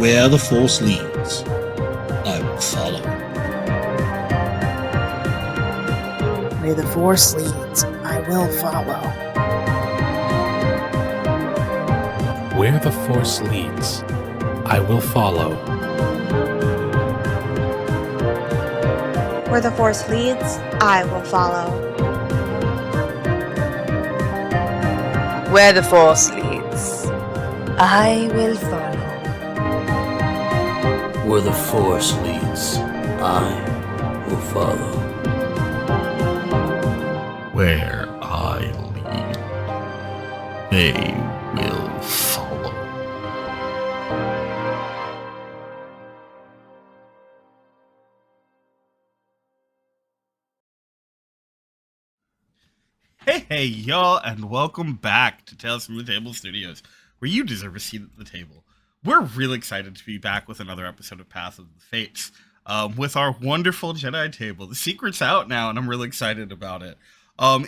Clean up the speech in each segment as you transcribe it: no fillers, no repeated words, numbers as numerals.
Where the Force leads, I will follow. Where the Force leads, I will follow. Where the Force leads, I will follow. Where the Force leads, I will follow. Where the Force leads, I will follow. Where the Force leads, I will follow. Where I lead, they will follow. Hey, y'all, and welcome back to Tales from the Table Studios, where you deserve a seat at the table. We're really excited to be back with another episode of Path of the Fates, with our wonderful Jedi table. The secret's out now, and I'm really excited about it.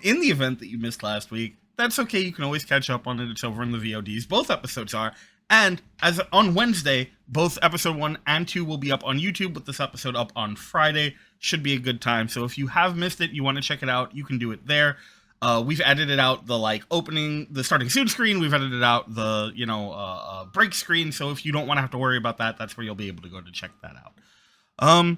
In the event that you missed last week, that's okay. You can always catch up on it. It's over in the VODs. Both episodes are. And as on Wednesday, both episode 1 and 2 will be up on YouTube, with this episode up on Friday. Should be a good time. So if you have missed it, you want to check it out, you can do it there. We've edited out the starting soon screen. We've edited out the, break screen. So if you don't want to have to worry about that, that's where you'll be able to go to check that out.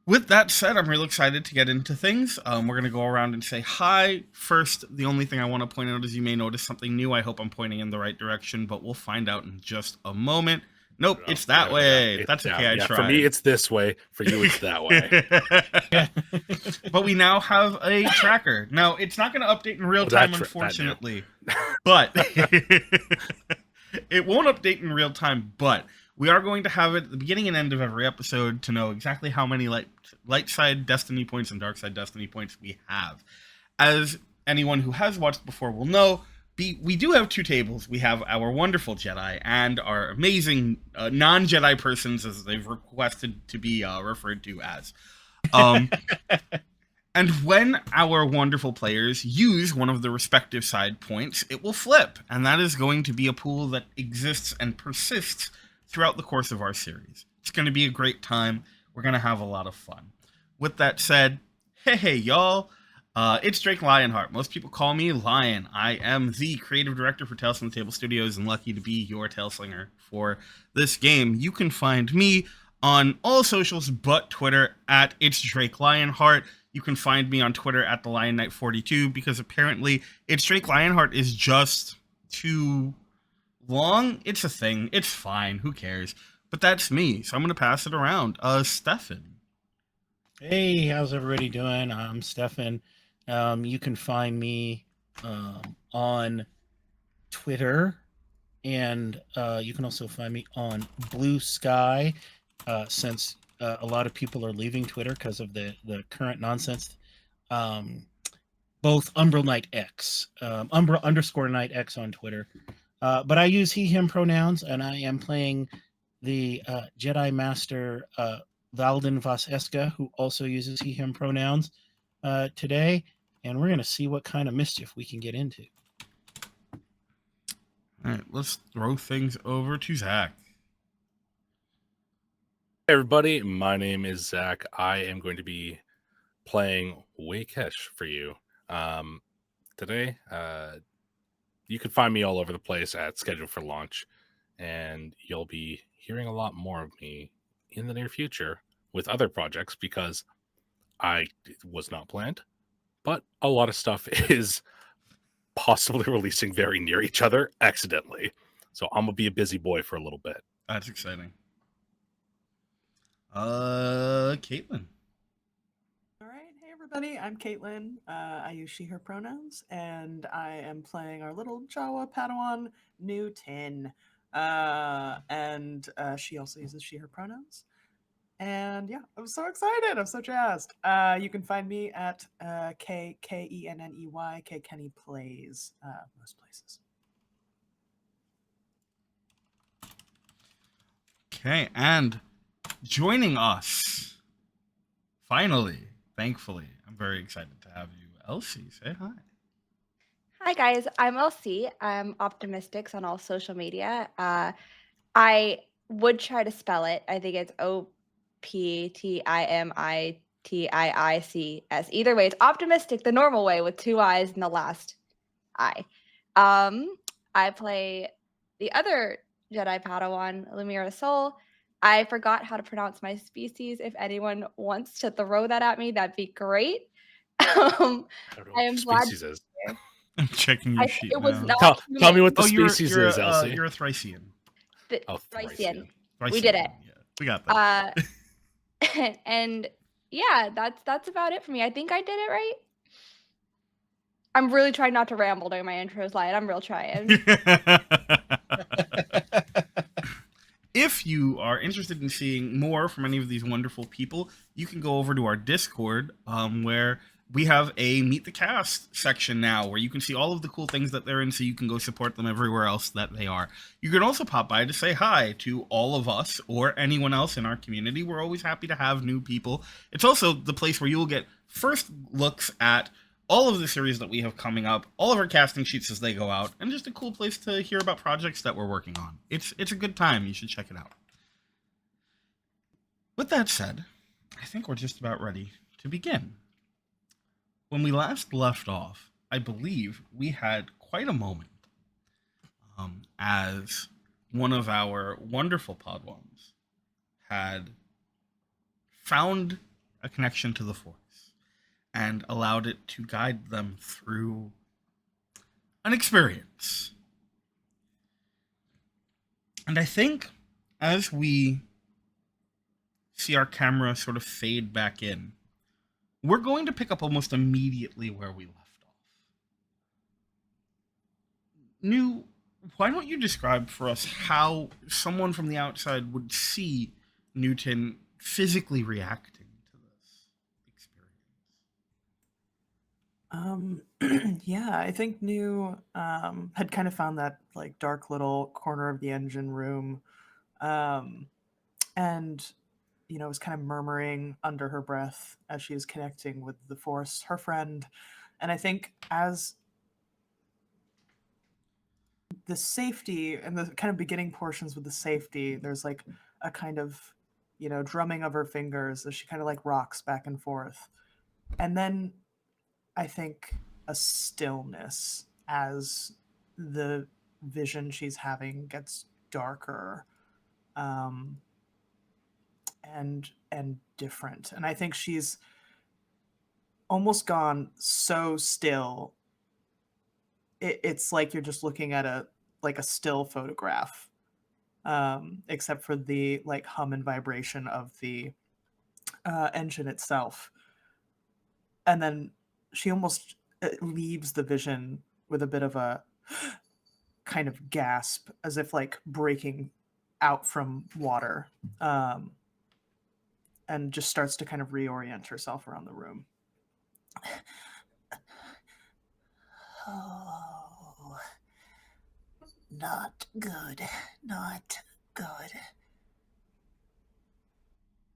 With that said, I'm real excited to get into things. We're going to go around and say hi. First, the only thing I want to point out is you may notice something new. I hope I'm pointing in the right direction, but we'll find out in just a moment. Nope, it's that way. That's okay, I tried. For me, it's this way. For you, it's that way. But we now have a tracker. Now, it's not going to update in real time, unfortunately. But it won't update in real time, but we are going to have it at the beginning and end of every episode to know exactly how many light side destiny points and dark side destiny points we have. As anyone who has watched before will know, we do have two tables. We have our wonderful Jedi and our amazing non-Jedi persons, as they've requested to be referred to as. And when our wonderful players use one of the respective side points, it will flip. And that is going to be a pool that exists and persists throughout the course of our series. It's going to be a great time. We're going to have a lot of fun. With that said, hey, y'all. It's Drake Lionheart. Most people call me Lion. I am the creative director for Tales from the Table Studios and lucky to be your Taleslinger for this game. You can find me on all socials but Twitter at It's Drake Lionheart. You can find me on Twitter at the Lion Knight 42 because apparently It's Drake Lionheart is just too long. It's a thing. It's fine. Who cares? But that's me. So I'm going to pass it around. Stefan. Hey, how's everybody doing? I'm Stefan. You can find me on Twitter, and you can also find me on Blue Sky, since a lot of people are leaving Twitter because of the current nonsense. Both Umbral Knight X, Umbra _ Knight X on Twitter. But I use he, him pronouns, and I am playing the Jedi Master Valden Vaseska, who also uses he, him pronouns today. And we're going to see what kind of mischief we can get into. All right, let's throw things over to Zach. Hey everybody, my name is Zach. I am going to be playing Wakesh for you. Today, you can find me all over the place at Schedule for Launch, and you'll be hearing a lot more of me in the near future with other projects because it was not planned, but a lot of stuff is possibly releasing very near each other accidentally. So I'm going to be a busy boy for a little bit. That's exciting. Katelynn. All right, hey everybody, I'm Katelynn. I use she, her pronouns, and I am playing our little Jawa Padwan Nu Tu. And she also uses she, her pronouns. And yeah, I'm so excited. I'm so jazzed. You can find me at Kenney Kenny Plays most places. Okay, and joining us, finally, thankfully, I'm very excited to have you, Elsie. Say hi. Hi guys, I'm Elsie. I'm Optimistics on all social media. I would try to spell it. I think it's OPTIMITIICS. Either way, it's optimistic, the normal way with 2 I's in the last I. I play the other Jedi Padawan, Lumira Sol. I forgot how to pronounce my species. If anyone wants to throw that at me, that'd be great. I don't know I what am your glad species is. I'm checking your sheet it was now. not Tell me what the you're, species you're, is, Elsie. You're a Thracian. Oh, Thracian. Thracian. We did it. Yeah, we got that. And yeah, that's about it for me. I think I did it right. I'm really trying not to ramble during my intro slide. I'm real trying. If you are interested in seeing more from any of these wonderful people, you can go over to our Discord, where we have a Meet the Cast section now, where you can see all of the cool things that they're in, so you can go support them everywhere else that they are. You can also pop by to say hi to all of us or anyone else in our community. We're always happy to have new people. It's also the place where you will get first looks at all of the series that we have coming up, all of our casting sheets as they go out, and just a cool place to hear about projects that we're working on. It's a good time. You should check it out. With that said, I think we're just about ready to begin. When we last left off, I believe we had quite a moment as one of our wonderful Padwans had found a connection to the Force and allowed it to guide them through an experience. And I think as we see our camera sort of fade back in, we're going to pick up almost immediately where we left off. Nu, why don't you describe for us how someone from the outside would see Newton physically reacting to this experience? Yeah, I think Nu had kind of found that like dark little corner of the engine room, and was kind of murmuring under her breath as she is connecting with the Force, her friend. And I think as the safety and the kind of beginning portions with the safety, there's like a kind of, drumming of her fingers as she kind of like rocks back and forth. And then I think a stillness as the vision she's having gets darker. And different. And I think she's almost gone so still. It's like you're just looking at a still photograph, except for the like hum and vibration of the engine itself. And then she almost leaves the vision with a bit of a kind of gasp, as if like breaking out from water. And just starts to kind of reorient herself around the room. Oh, not good. Not good.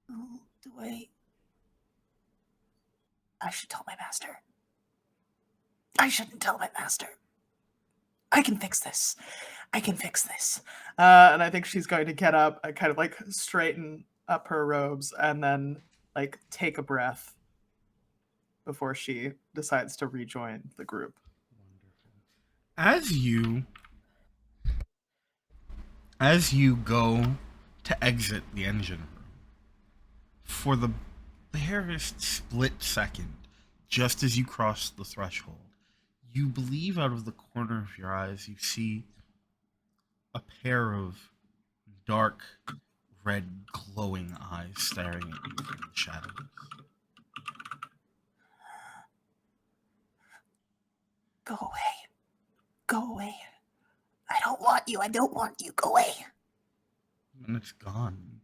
Oh, I should tell my master. I shouldn't tell my master. I can fix this. I can fix this. And I think she's going to get up and kind of like straighten up her robes and then like take a breath before she decides to rejoin the group. Wonderful. As you go to exit the engine room, for the barest split second, just as you cross the threshold, you believe out of the corner of your eyes you see a pair of dark red glowing eyes staring at you from the shadows. Go away. Go away. I don't want you. I don't want you. Go away. And it's gone.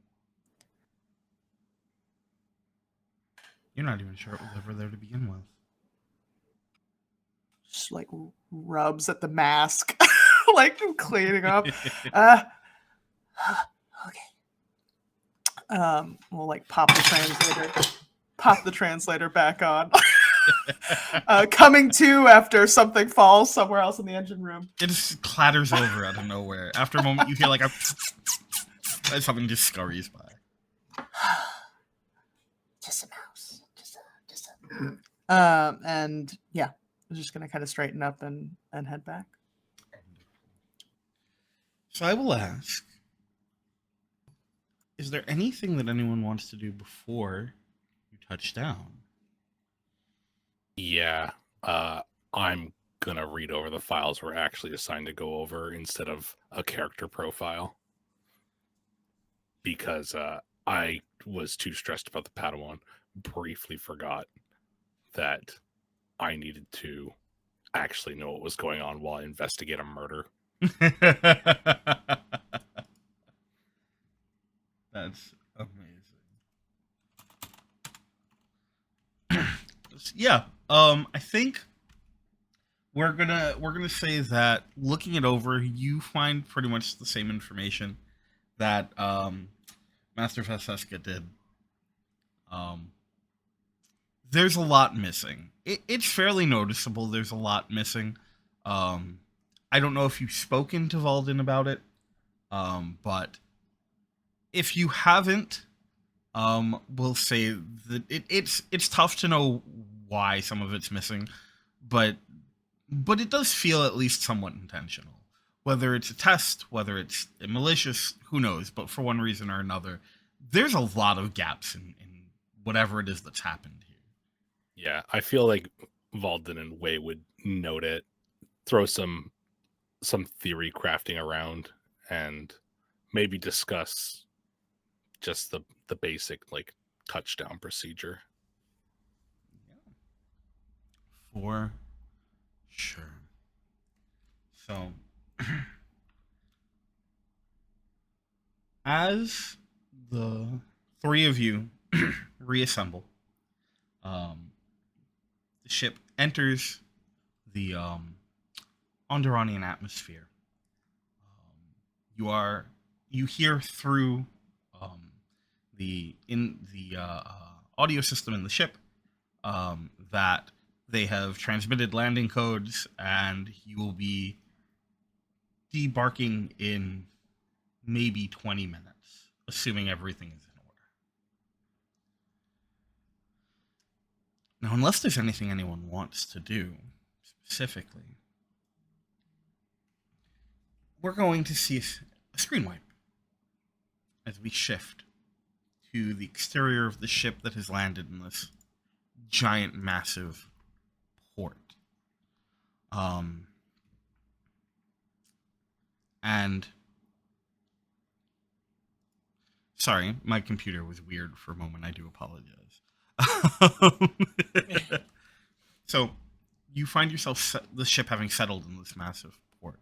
You're not even sure it was ever there to begin with. Just like rubs at the mask, like cleaning up. Okay. We'll like pop the translator back on. Coming to after something falls somewhere else in the engine room. It just clatters over out of nowhere. After a moment, you hear like a as something just scurries by. Just a mouse. Just a. And yeah, I'm just gonna kind of straighten up and head back. So I will ask, is there anything that anyone wants to do before you touch down? Yeah, I'm gonna read over the files we're actually assigned to go over instead of a character profile. Because I was too stressed about the Padawan, briefly forgot that I needed to actually know what was going on while I investigate a murder. That's amazing. Yeah, I think we're gonna say that looking it over, you find pretty much the same information that Master Francesca did. There's a lot missing. It's fairly noticeable. There's a lot missing. I don't know if you've spoken to Valden about it, but if you haven't, we'll say that it's tough to know why some of it's missing, but it does feel at least somewhat intentional. Whether it's a test, whether it's malicious, who knows? But for one reason or another, there's a lot of gaps in whatever it is that's happened here. Yeah, I feel like Valden and Wei would note it, throw some theory crafting around, and maybe discuss just the basic like touchdown procedure. For sure. So as the three of you reassemble, the ship enters the Onderanian atmosphere. You hear through the audio system in the ship that they have transmitted landing codes, and you will be debarking in maybe 20 minutes, assuming everything is in order. Now, unless there's anything anyone wants to do specifically, we're going to see a screen wipe as we shift to the exterior of the ship that has landed in this giant, massive port. And sorry, my computer was weird for a moment. I do apologize. So you find yourself the ship having settled in this massive port.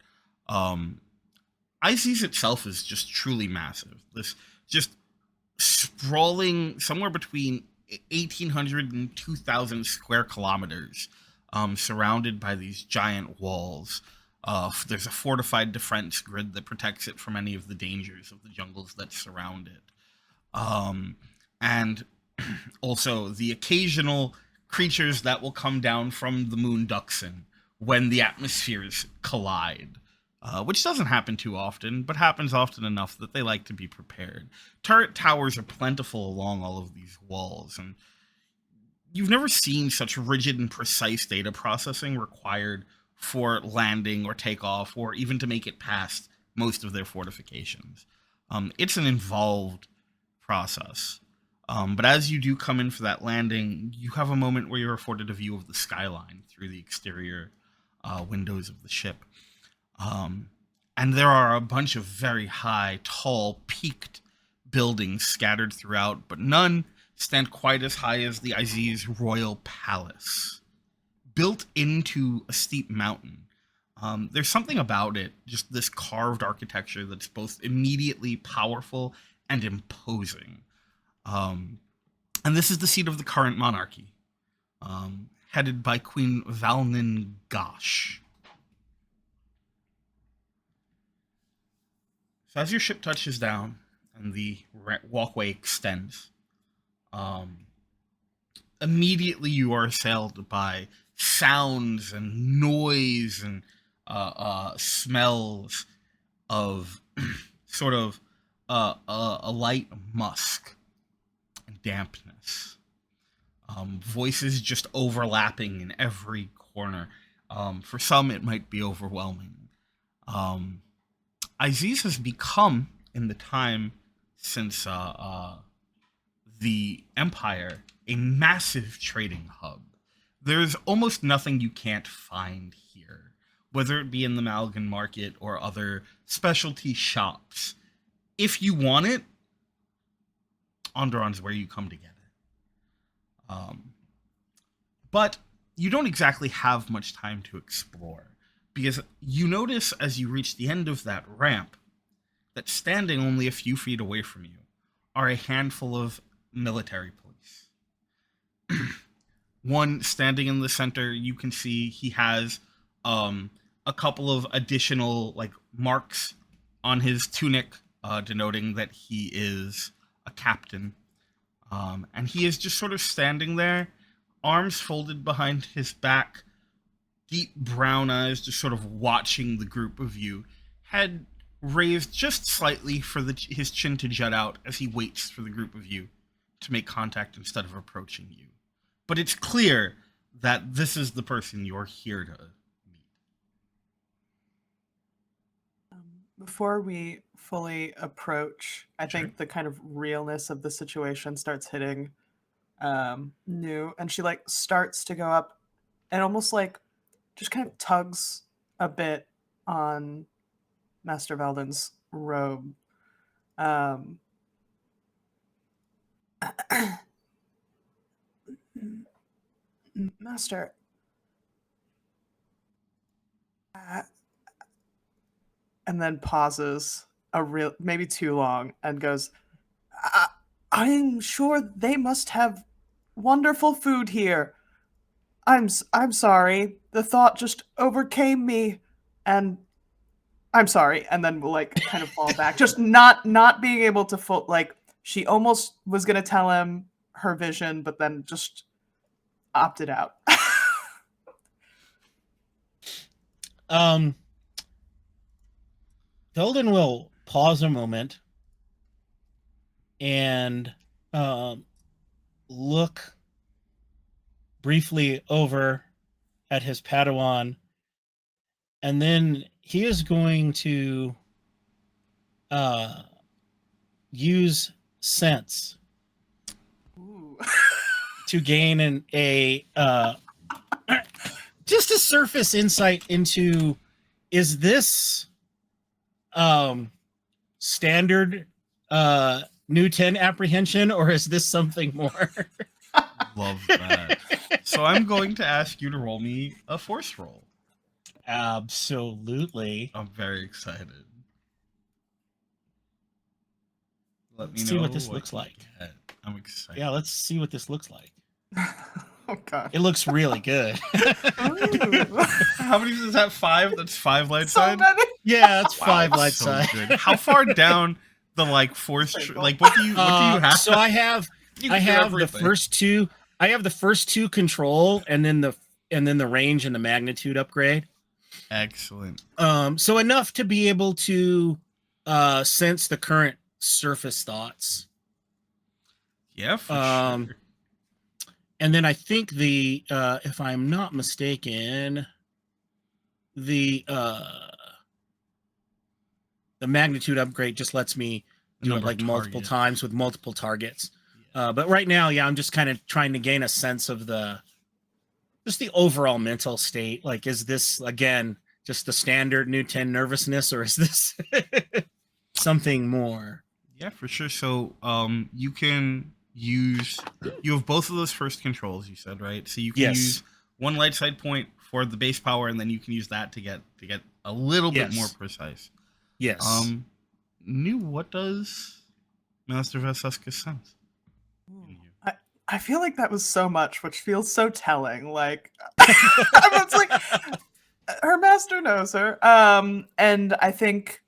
ICES itself is just truly massive. This just sprawling somewhere between 1,800 and 2,000 square kilometers, surrounded by these giant walls. There's a fortified defense grid that protects it from any of the dangers of the jungles that surround it. And also the occasional creatures that will come down from the moon Duxon when the atmospheres collide. Which doesn't happen too often, but happens often enough that they like to be prepared. Turret towers are plentiful along all of these walls, and you've never seen such rigid and precise data processing required for landing or takeoff, or even to make it past most of their fortifications. It's an involved process. But as you do come in for that landing, you have a moment where you're afforded a view of the skyline through the exterior windows of the ship. And there are a bunch of very high, tall, peaked buildings scattered throughout, but none stand quite as high as the Aziz Royal Palace. Built into a steep mountain. There's something about it, just this carved architecture that's both immediately powerful and imposing. And this is the seat of the current monarchy, headed by Queen Valnin Gosh. So as your ship touches down and the walkway extends, immediately you are assailed by sounds and noise and smells of sort of a light musk and dampness. Voices just overlapping in every corner. For some, it might be overwhelming. Aziz has become, in the time since the Empire, a massive trading hub. There's almost nothing you can't find here, whether it be in the Malgan Market or other specialty shops. If you want it, Onderon's where you come to get it. But you don't exactly have much time to explore, because you notice as you reach the end of that ramp that standing only a few feet away from you are a handful of military police. One standing in the center, you can see he has a couple of additional marks on his tunic, denoting that he is a captain. And he is just sort of standing there, arms folded behind his back, deep brown eyes just sort of watching the group of you, head raised just slightly for his chin to jut out as he waits for the group of you to make contact instead of approaching you. But it's clear that this is the person you're here to meet. Before we fully approach, I Sure. think the kind of realness of the situation starts hitting Nu, and she starts to go up and almost just kind of tugs a bit on Master Veldon's robe. Master, and then pauses maybe too long and goes, I'm sure they must have wonderful food here. I'm sorry. The thought just overcame me, and I'm sorry. And then we'll kind of fall back, just not being able to she almost was gonna tell him her vision, but then just opted out. Veldon will pause a moment and look briefly over at his Padawan, and then he is going to use sense to gain just a surface insight into, is this standard Nu 10 apprehension, or is this something more? Love that. So I'm going to ask you to roll me a force roll. Absolutely. I'm very excited. Let's see what this looks like. I'm excited. Yeah, let's see what this looks like. Oh god. It looks really good. How many is that? 5? That's 5 light So side? many. Yeah, it's 5 Wow, light so side. good. How far down the force what do you have? So I have You I can do have the everything. first two. I have the first two control, and then the range and the magnitude upgrade. Excellent. So enough to be able to sense the current surface thoughts. Yeah, for sure. And then I think the if I'm not mistaken, the magnitude upgrade just lets me do it Number of multiple targets. times with multiple targets. But right now, yeah, I'm just kind of trying to gain a sense of the overall mental state. Is this again just the standard Nu 10 nervousness, or is this something more? Yeah, for sure. So you can use, you have both of those first controls, you said, right? So you can Yes. use one light side point for the base power, and then you can use that to get a little bit more precise. Yes. Nu, what does Master Veseska sense? I feel like that was so much, which feels so telling. It's like her master knows her. And I think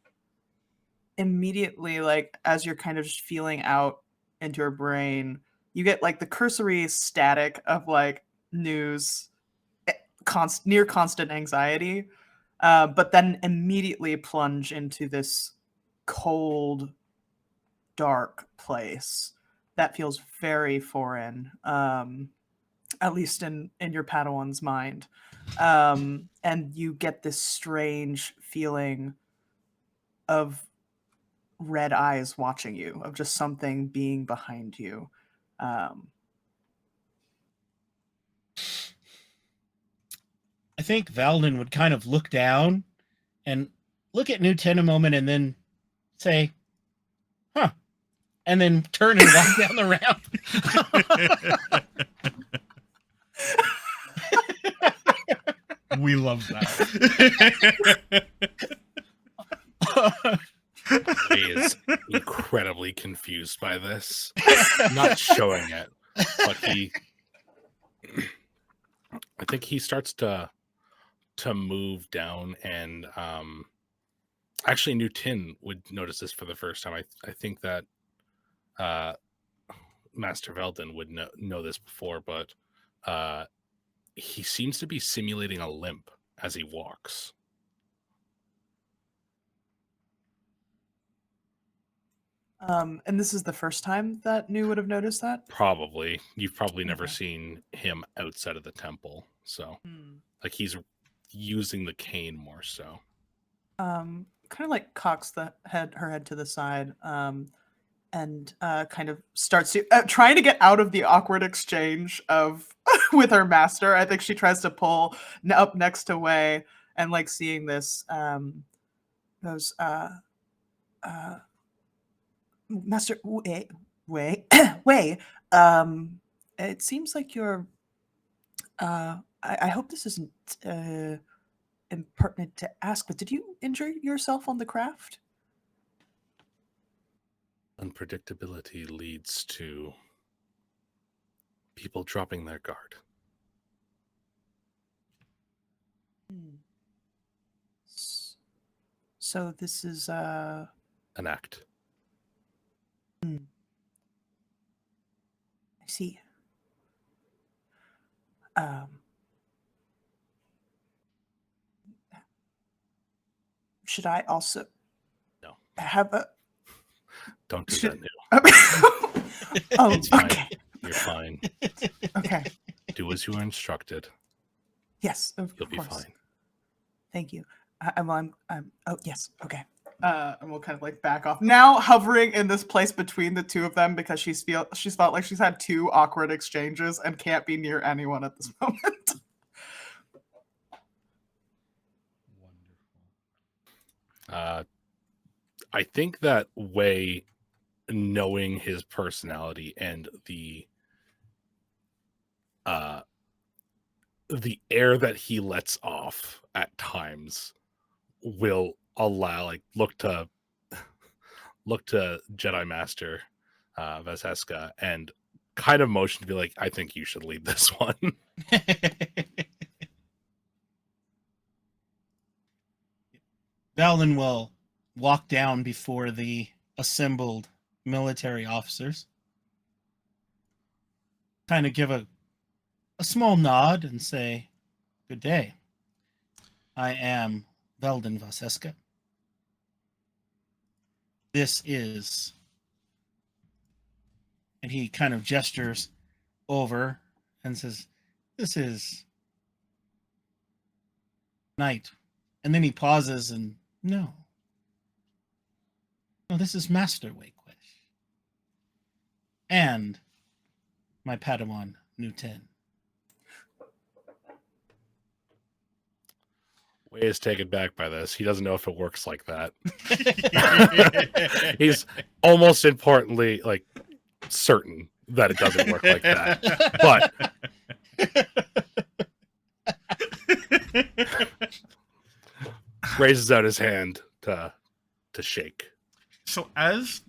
immediately, as you're kind of just feeling out into her brain, you get the cursory static of news, near constant anxiety, but then immediately plunge into this cold dark place that feels very foreign, at least in your Padawan's mind. And you get this strange feeling of red eyes watching you, of just something being behind you. I think Valdin would kind of look down and look at Nu Ten a moment and then say, huh, and then turn and walk down the ramp. We love that. He is incredibly confused by this. Not showing it, but I think he starts to move down, and actually Nu Ten would notice this for the first time. I think that Master Veldin would know this before, but he seems to be simulating a limp as he walks. And this is the first time that Nu would have noticed that? Probably. You've probably never Okay. seen him outside of the temple. So, like, he's using the cane more so. Kind of like cocks her head to the side, and kind of starts to trying to get out of the awkward exchange of with her master. I think she tries to pull up next to Wei, and like seeing this, those Master Wei, Wei. It seems like you're. I hope this isn't impertinent to ask, but did you injure yourself on the craft? Unpredictability leads to people dropping their guard. So this is An act. I see. Should I also No. have a? Don't do Should- that now. Oh, It's fine. okay. You're fine. Okay. Do as you are instructed. Yes, of You'll be course. fine. Thank you. I'm. Oh, yes. Okay. And we'll kind of like back off now, hovering in this place between the two of them because she's felt like she's had two awkward exchanges and can't be near anyone at this moment. I think that Wei, knowing his personality and the air that he lets off at times, will allow, like, look to Jedi Master Vaseska and kind of motion to be like, I think you should lead this one. Valdin will walk down before the assembled military officers, kind of give a small nod and say, "Good day. I am Valdin Vaseska. This is," and he kind of gestures over and says, "This is Knight." And then he pauses and, no, this is Master Wakewish. And my Padawan Nu Ten. Wei is taken back by this. He doesn't know if it works like that. He's almost importantly, like, certain that it doesn't work like that. But raises out his hand to shake. So as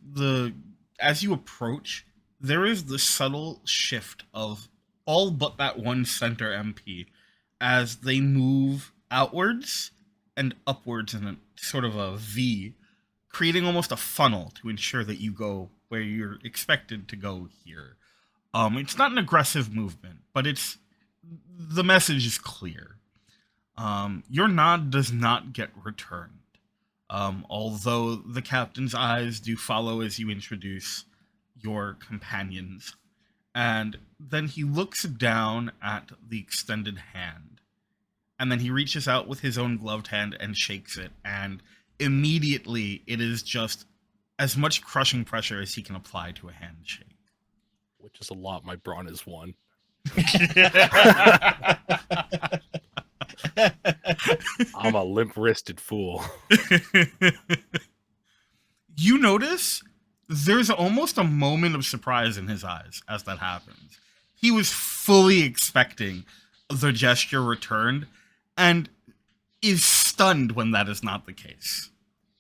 you approach, there is the subtle shift of all but that one center MP as they move outwards and upwards in a sort of a V, creating almost a funnel to ensure that you go where you're expected to go here. It's not an aggressive movement, but the message is clear. Your nod does not get returned. although the captain's eyes do follow as you introduce your companions. And then he looks down at the extended hand. And then he reaches out with his own gloved hand and shakes it. And immediately it is just as much crushing pressure as he can apply to a handshake. Which is a lot. My brawn is one. I'm a limp-wristed fool. You notice there's almost a moment of surprise in his eyes as that happens. He was fully expecting the gesture returned and is stunned when that is not the case.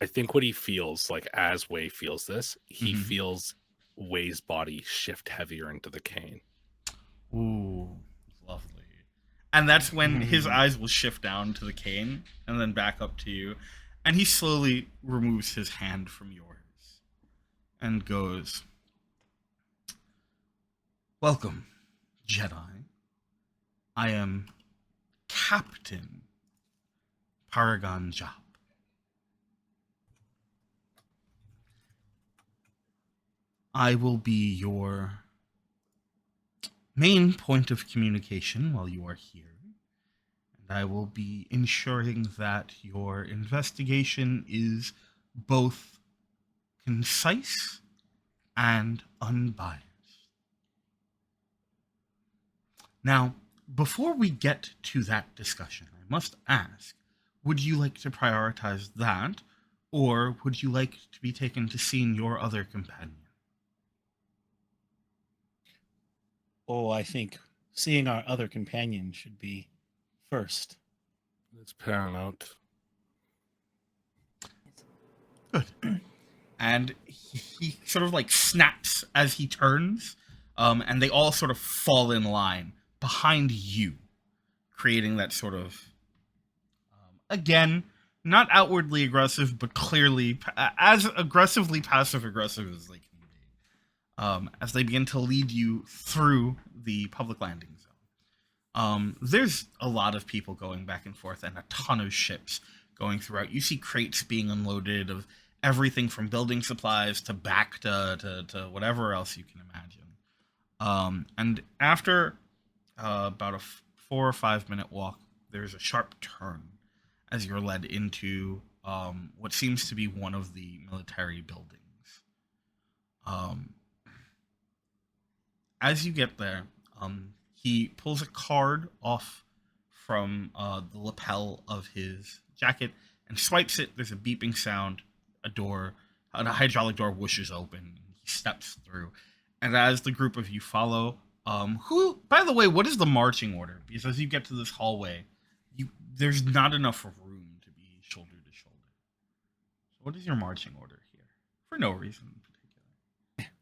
I think what he feels, like as Wei feels this, he feels Wei's body shift heavier into the cane. Ooh, lovely. And that's when his eyes will shift down to the cane and then back up to you. And he slowly removes his hand from yours and goes, "Welcome, Jedi. I am Captain Paragon Jop. I will be your main point of communication while you are here. And I will be ensuring that your investigation is both concise and unbiased. Now, before we get to that discussion, I must ask, would you like to prioritize that, or would you like to be taken to seeing your other companion?" Oh, I think seeing our other companion should be first. It's paramount. Good. And he sort of like snaps as he turns, and they all sort of fall in line behind you, creating that sort of, again, not outwardly aggressive, but clearly as aggressively passive-aggressive as they can be, as they begin to lead you through the public landing zone. There's a lot of people going back and forth and a ton of ships going throughout. You see crates being unloaded of everything from building supplies to back to whatever else you can imagine. And after about a 4 or 5 minute walk, there's a sharp turn as you're led into what seems to be one of the military buildings. As you get there, he pulls a card off from the lapel of his jacket and swipes it. There's a beeping sound. A hydraulic door whooshes open. He steps through. And as the group of you follow, by the way, what is the marching order? Because as you get to this hallway, there's not enough room to be shoulder to shoulder. So what is your marching order here? For no reason in particular.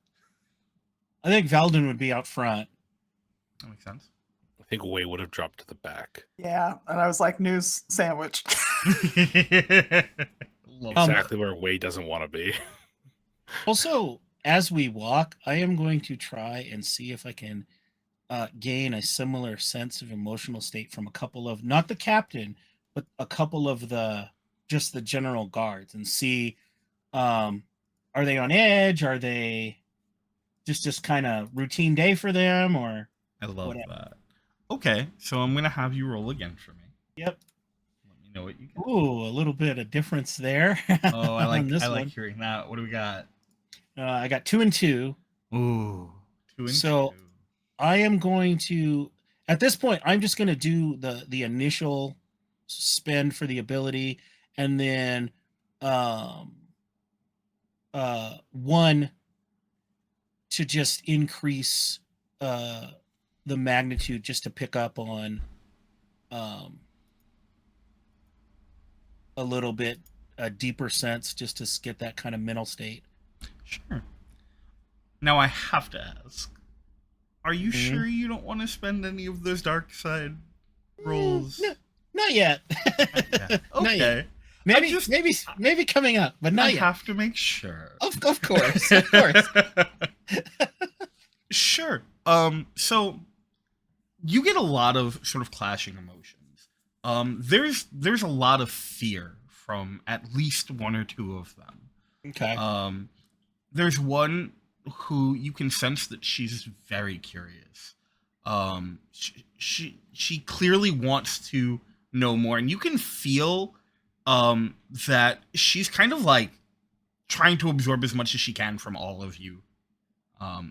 I think Valdin would be out front. That makes sense. I think Wei would have dropped to the back. Yeah, and I was like, news sandwich. Exactly where Wei doesn't want to be. Also, as we walk, I am going to try and see if I can gain a similar sense of emotional state from a couple of, not the captain, but a couple of the general guards, and see, are they on edge? Are they just kind of routine day for them, or? I love that. Okay, so I'm gonna have you roll again for me. Yep. Let me know what you get. Ooh, a little bit of difference there. Oh, I like this I one. like hearing that. What do we got? I got 2 and 2. Ooh, 2 and 2. So I am going to, at this point, I'm just going to do the initial spend for the ability, and then 1 to just increase the magnitude, just to pick up on a little bit a deeper sense, just to get that kind of mental state. Sure. Now I have to ask, are you sure you don't want to spend any of those dark side rolls? No, not yet. Okay. Not yet. Maybe coming up, but not yet. I have to make sure. Of course, of course. Sure. So you get a lot of sort of clashing emotions. There's a lot of fear from at least one or two of them. Okay. There's one who you can sense that she's very curious. She clearly wants to know more, and you can feel that she's kind of like trying to absorb as much as she can from all of you.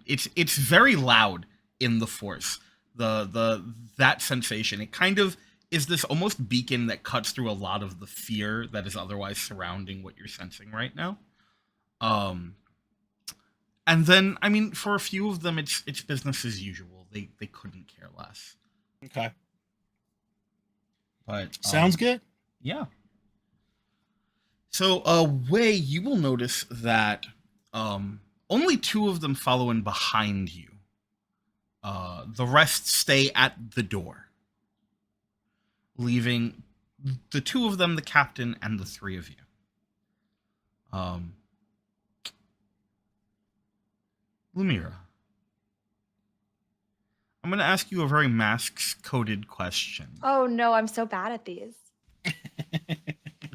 It's very loud in the Force. That sensation. It kind of is this almost beacon that cuts through a lot of the fear that is otherwise surrounding what you're sensing right now. And then, I mean, for a few of them, it's business as usual. They couldn't care less. Okay. But Sounds good. Yeah. So, Wei, you will notice that only two of them follow in behind you. The rest stay at the door, leaving the two of them, the captain, and the three of you. Lumira, I'm going to ask you a very masks-coded question. Oh no, I'm so bad at these.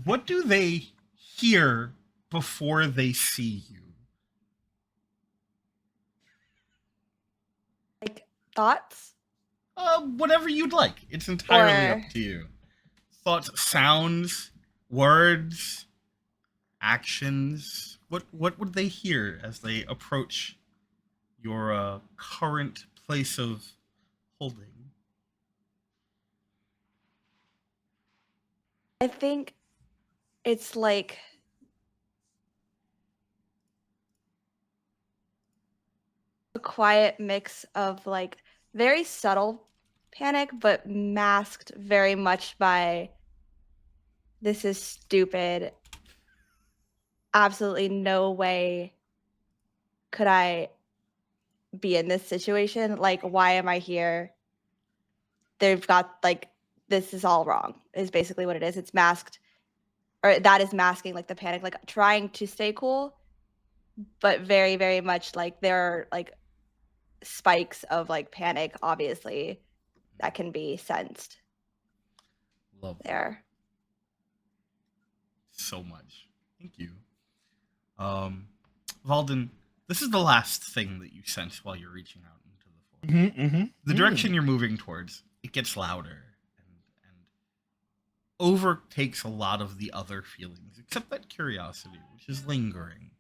What do they hear before they see you? Like thoughts? Whatever you'd like. It's entirely Or- up to you. Thoughts, sounds, words, actions. What would they hear as they approach your current place of holding? I think it's like a quiet mix of like very subtle panic, but masked very much by this is stupid. Absolutely no way could I be in this situation. Like, why am I here? They've got like, this is all wrong, is basically what it is. It's masked, or that is masking like the panic, like trying to stay cool, but very, very much like there are like spikes of like panic, obviously, that can be sensed Love that there. so much. Thank you. Valden, this is the last thing that you sense while you're reaching out into the forest. The direction you're moving towards, it gets louder and overtakes a lot of the other feelings, except that curiosity, which is lingering.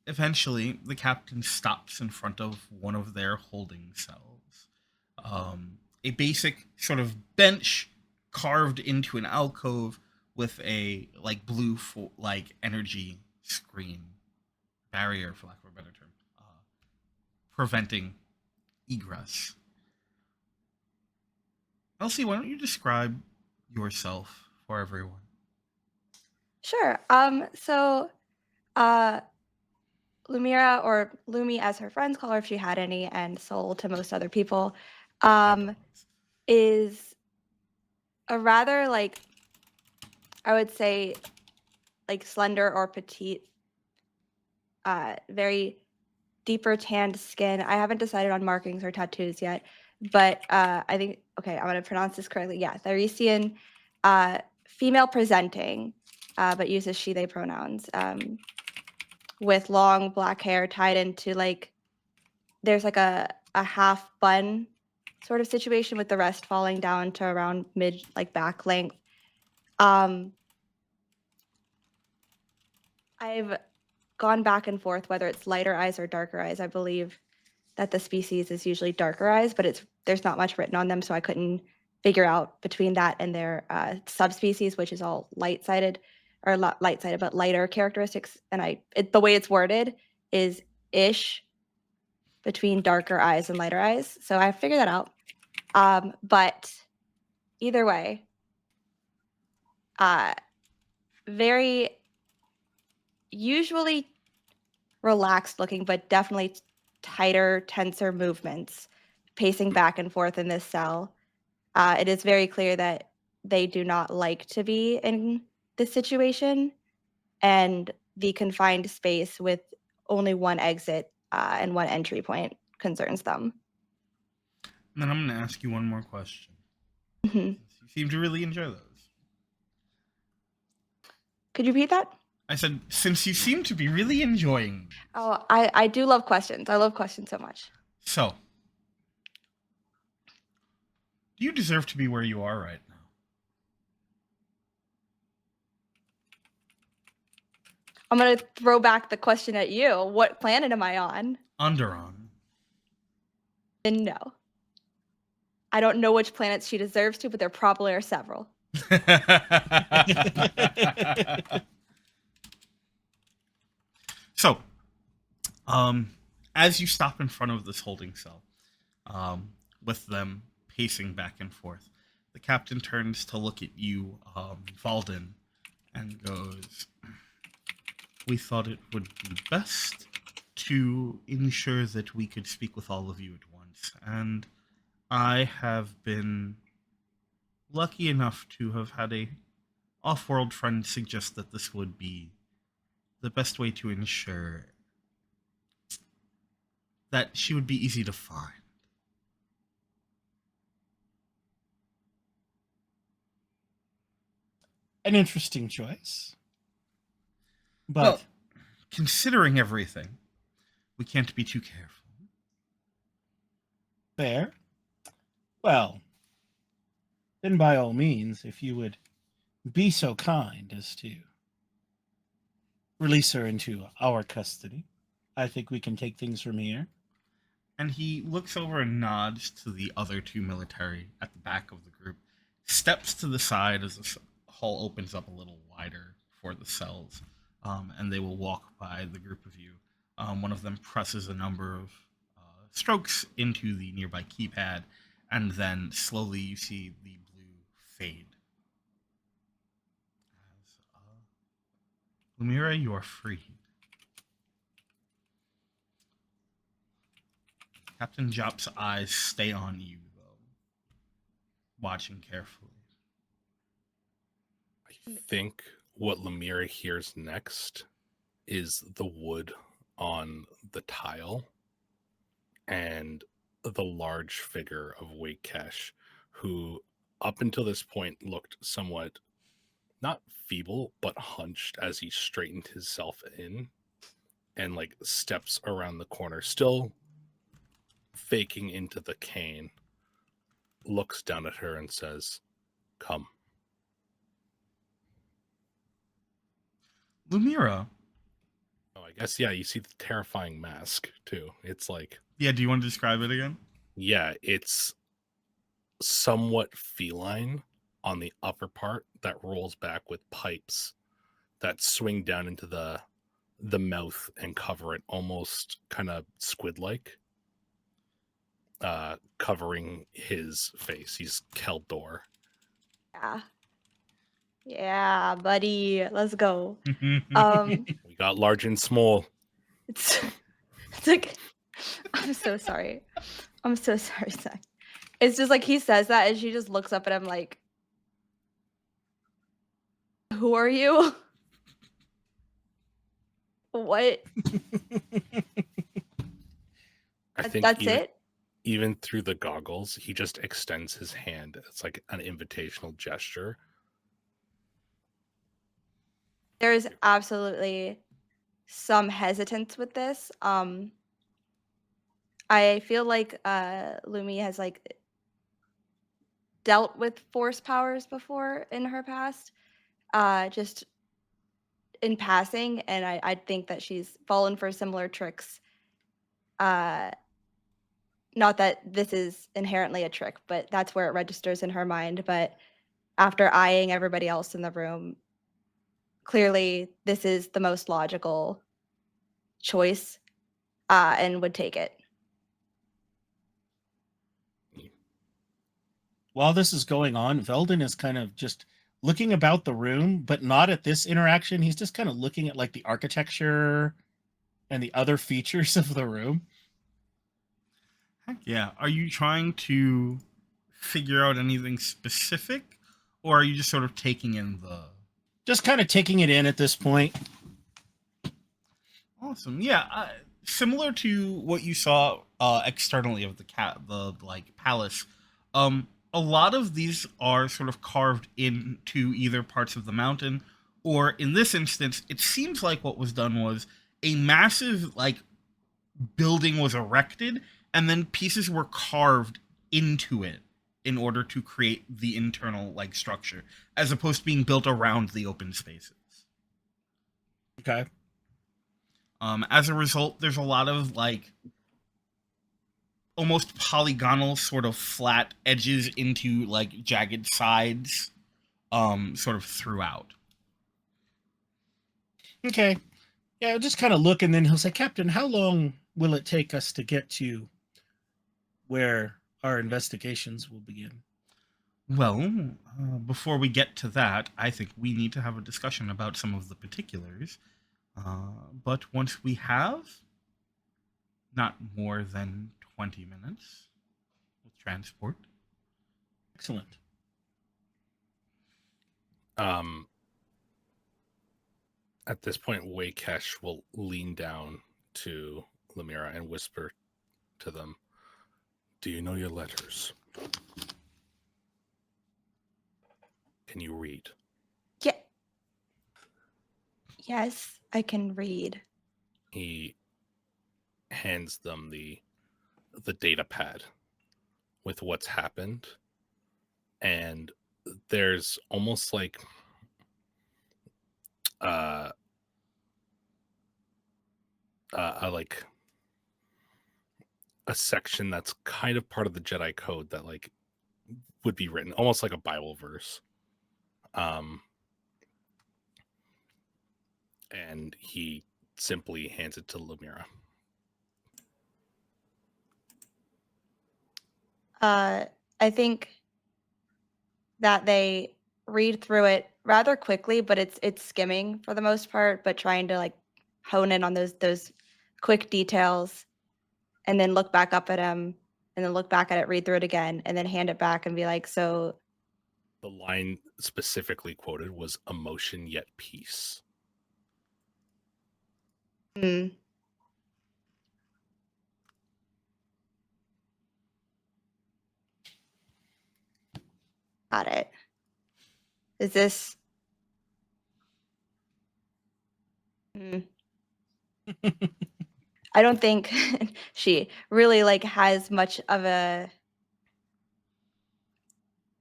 Eventually, the captain stops in front of one of their holding cells. A basic sort of bench carved into an alcove with a like blue like energy screen barrier, for lack of a better term, preventing egress. Elsie, why don't you describe yourself for everyone? Sure. So Lumira, or Lumi as her friends call her if she had any, and Soul to most other people, is a rather like, I would say, like slender or petite, very deeper tanned skin. I haven't decided on markings or tattoos yet, but I think, okay, I'm going to pronounce this correctly. Yeah, Theresian, female presenting, but uses she, they pronouns, with long black hair tied into like, there's like a half bun sort of situation with the rest falling down to around mid, like back length. I've gone back and forth whether it's lighter eyes or darker eyes. I believe that the species is usually darker eyes, but there's not much written on them, so I couldn't figure out between that and their subspecies, which is all light-sided, or light-sided, but lighter characteristics. And the way it's worded is ish between darker eyes and lighter eyes. So I figured that out. But either way, very usually relaxed looking, but definitely tighter, tenser movements, pacing back and forth in this cell. It is very clear that they do not like to be in this situation, and the confined space with only one exit and one entry point concerns them. And then I'm going to ask you one more question. Mhm. You seem to really enjoy those. Could you repeat that? I said, since you seem to be really enjoying. Oh, I do love questions. I love questions so much. So, do you deserve to be where you are right now? I'm going to throw back the question at you. What planet am I on? Onderon. And no. I don't know which planets she deserves to, but there probably are several. So, as you stop in front of this holding cell, with them pacing back and forth, the captain turns to look at you, Valden, and goes, "We thought it would be best to ensure that we could speak with all of you at once, and I have been lucky enough to have had a off-world friend suggest that this would be the best way to ensure that she would be easy to find." An interesting choice. But Well, considering everything, we can't be too careful. fair. Well, then by all means, if you would be so kind as to release her into our custody, I think we can take things from here. And he looks over and nods to the other two military at the back of the group, steps to the side as the hall opens up a little wider for the cells, and they will walk by the group of you. One of them presses a number of strokes into the nearby keypad, and then slowly you see the blue fade. As, Lumira, you are free. Captain Jop's eyes stay on you, though, watching carefully. I think what Lumira hears next is the wood on the tile and the large figure of Wakesh, who up until this point looked somewhat not feeble but hunched as he straightened himself in and like steps around the corner, still faking into the cane, looks down at her and says, "Come." Lumira. Oh, I guess, yeah, you see the terrifying mask, too. It's like... Yeah, do you want to describe it again? Yeah, it's somewhat feline on the upper part that rolls back with pipes that swing down into the mouth and cover it, almost kind of squid-like, covering his face. He's Keldor. Yeah. Yeah, buddy. Let's go. We got large and small. It's like, I'm so sorry. I'm so sorry, Zach. It's just like he says that and she just looks up at him like, who are you? What? I think That's it? Even through the goggles, he just extends his hand. It's like an invitational gesture. There's absolutely some hesitance with this. I feel like Lumi has like dealt with force powers before in her past, just in passing, and I think that she's fallen for similar tricks. Not that this is inherently a trick, but that's where it registers in her mind. But after eyeing everybody else in the room, clearly this is the most logical choice, and would take it. While this is going on, Velden is kind of just looking about the room, but not at this interaction. He's just kind of looking at like the architecture and the other features of the room. Heck yeah. Are you trying to figure out anything specific, or are you just sort of taking in the... Just kind of taking it in at this point. Awesome. Yeah. Similar to what you saw externally of the palace, a lot of these are sort of carved into either parts of the mountain or in this instance, it seems like what was done was a massive, like, building was erected, and then pieces were carved into it in order to create the internal, like, structure, as opposed to being built around the open spaces. Okay. As a result, there's a lot of, like, almost polygonal sort of flat edges into, like, jagged sides, sort of throughout. Okay. Yeah, I'll just kind of look, and then he'll say, Captain, how long will it take us to get to where our investigations will begin? Well, before we get to that, I think we need to have a discussion about some of the particulars. But once we have, not more than 20 minutes with transport. Excellent. At this point, Wakesh will lean down to Lumira and whisper to them, "Do you know your letters? Can you read?" Yeah. Yes, I can read. He hands them the data pad with what's happened, and there's almost like a section that's kind of part of the Jedi code that, like, would be written almost like a Bible verse. And he simply hands it to Lumira. I think that they read through it rather quickly, but it's skimming for the most part, but trying to, like, hone in on those quick details, and then look back up at him, and then look back at it, read through it again, and then hand it back and be like, so The line specifically quoted was "emotion yet peace." hmm, got it. Is this hmm. I don't think she really, like, has much of a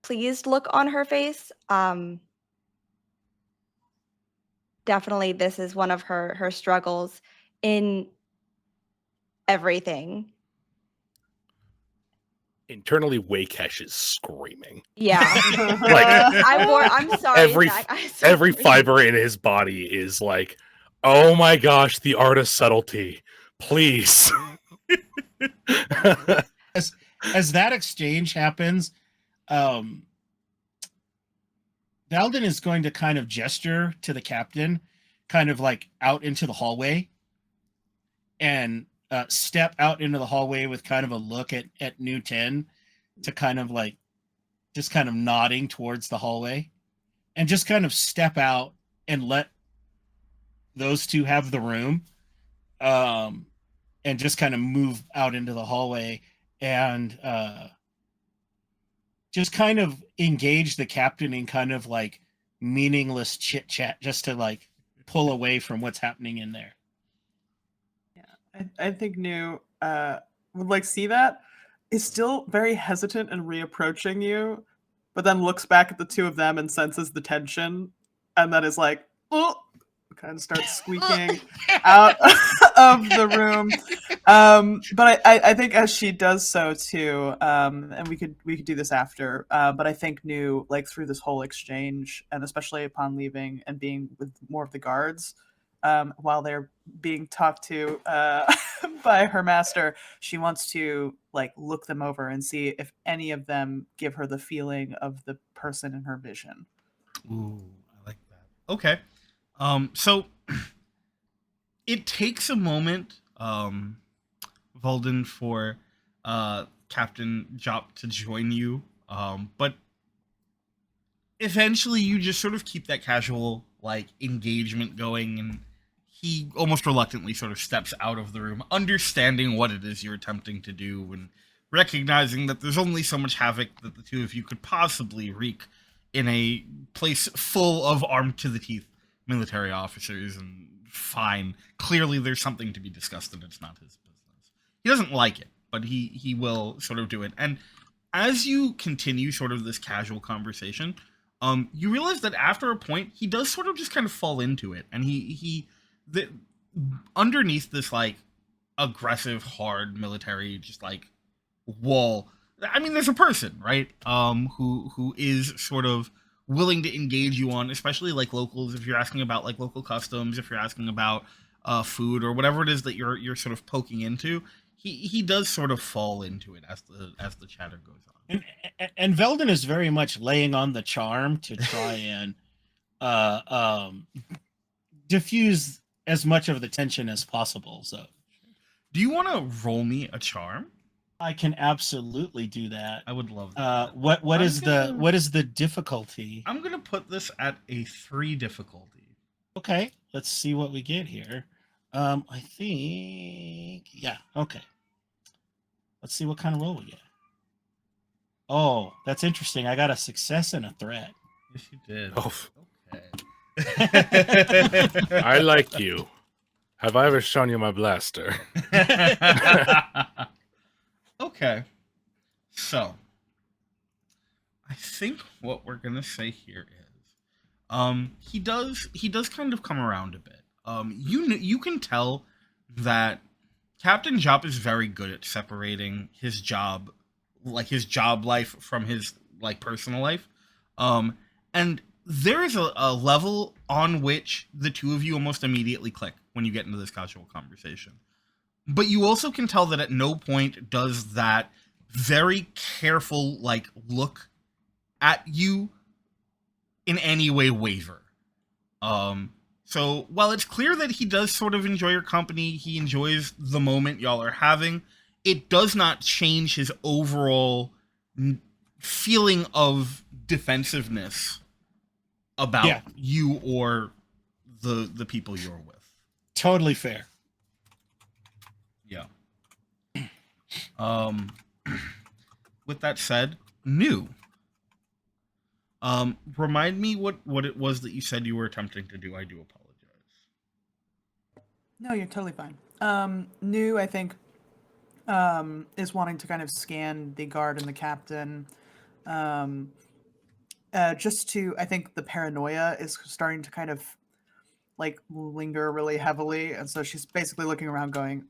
pleased look on her face. Definitely this is one of her struggles in everything. Internally, Wakesh is screaming. Yeah. Like, I'm sorry, Zach. I'm every sorry. fiber in his body is like, "Oh my gosh, the art of subtlety, please." As that exchange happens, Valdin is going to kind of gesture to the captain, kind of like out into the hallway, and step out into the hallway with kind of a look at Nu 10, to kind of like just kind of nodding towards the hallway, and just kind of step out and let those two have the room, and just kind of move out into the hallway, and just kind of engage the captain in kind of like meaningless chit chat, just to like pull away from what's happening in there. Yeah, I think Nu would like see that. Is still very hesitant and reapproaching you, but then looks back at the two of them and senses the tension, and then is like, oh, kind of starts squeaking out of the room. But I think as she does so too, and we could do this after, but I think Nu, like, through this whole exchange, and especially upon leaving and being with more of the guards, while they're being talked to by her master, she wants to, like, look them over and see if any of them give her the feeling of the person in her vision. Ooh, I like that. Okay. So it takes a moment, Volden, for Captain Jop to join you, but eventually you just sort of keep that casual, like, engagement going, and he almost reluctantly sort of steps out of the room, understanding what it is you're attempting to do, and recognizing that there's only so much havoc that the two of you could possibly wreak in a place full of armed to the teeth military officers, and fine. Clearly, there's something to be discussed, and it's not his business. He doesn't like it, but he will sort of do it. And as you continue sort of this casual conversation, you realize that after a point, he does sort of just kind of fall into it, and underneath this like aggressive, hard military, just like wall. I mean, there's a person, right? Who is sort of willing to engage you on, especially like locals. If you're asking about like local customs, if you're asking about food or whatever it is that you're sort of poking into, he does sort of fall into it as the chatter goes on. And Veldon is very much laying on the charm to try and diffuse as much of the tension as possible. So, do you want to roll me a charm? I can absolutely do that. I would love that. What is the difficulty? I'm gonna put this at a 3 difficulty. Okay, let's see what we get here. I think okay. Let's see what kind of roll we get. Oh, that's interesting. I got a success and a threat. Yes, you did. Oh, okay. I like you. Have I ever shown you my blaster? Okay. So, I think what we're gonna say here is, he does kind of come around a bit. You can tell that Captain Jop is very good at separating his job life from his like personal life. And there is a level on which the two of you almost immediately click when you get into this casual conversation. But you also can tell that at no point does that very careful like look at you in any way waver. So while it's clear that he does sort of enjoy your company, he enjoys the moment y'all are having, it does not change his overall feeling of defensiveness about you or the people you're with. Totally fair. Yeah. With that said, Nu. Remind me what it was that you said you were attempting to do. I do apologize. No, you're totally fine. Nu, I think, is wanting to kind of scan the guard and the captain. Just to, I think the paranoia is starting to kind of like linger really heavily. And so she's basically looking around going,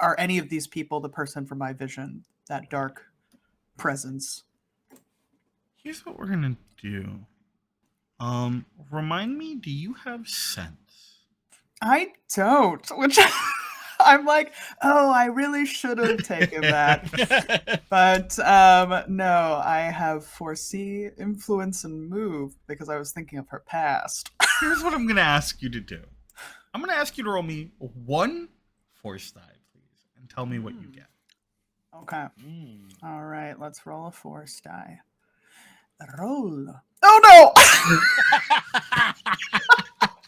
are any of these people the person from my vision, that dark presence? Here's what we're gonna do. Remind me, do you have sense? I don't, which I'm like, oh, I really should have taken that. But no, I have foresee, influence, and move because I was thinking of her past. Here's what I'm gonna ask you to do. I'm gonna ask you to roll me 1 force die, please, and tell me what you get. Okay. All right, let's roll a force die. Roll. Oh no!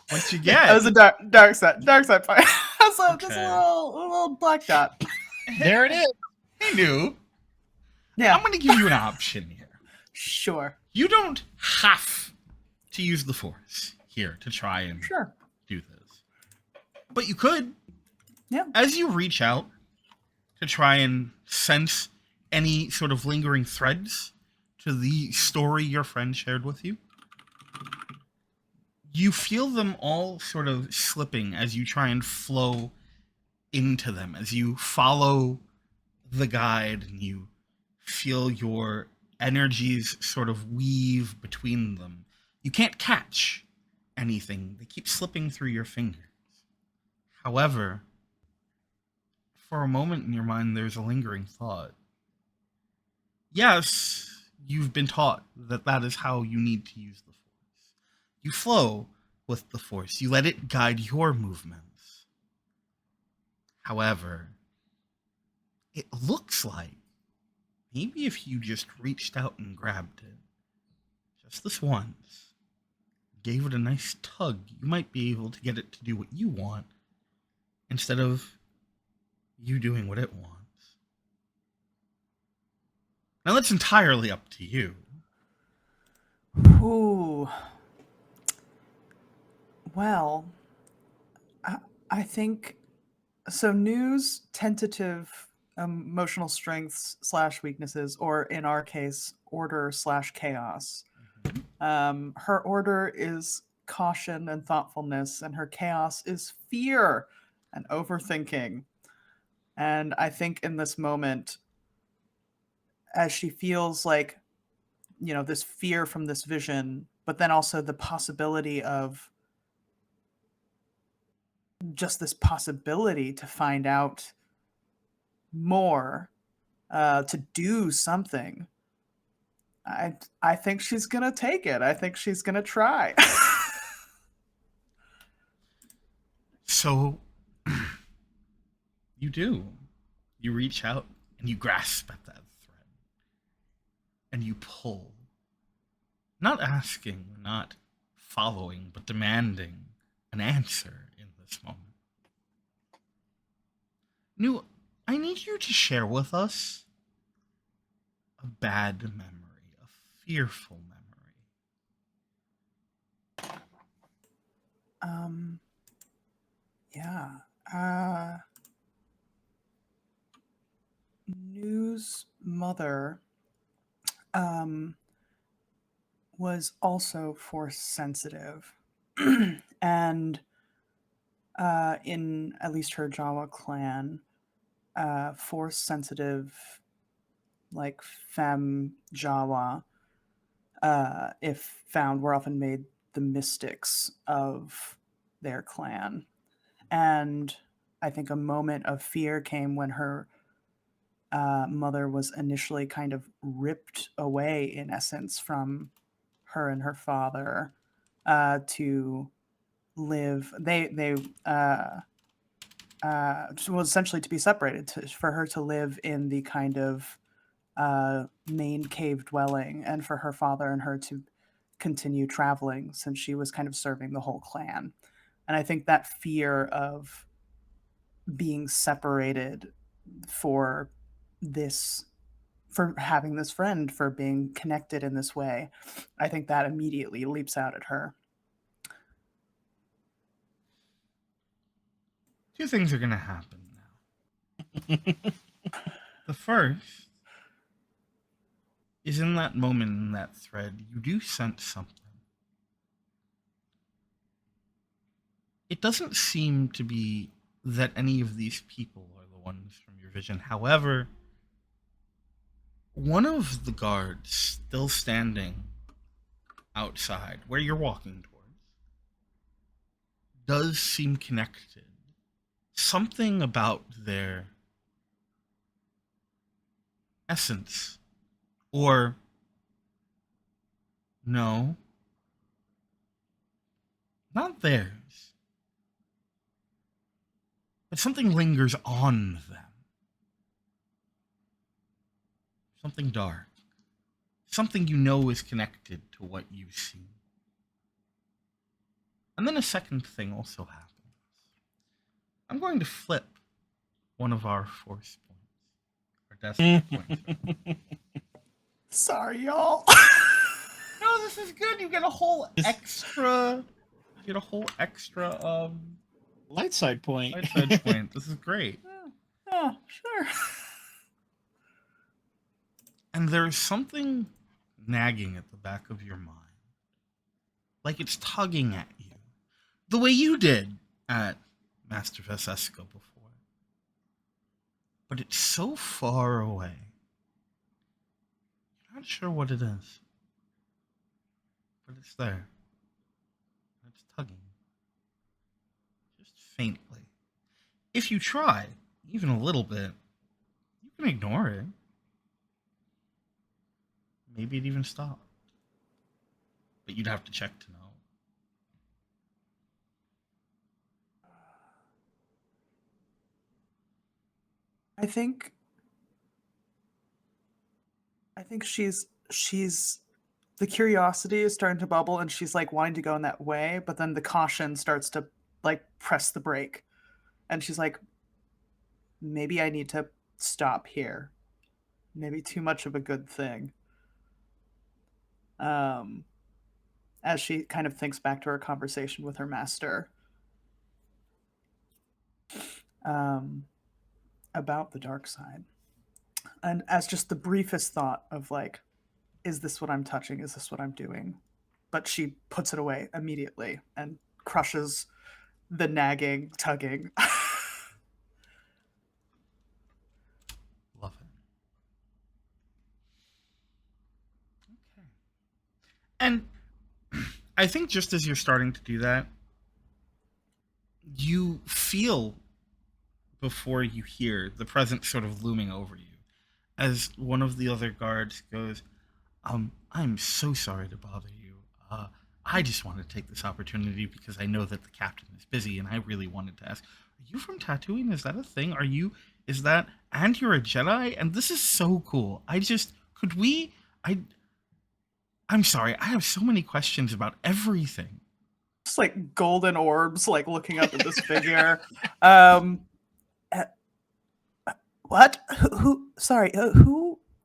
What you get? That was a dark side point. So just a little black dot. There it is. Hey, Nu. Yeah. I'm gonna give you an option here. Sure. You don't have to use the force here to try and do this. But you could. Yeah. As you reach out to try and sense any sort of lingering threads to the story your friend shared with you, you feel them all sort of slipping as you try and flow into them, as you follow the guide and you feel your energies sort of weave between them. You can't catch anything. They keep slipping through your fingers. However, for a moment in your mind, there's a lingering thought. Yes, you've been taught that that is how you need to use the force. You flow with the force. You let it guide your movements. However, it looks like maybe if you just reached out and grabbed it, just this once, gave it a nice tug, you might be able to get it to do what you want instead of you doing what it wants. Now that's entirely up to you. Ooh. Well, I think so. Nu's tentative emotional strengths / weaknesses, or in our case, order / chaos. Her order is caution and thoughtfulness, and her chaos is fear and overthinking. And I think in this moment, as she feels like, this fear from this vision, but then also the possibility of just this possibility to find out more, to do something. I think she's gonna take it. I think she's gonna try. So you do. You reach out and you grasp at that thread. And you pull. Not asking, not following, but demanding an answer in this moment. Nu, I need you to share with us a bad memory, a fearful memory. Yeah. Nu's mother was also force sensitive. And in at least her Jawa clan, force sensitive, like femme Jawa, if found, were often made the mystics of their clan. And I think a moment of fear came when her mother was initially kind of ripped away, in essence, from her and her father, to live. Was essentially to be separated, for her to live in the kind of main cave dwelling, and for her father and her to continue traveling, since she was kind of serving the whole clan. And I think that fear of being separated for having this friend, for being connected in this way, I think that immediately leaps out at her. Two things are going to happen now. The first is, in that moment, in that thread, you do sense something. It doesn't seem to be that any of these people are the ones from your vision. However, one of the guards still standing outside, where you're walking towards, does seem connected. Something about their essence, or no, not theirs, but something lingers on them. Something dark. Something you know is connected to what you see. And then a second thing also happens. I'm going to flip one of our force points. Our destiny points. Sorry, y'all. No, this is good. You get a whole extra... Light side point. Light side point. This is great. Oh, sure. And there's something nagging at the back of your mind. Like it's tugging at you. The way you did at Master Vesesco before. But it's so far away. You're not sure what it is. But it's there. It's tugging. Just faintly. If you try, even a little bit, you can ignore it. Maybe it even stopped. But you'd have to check to know. I think she's the curiosity is starting to bubble, and she's like wanting to go in that way, but then the caution starts to like press the brake, and she's like, maybe I need to stop here. Maybe too much of a good thing. And as she kind of thinks back to her conversation with her master about the dark side. And as just the briefest thought of like, is this what I'm touching? Is this what I'm doing? But she puts it away immediately and crushes the nagging, tugging. Love it. Okay. And I think just as you're starting to do that, you feel before you hear the presence sort of looming over you as one of the other guards goes, I'm so sorry to bother you. I just want to take this opportunity because I know that the captain is busy and I really wanted to ask, are you from Tatooine? Is that a thing? And you're a Jedi? And this is so cool. I'm sorry. I have so many questions about everything. Just like golden orbs, like looking up at this figure. What? Who? Sorry.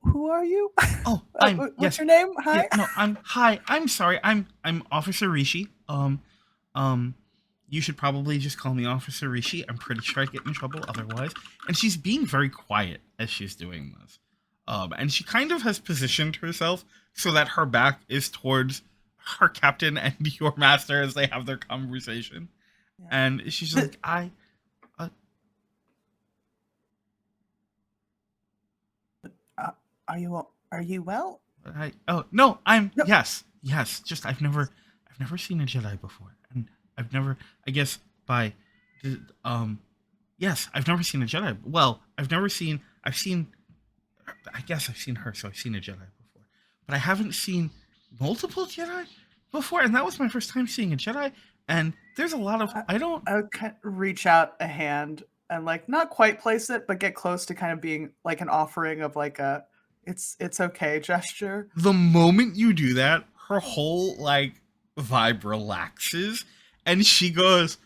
Who are you? Oh, what's your name? Hi. Yeah, no, hi. I'm sorry. I'm Officer Rishi. You should probably just call me Officer Rishi. I'm pretty sure I'd get in trouble otherwise. And she's being very quiet as she's doing this. And she kind of has positioned herself so that her back is towards her captain and your master as they have their conversation. Yeah. And she's like, Are you well? Yes. Just I've never seen a Jedi before, and I've never seen a Jedi. Well, I've seen her, so I've seen a Jedi before, but I haven't seen multiple Jedi before, and that was my first time seeing a Jedi. And there's a lot of I would kind of reach out a hand and like not quite place it, but get close to kind of being like an offering of like a it's okay gesture. The moment you do that, her whole like vibe relaxes, and she goes,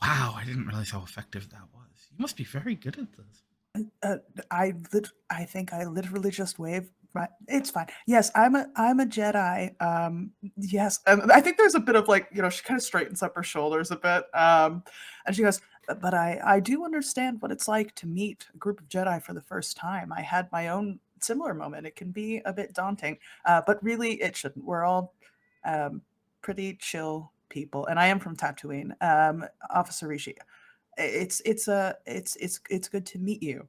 "Wow, I didn't realize how effective that was. You must be very good at this." I think I literally just waved. It's fine. Yes, I'm a Jedi. Yes, and I think there's a bit of like, she kind of straightens up her shoulders a bit, and she goes, "But I do understand what it's like to meet a group of Jedi for the first time. I had my own similar moment. It can be a bit daunting, but really it shouldn't. We're all pretty chill people, and I am from Tatooine, Officer Rishi. It's good to meet you."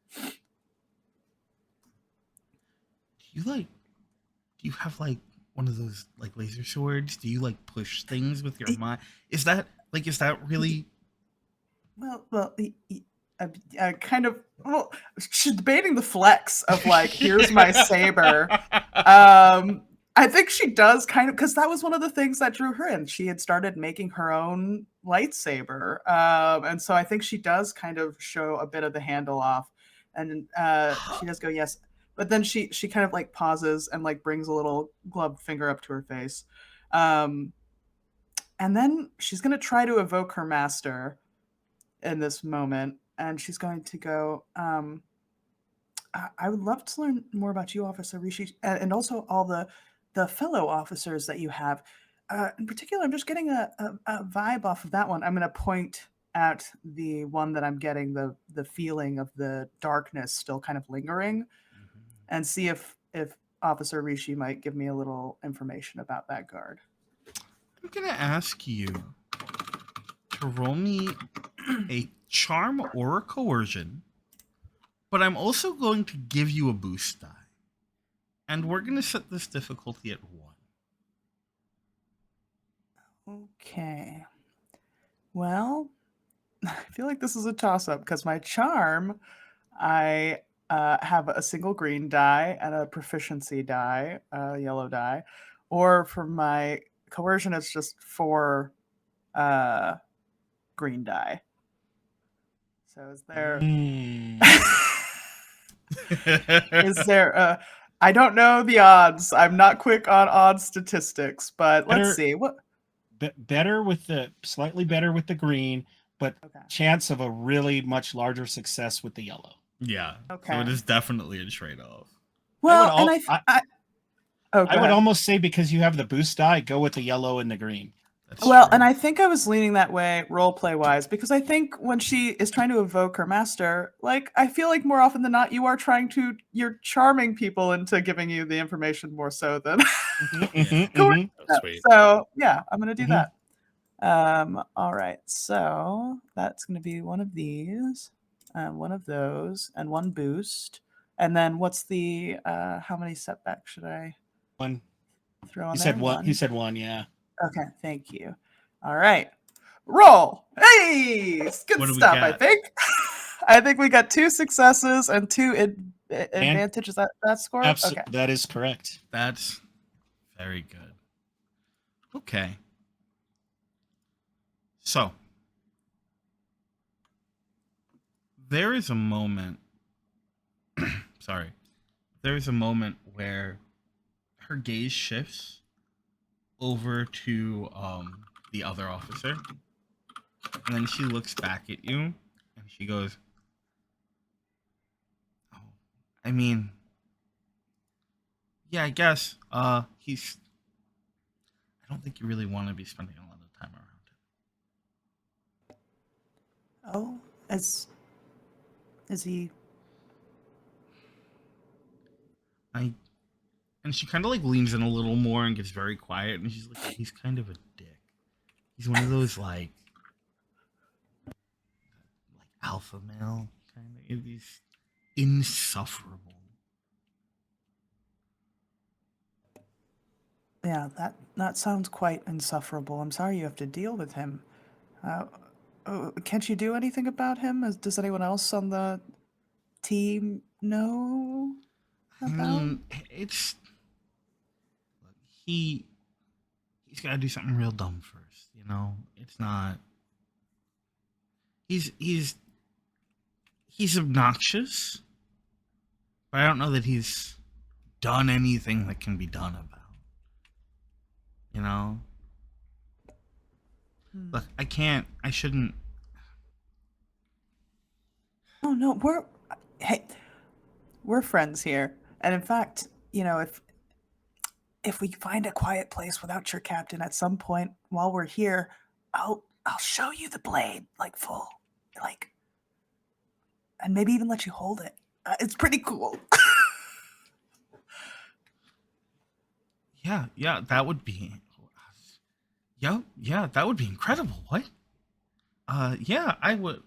Do you have like one of those like laser swords? Do you like push things with your mind? Is that really? Well, kind of. Well, she's debating the flex of like, here's my saber. I think she does kind of, because that was one of the things that drew her in. She had started making her own lightsaber, and so I think she does kind of show a bit of the handle off, and she does go yes. But then she kind of like pauses and like brings a little gloved finger up to her face. And then she's going to try to evoke her master in this moment. And she's going to go, I would love to learn more about you, Officer Rishi, and also all the fellow officers that you have. In particular, I'm just getting a vibe off of that one. I'm going to point at the one that I'm getting the feeling of the darkness still kind of lingering. And see if Officer Rishi might give me a little information about that guard. I'm going to ask you to roll me a charm or a coercion, but I'm also going to give you a boost die. And we're going to set this difficulty at 1. Okay. Well, I feel like this is a toss-up because my charm, I have a single green die and a proficiency die, yellow die, or for my coercion, it's just 4 green die. So is there? Is there? I don't know the odds. I'm not quick on odd statistics, but let's see what. Slightly better with the green, but chance of a really much larger success with the yellow. Yeah. Okay. So it is definitely a trade-off. Well, Oh, go I would ahead. almost say because you have the boost die, go with the yellow and the green. That's Well, true. and I think I was leaning that way role play wise because I think when she is trying to evoke her master, like I feel like more often than not you're charming people into giving you the information more so than Oh, sweet. So yeah, I'm gonna do Mhm. that. All right, so that's gonna be one of these, one of those, and one boost. And then what's the how many setbacks should I One. throw on He there? said one. He said one. Yeah. Okay, thank you. All right. Roll. Hey, it's good What do we stuff, I got? think. I think we got 2 successes and 2 advantage. Is that score? Absolutely. Okay. That is correct. That's very good. Okay. So, there is a moment. Sorry. There is a moment where her gaze shifts over to the other officer, and then she looks back at you, and she goes, "Oh, I mean, yeah, I guess. He's. I don't think you really want to be spending a lot of time around him." Oh, is he? And she kind of like leans in a little more and gets very quiet, and she's like, "He's kind of a dick. He's one of those like alpha male kind of. He's insufferable." Yeah, that sounds quite insufferable. I'm sorry you have to deal with him. Can't you do anything about him? Does anyone else on the team know I about? mean, it's he's got to do something real dumb first, you know. It's not. He's obnoxious, but I don't know that he's done anything that can be done about. You know. Look, I shouldn't. Oh no, we're friends here. And in fact, you know, if we find a quiet place without your captain at some point while we're here, I'll show you the blade like full, like, and maybe even let you hold it. It's pretty cool. Yeah, that would be. Yeah, that would be incredible. What? Yeah, I would.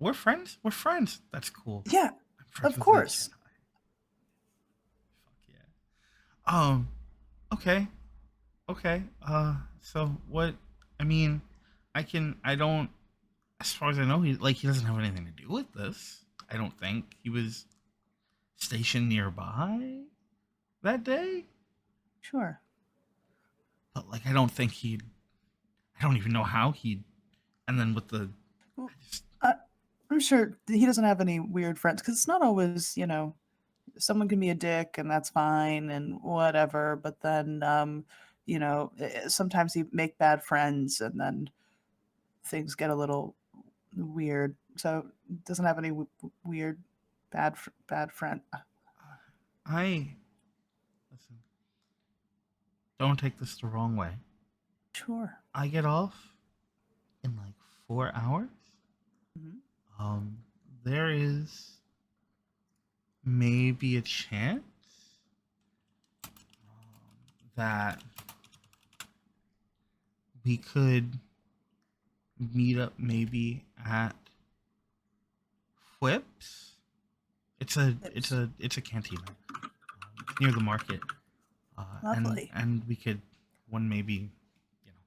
We're friends. We're friends. That's cool. Yeah, I'm friends of with the course. Jedi. Fuck yeah. Okay. So what? I mean, I don't. As far as I know, he doesn't have anything to do with this. I don't think he was stationed nearby that day. Sure. But like, I don't think he'd. I don't even know how he'd. And then with the. Well, I'm sure he doesn't have any weird friends because it's not always, you know, someone can be a dick and that's fine and whatever. But then, you know, sometimes you make bad friends and then things get a little weird. So doesn't have any weird bad friend. Listen. Don't take this the wrong way. Sure. I get off in like 4 hours. Mhm. There is maybe a chance that we could meet up maybe at Whips. It's a cantina near the market. Lovely. And we could maybe, you know.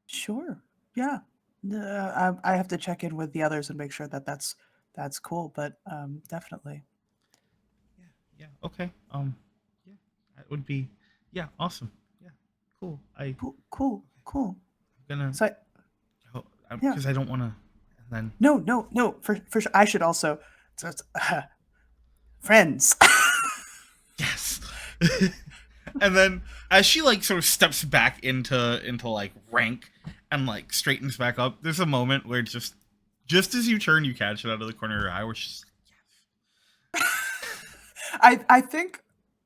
Sure. Yeah. I have to check in with the others and make sure that that's cool. But definitely. Yeah. Okay. Yeah. That would be. Yeah. Awesome. Yeah. Cool. Cool. I'm gonna. So Because I don't want to. Then. No. For sure. I should also. So it's, friends. Yes. And then as she like sort of steps back into like rank and like straightens back up, there's a moment where just as you turn, you catch it out of the corner of your eye, where she's I think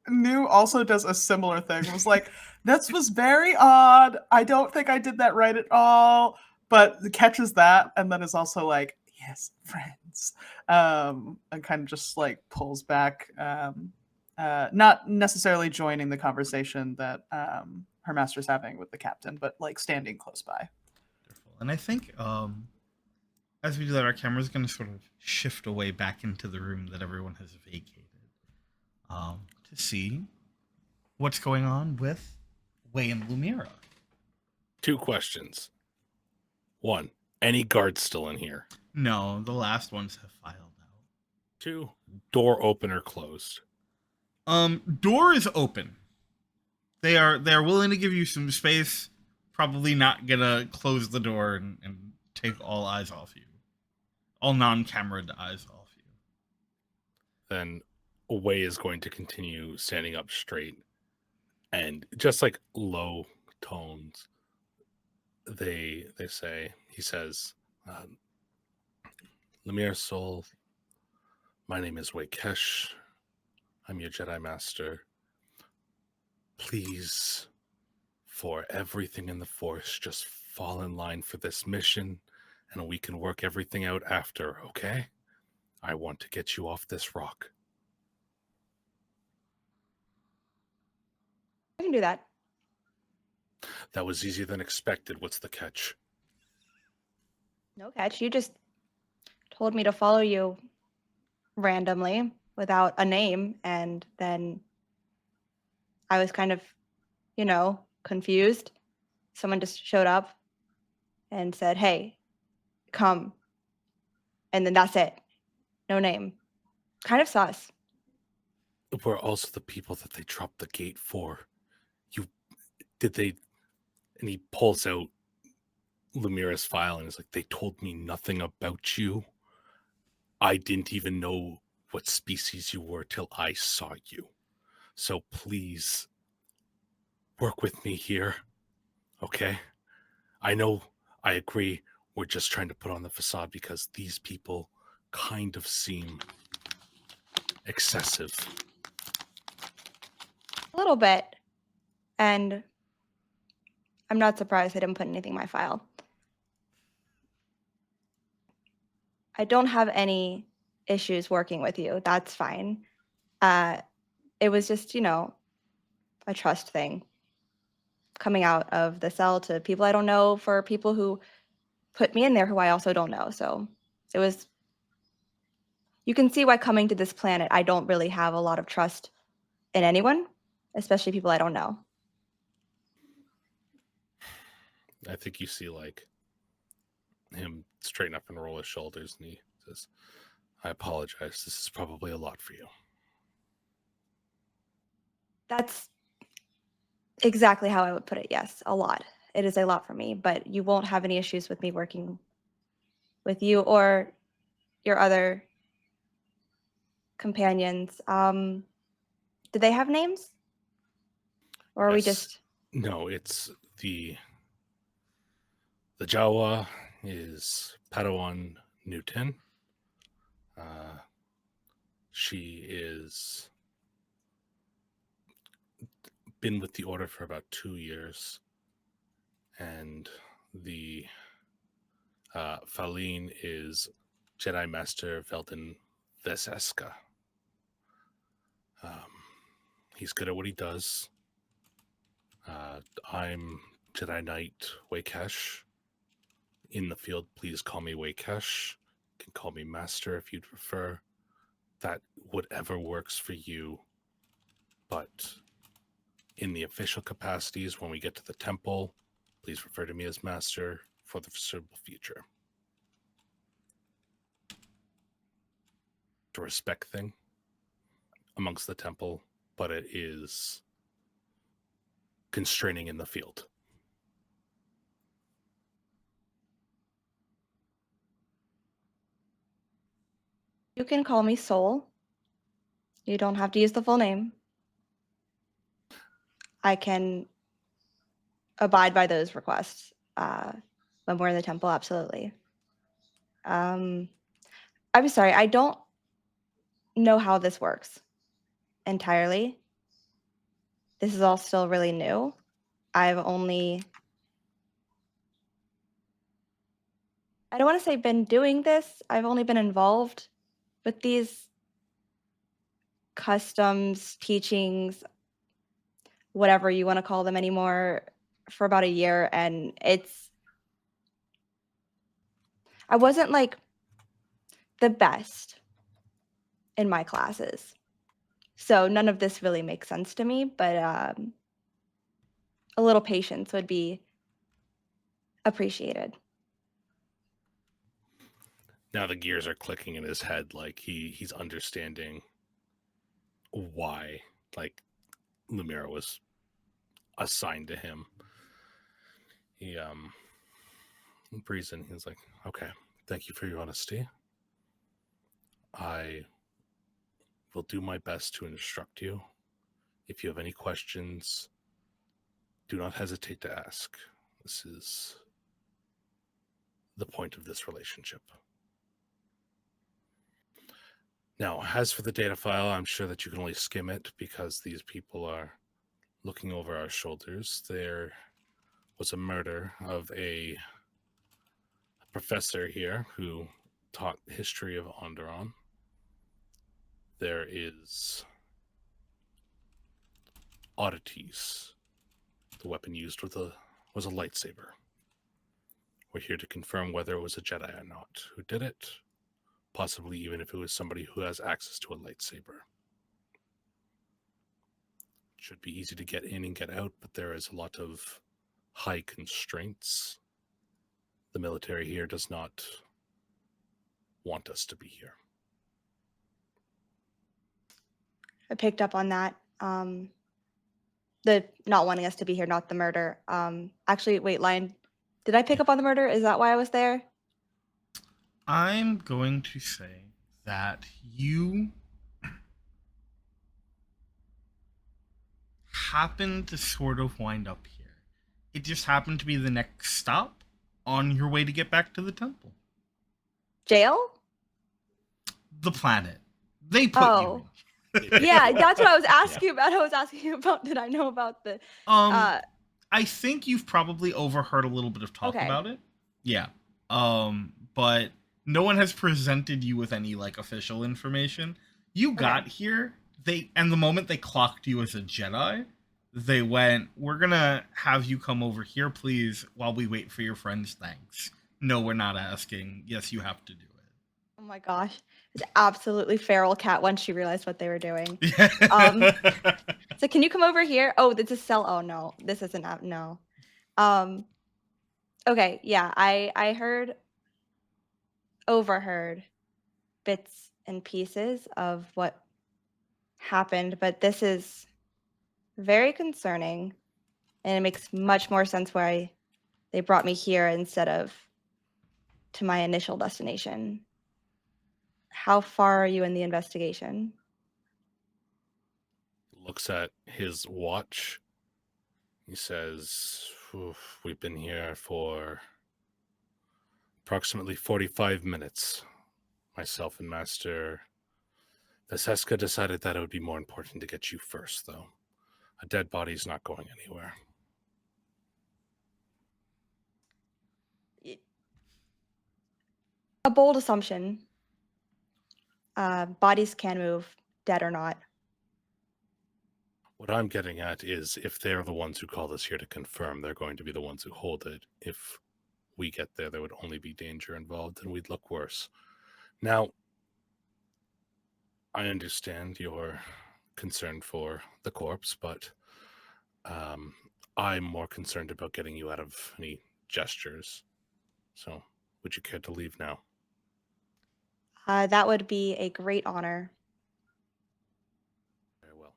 Nu also does a similar thing. Was like, this was very odd. I don't think I did that right at all. But catches that and then is also like, yes, friends. And kind of just like pulls back, not necessarily joining the conversation that her master's having with the captain, but like standing close by. And I think as we do that, our camera's going to sort of shift away back into the room that everyone has vacated to see what's going on with Wei and Lumira. 2 questions. 1, any guards still in here? No, the last ones have filed out. 2, door open or closed? Door is open. They're willing to give you some space. Probably not gonna close the door and take all eyes off you. All non-camera eyes off you. Then Wei is going to continue standing up straight and just like low tones. He says, Lumira Sol, my name is Wei Kesh. I'm your Jedi Master. Please, for everything in the Force, just fall in line for this mission, and we can work everything out after, okay? I want to get you off this rock. I can do that. That was easier than expected. What's the catch? No catch. You just told me to follow you randomly without a name, and then I was kind of, confused. Someone just showed up and said, hey, come. And then that's it. No name. Kind of sus. We're also the people that they dropped the gate for. And he pulls out Lumira's file and is like, they told me nothing about you. I didn't even know what species you were till I saw you. So please work with me here. Okay? I know, I agree, we're just trying to put on the facade because these people kind of seem excessive. A little bit. And I'm not surprised I didn't put anything in my file. I don't have any issues working with you. That's fine. It was just, a trust thing. Coming out of the cell to people I don't know for people who put me in there who I also don't know. So it was, you can see why coming to this planet, I don't really have a lot of trust in anyone, especially people I don't know. I think you see like him straighten up and roll his shoulders, and he says, I apologize. This is probably a lot for you. That's exactly how I would put it. Yes, a lot. It is a lot for me, but you won't have any issues with me working with you or your other companions. Do they have names? Or are we just... No, it's the Jawa is Padwan Nu Tu. She is been with the Order for about 2 years, and the Katelynn is Jedi Master Velden Veseska. He's good at what he does. I'm Jedi Knight Wei Kesh. In the field, please call me Wei Kesh. You can call me Master if you'd prefer. That whatever works for you. But in the official capacities, when we get to the temple, please refer to me as Master for the foreseeable future. It's a respect thing amongst the temple, but it is constraining in the field. You can call me Sol. You don't have to use the full name. I can abide by those requests when we're in the temple, absolutely. I'm sorry, I don't know how this works. entirely. This is all still really new. I don't want to say been doing this. I've only been involved with these customs, teachings, whatever you want to call them anymore, for about a year. And I wasn't like the best in my classes. So none of this really makes sense to me, but a little patience would be appreciated. Now the gears are clicking in his head, like he's understanding why, like, Lumira was assigned to him. He breathes in. He's like, okay, thank you for your honesty. I will do my best to instruct you. If you have any questions, do not hesitate to ask. This is the point of this relationship. Now, as for the data file, I'm sure that you can only skim it because these people are looking over our shoulders. There was a murder of a professor here who taught history of Onderon. There is oddities. The weapon used was a lightsaber. We're here to confirm whether it was a Jedi or not who did it, possibly even if it was somebody who has access to a lightsaber. It should be easy to get in and get out, but there is a lot of high constraints. The military here does not want us to be here. I picked up on that. The not wanting us to be here, not the murder. Actually, wait, Lion, did I pick up on the murder? Is that why I was there? I'm going to say that you happened to sort of wind up here. It just happened to be the next stop on your way to get back to the temple. Jail? The planet. They put you in. Yeah, that's what I was asking about. I was asking about, did I know about the... I think you've probably overheard a little bit of talk about it. Yeah. But no one has presented you with any, like, official information. You got here, and the moment they clocked you as a Jedi, they went, we're gonna have you come over here, please, while we wait for your friends, thanks. No, we're not asking. Yes, you have to do it. Oh my gosh. It's absolutely feral cat once she realized what they were doing. So can you come over here? Oh, this is cell. Oh no, this isn't out. No. Okay, yeah, I overheard bits and pieces of what happened, but this is very concerning, and it makes much more sense why they brought me here instead of to my initial destination. How far are you in the investigation? Looks at his watch. He says, we've been here for approximately 45 minutes. Myself and Master Veseska decided that it would be more important to get you first, though. A dead body's not going anywhere. A bold assumption. Bodies can move, dead or not. What I'm getting at is if they're the ones who called us here to confirm, they're going to be the ones who hold it. If we get there, there would only be danger involved and we'd look worse. Now, I understand your concern for the corpse, but I'm more concerned about getting you out of any gestures. So, would you care to leave now? That would be a great honor. Very well.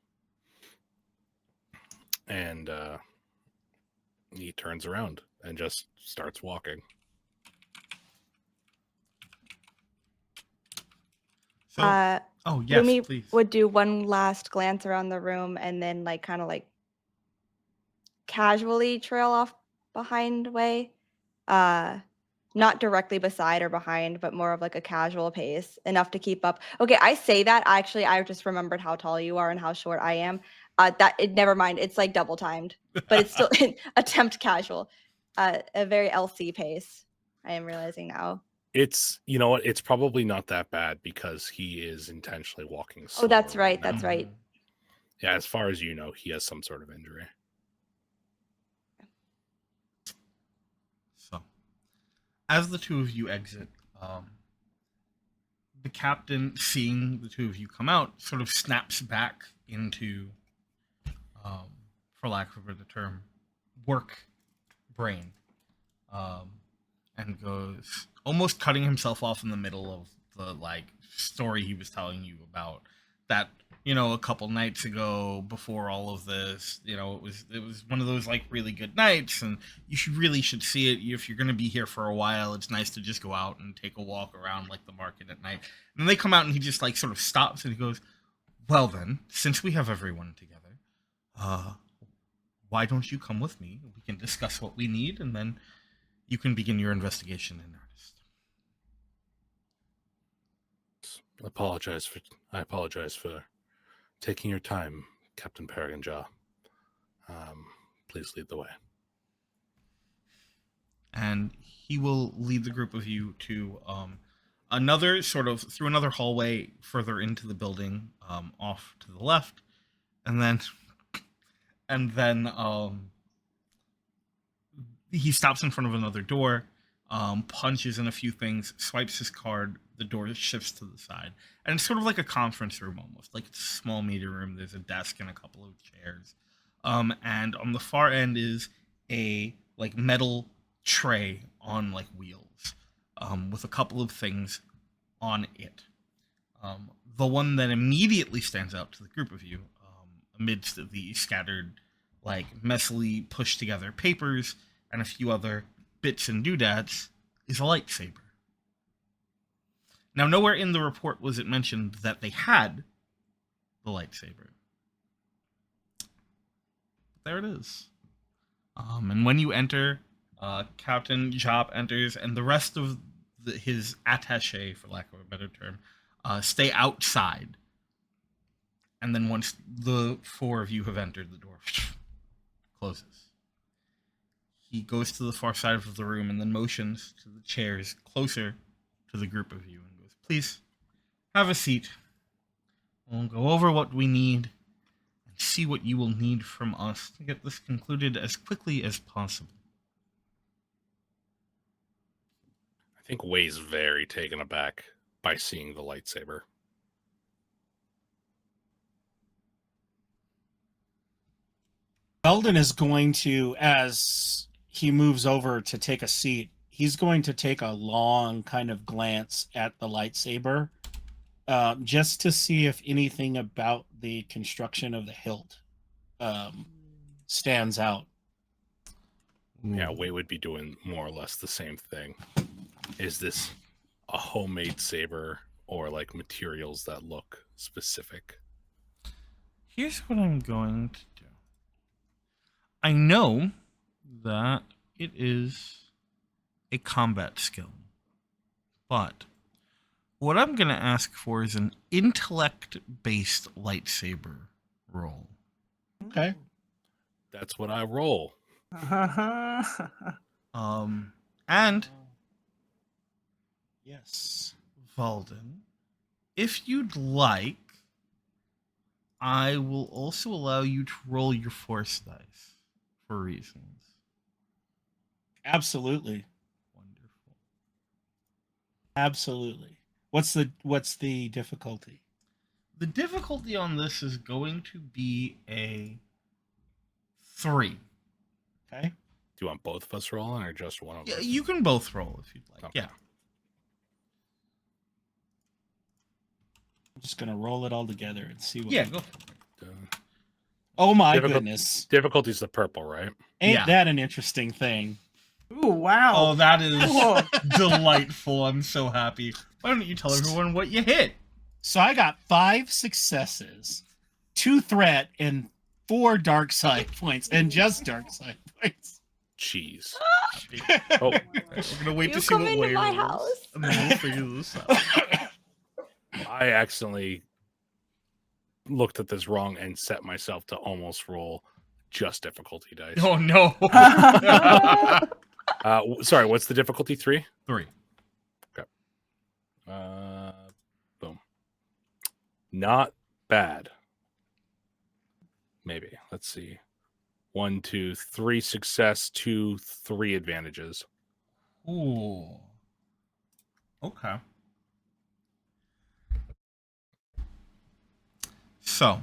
And he turns around and just starts walking. So, oh yes, Lumi please. would do one last glance around the room and then kind of casually trail off behind Way. not directly beside or behind, but more of like a casual pace, enough to keep up. Okay, I say that actually, I just remembered how tall you are and how short I am. Never mind, it's like double timed, but it's still attempt casual, a very LC pace. I am realizing now. It's, you know what, it's probably not that bad because he is intentionally walking slower. Oh, that's right. now. That's right. Yeah, as far as you know, he has some sort of injury. So, as the two of you exit, the captain, seeing the two of you come out, sort of snaps back into, for lack of a better term, work brain, and goes, almost cutting himself off in the middle of the story he was telling you about that, a couple nights ago before all of this, it was one of those really good nights, and you really should see it. If you're going to be here for a while, it's nice to just go out and take a walk around the market at night. And then they come out and he just sort of stops and he goes, well then, since we have everyone together, why don't you come with me? We can discuss what we need, and then you can begin your investigation in earnest. I apologize for taking your time, Captain Peregrine Jaw. Please lead the way. And he will lead the group of you to another through another hallway further into the building, off to the left, and then he stops in front of another door, punches in a few things, swipes his card, the door shifts to the side. And it's sort of like a conference room almost. It's a small meeting room. There's a desk and a couple of chairs. And on the far end is a metal tray on wheels, with a couple of things on it. The one that immediately stands out to the group of you, amidst the scattered, messily pushed together papers and a few other bits and doodads, is a lightsaber. Now, nowhere in the report was it mentioned that they had the lightsaber. But there it is. And when you enter, Captain Jop enters, and the rest of his attaché, for lack of a better term, stay outside. And then once the four of you have entered, the door closes. He goes to the far side of the room and then motions to the chairs closer to the group of you and goes, please, have a seat. We'll go over what we need and see what you will need from us to get this concluded as quickly as possible. I think Way's very taken aback by seeing the lightsaber. Eldon is going to, as he moves over to take a seat, he's going to take a long kind of glance at the lightsaber, just to see if anything about the construction of the hilt stands out. Yeah, Way would be doing more or less the same thing. Is this a homemade saber or materials that look specific? Here's what I'm going to do. I know that it is a combat skill, but what I'm going to ask for is an intellect-based lightsaber roll. Okay. That's what I roll. And yes, Valden, if you'd like, I will also allow you to roll your force dice for reasons. absolutely, Wonderful. absolutely. What's the difficulty? The difficulty on this is going to be a 3. Okay. Do you want both of us rolling or just one of Yeah, us? you can both roll if you'd like. Okay. Yeah. I'm just gonna roll it all together and see what. Yeah, go. Oh my Difficult- goodness! Difficulty's the purple, right? Ain't Yeah. that an interesting thing? Ooh, wow. Oh, that is Cool. delightful. I'm so happy. Why don't you tell everyone what you hit? So I got 5 successes, 2 threat, and 4 dark side points, and just dark side points. cheese. Oh, We're gonna wait You to see come what into Way my rolls, house. and then we'll figure this out. I accidentally looked at this wrong and set myself to almost roll just difficulty dice. Oh no! Sorry, what's the difficulty? 3? 3. Boom. Not bad. Maybe. Let's see. 1, 2, 3 success, 2, 3 advantages. Ooh. Okay. So,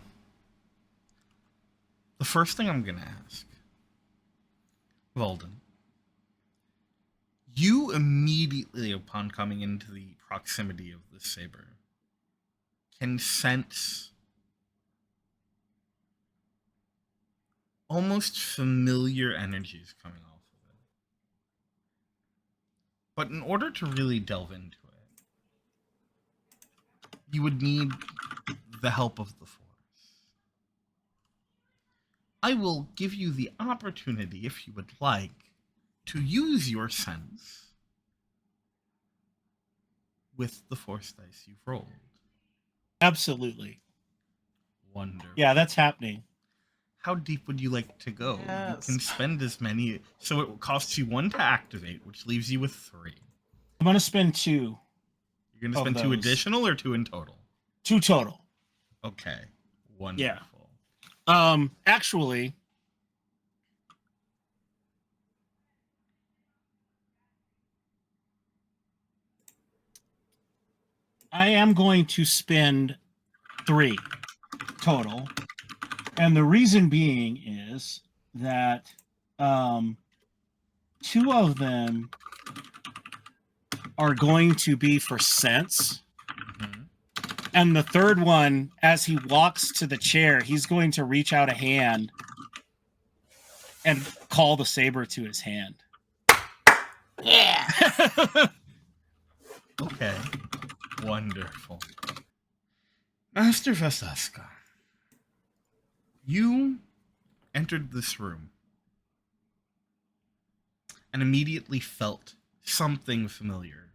the first thing I'm gonna ask, Volden, you immediately, upon coming into the proximity of the saber, can sense almost familiar energies coming off of it. But in order to really delve into it, you would need the help of the Force. I will give you the opportunity, if you would like, to use your sense with the Force dice you've rolled. Absolutely. Wonderful. Yeah, that's happening. How deep would you like to go? Yes. You can spend as many. So it costs you 1 to activate, which leaves you with 3. I'm going to spend 2. You're going to Of spend 2 those. additional or 2 in total? 2 total. Okay. Wonderful. Actually, I am going to spend 3 total. And the reason being is that 2 of them are going to be for sense. Mhm. And the third one, as he walks to the chair, he's going to reach out a hand and call the saber to his hand. Yeah. Okay. Wonderful. Master Vesaska, you entered this room and immediately felt something familiar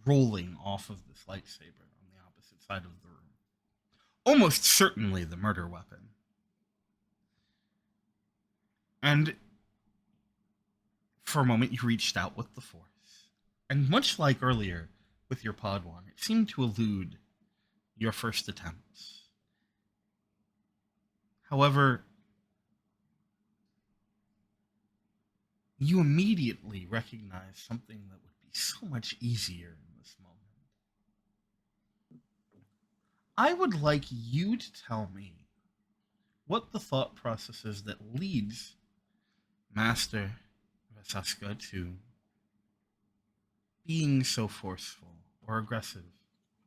rolling off of this lightsaber on the opposite side of the room. Almost certainly the murder weapon. And for a moment, you reached out with the Force. And much like earlier with your Padwan, it seemed to elude your first attempts. However, you immediately recognized something that would be so much easier in this moment. I would like you to tell me what the thought process is that leads Master Vesaska to being so forceful or aggressive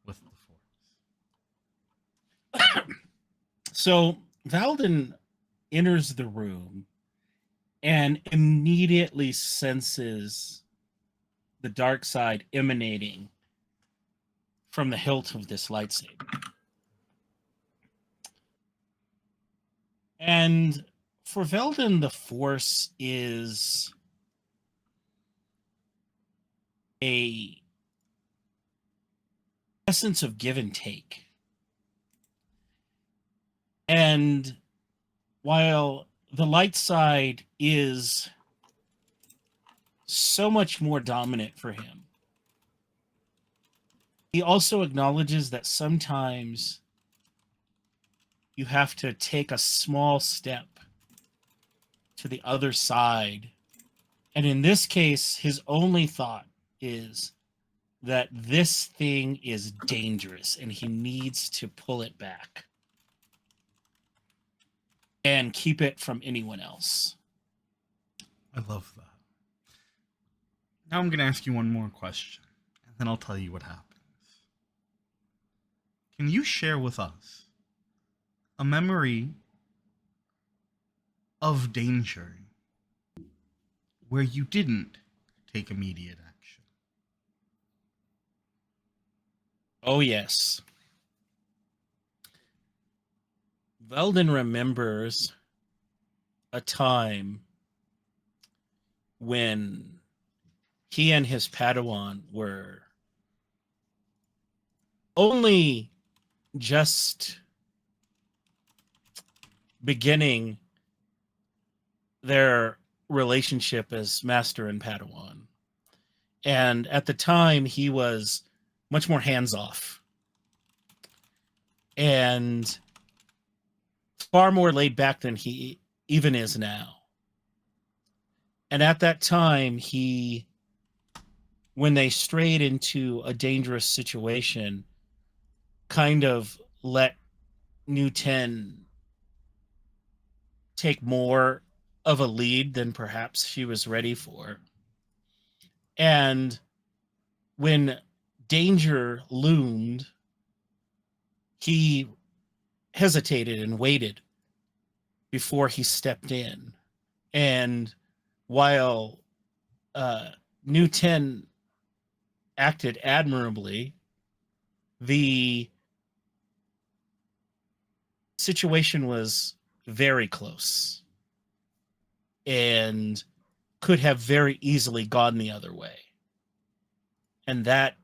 with the Force. So Valden enters the room and immediately senses the dark side emanating from the hilt of this lightsaber. And for Velden, the Force is a essence of give and take. And while the light side is so much more dominant for him, he also acknowledges that sometimes you have to take a small step to the other side. And in this case, his only thought is that this thing is dangerous and he needs to pull it back and keep it from anyone else. I love that. Now I'm going to ask you one more question, and then I'll tell you what happens. Can you share with us a memory of danger where you didn't take immediate action? Oh, yes. Velden remembers a time when he and his Padawan were only just beginning their relationship as master and Padawan. And at the time, he was much more hands-off and far more laid back than he even is now. And at that time, when they strayed into a dangerous situation, kind of let Nu Tu take more of a lead than perhaps she was ready for. And when danger loomed, he hesitated and waited before he stepped in. And while Nu Tu acted admirably, the situation was very close and could have very easily gone the other way. And that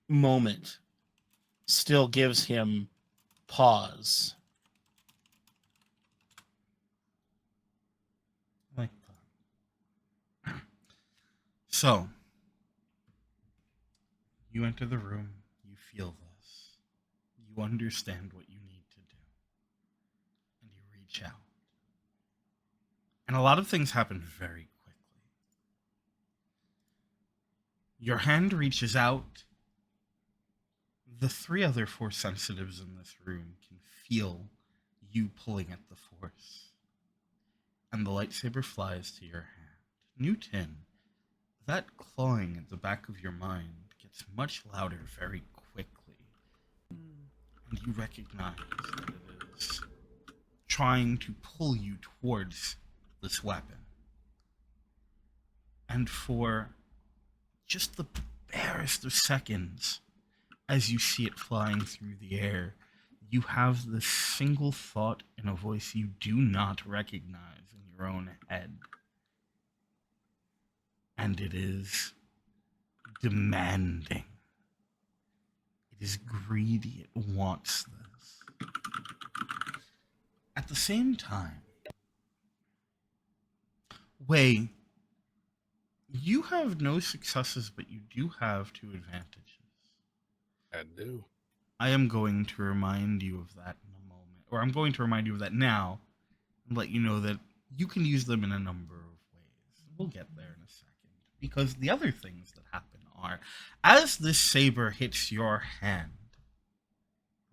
moment still gives him pause. Like that. So, you enter the room, you feel this, you understand what you need to do, and you reach out. And a lot of things happen very quickly. Your hand reaches out. The 3 other Force sensitives in this room can feel you pulling at the Force. And the lightsaber flies to your hand. Nu Tu, that clawing at the back of your mind gets much louder very quickly. And you recognize that it is trying to pull you towards this weapon. And for just the barest of seconds, as you see it flying through the air, you have this single thought in a voice you do not recognize in your own head. And it is demanding. It is greedy. It wants this. At the same time, Wei, you have no successes, but you do have 2 advantages. I do. I am going to remind you of that in a moment. Or I'm going to remind you of that now and let you know that you can use them in a number of ways. We'll get there in a second. Because the other things that happen are, as this saber hits your hand,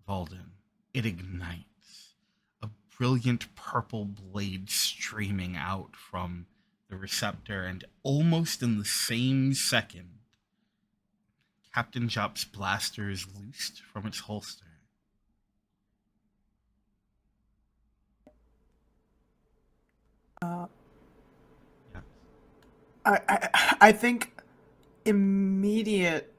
Valden, it ignites. A brilliant purple blade streaming out from the receptor, and almost in the same second, Captain Jop's blaster is loosed from its holster. I think immediate.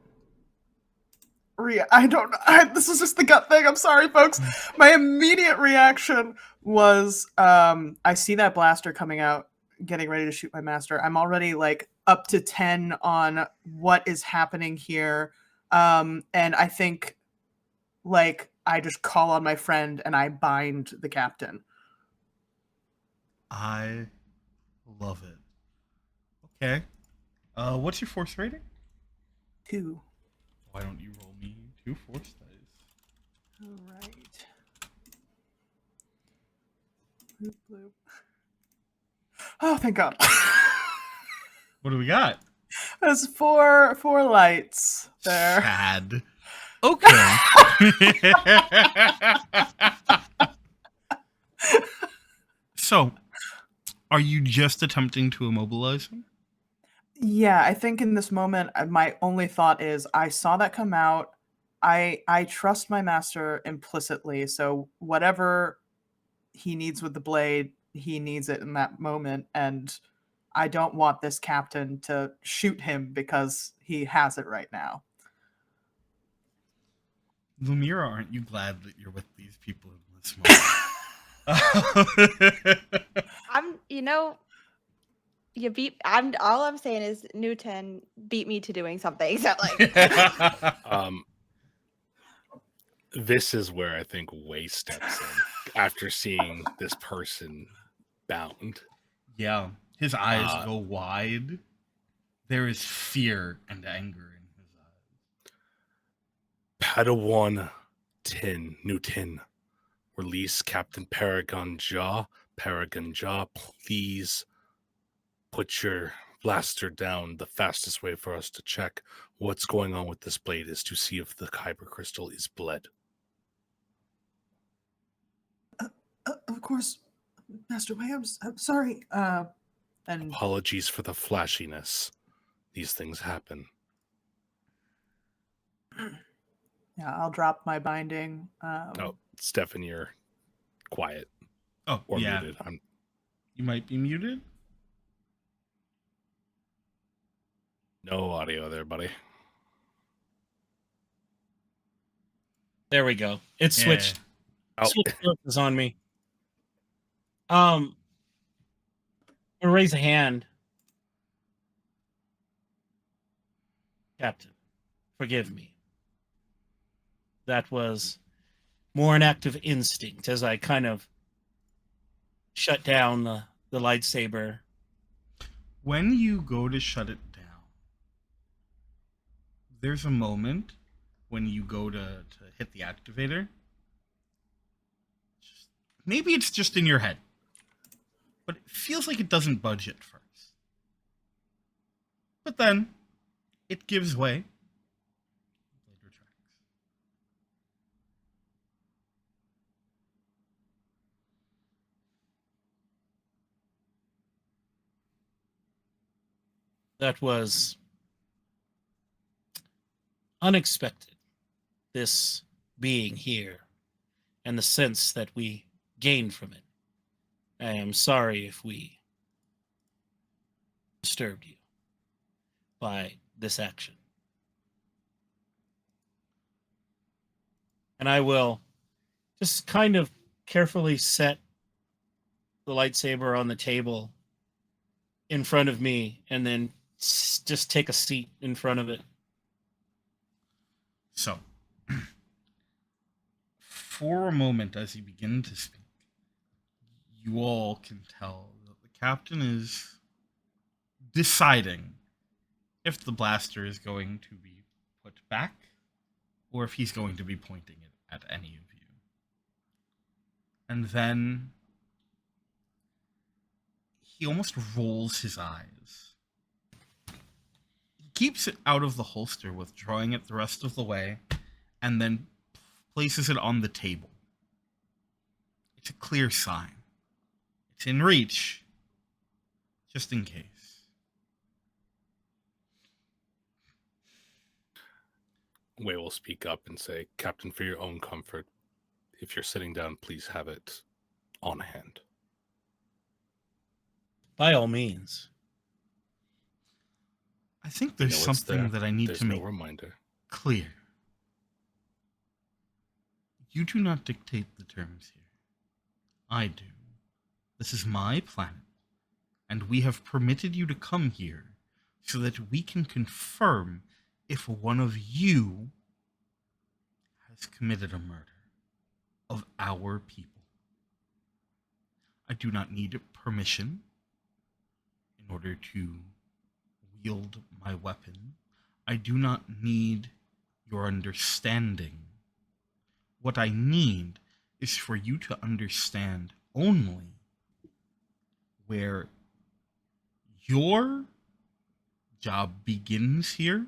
I don't know. This is just the gut thing. I'm sorry, folks. My immediate reaction was I see that blaster coming out, getting ready to shoot my master. I'm already like up to 10 on what is happening here. And I think like I just call on my friend and I bind the captain. I love it. Okay. What's your Force rating? 2. Why don't you roll me 2 Force dice? All right. Bloop, bloop. Oh, thank God. What do we got? There's four lights there. Sad. Okay. So, are you just attempting to immobilize him? Yeah, I think in this moment, my only thought is I saw that come out. I trust my master implicitly, so whatever he needs with the blade, he needs it in that moment, and I don't want this captain to shoot him because he has it right now. Lumira, aren't you glad that you're with these people in this moment? You beat. All I'm saying is Newton beat me to doing something. So like, This is where I think Way steps in after seeing this person bound. Yeah, his eyes go wide. There is fear and anger in his eyes. Padawan Nu Tu. Release Captain Paragon Jaw. Paragon Jaw, please put your blaster down. The fastest way for us to check what's going on with this blade is to see if the kyber crystal is bled. Of course, Master Wei, I'm sorry. And Apologies for the flashiness. These things happen. yeah, I'll drop my binding. Oh, Stefan, you're quiet. Oh, Or yeah. muted. You might be muted. No audio there, buddy. There we go. It switched. Oh. Switched focus on me. I'll raise a hand. Captain, forgive me. That was more an act of instinct as I kind of shut down the lightsaber. When you go to shut it down, there's a moment when you go to hit the activator. Maybe it's just in your head, but it feels like it doesn't budge at first. But then it gives way. Blade retracts. That was unexpected, this being here, and the sense that we gained from it. I am sorry if we disturbed you by this action. And I will just kind of carefully set the lightsaber on the table in front of me and then just take a seat in front of it. So, for a moment, as you begin to speak, you all can tell that the captain is deciding if the blaster is going to be put back or if he's going to be pointing it at any of you. And then he almost rolls his eyes. He keeps it out of the holster, withdrawing it the rest of the way, and then places it on the table. It's a clear sign. It's in reach, just in case. Way will speak up and say, Captain, for your own comfort, if you're sitting down, please have it on hand. By all means. I think there's No, it's something there. that I need There's to no make reminder. clear. You do not dictate the terms here. I do. This is my planet, and we have permitted you to come here so that we can confirm if one of you has committed a murder of our people. I do not need permission in order to wield my weapon. I do not need your understanding. What I need is for you to understand only where your job begins here and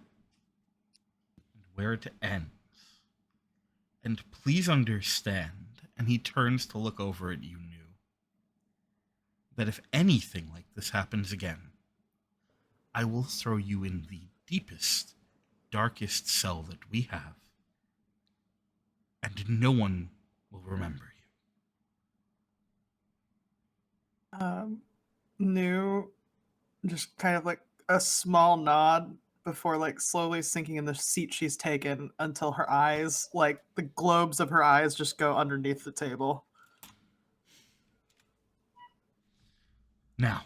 where it ends. And please understand, and he turns to look over at you, New, that if anything like this happens again, I will throw you in the deepest, darkest cell that we have, and no one will remember you. New, just kind of like a small nod before like slowly sinking in the seat she's taken until her eyes, like the globes of her eyes, just go underneath the table. Now,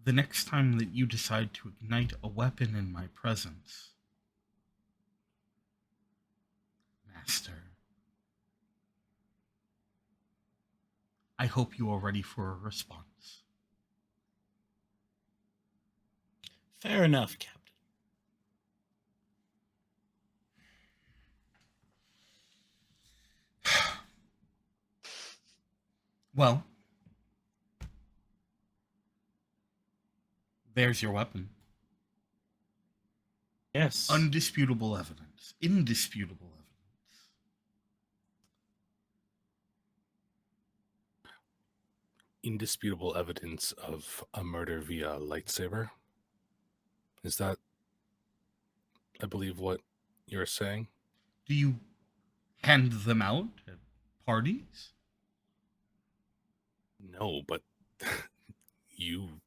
the next time that you decide to ignite a weapon in my presence, Master, I hope you are ready for a response. Fair enough, Captain. Well, there's your weapon. Yes. Undisputable evidence. Indisputable evidence. Indisputable evidence of a murder via lightsaber. Is that, I believe, what you're saying? Do you hand them out at parties? No, but you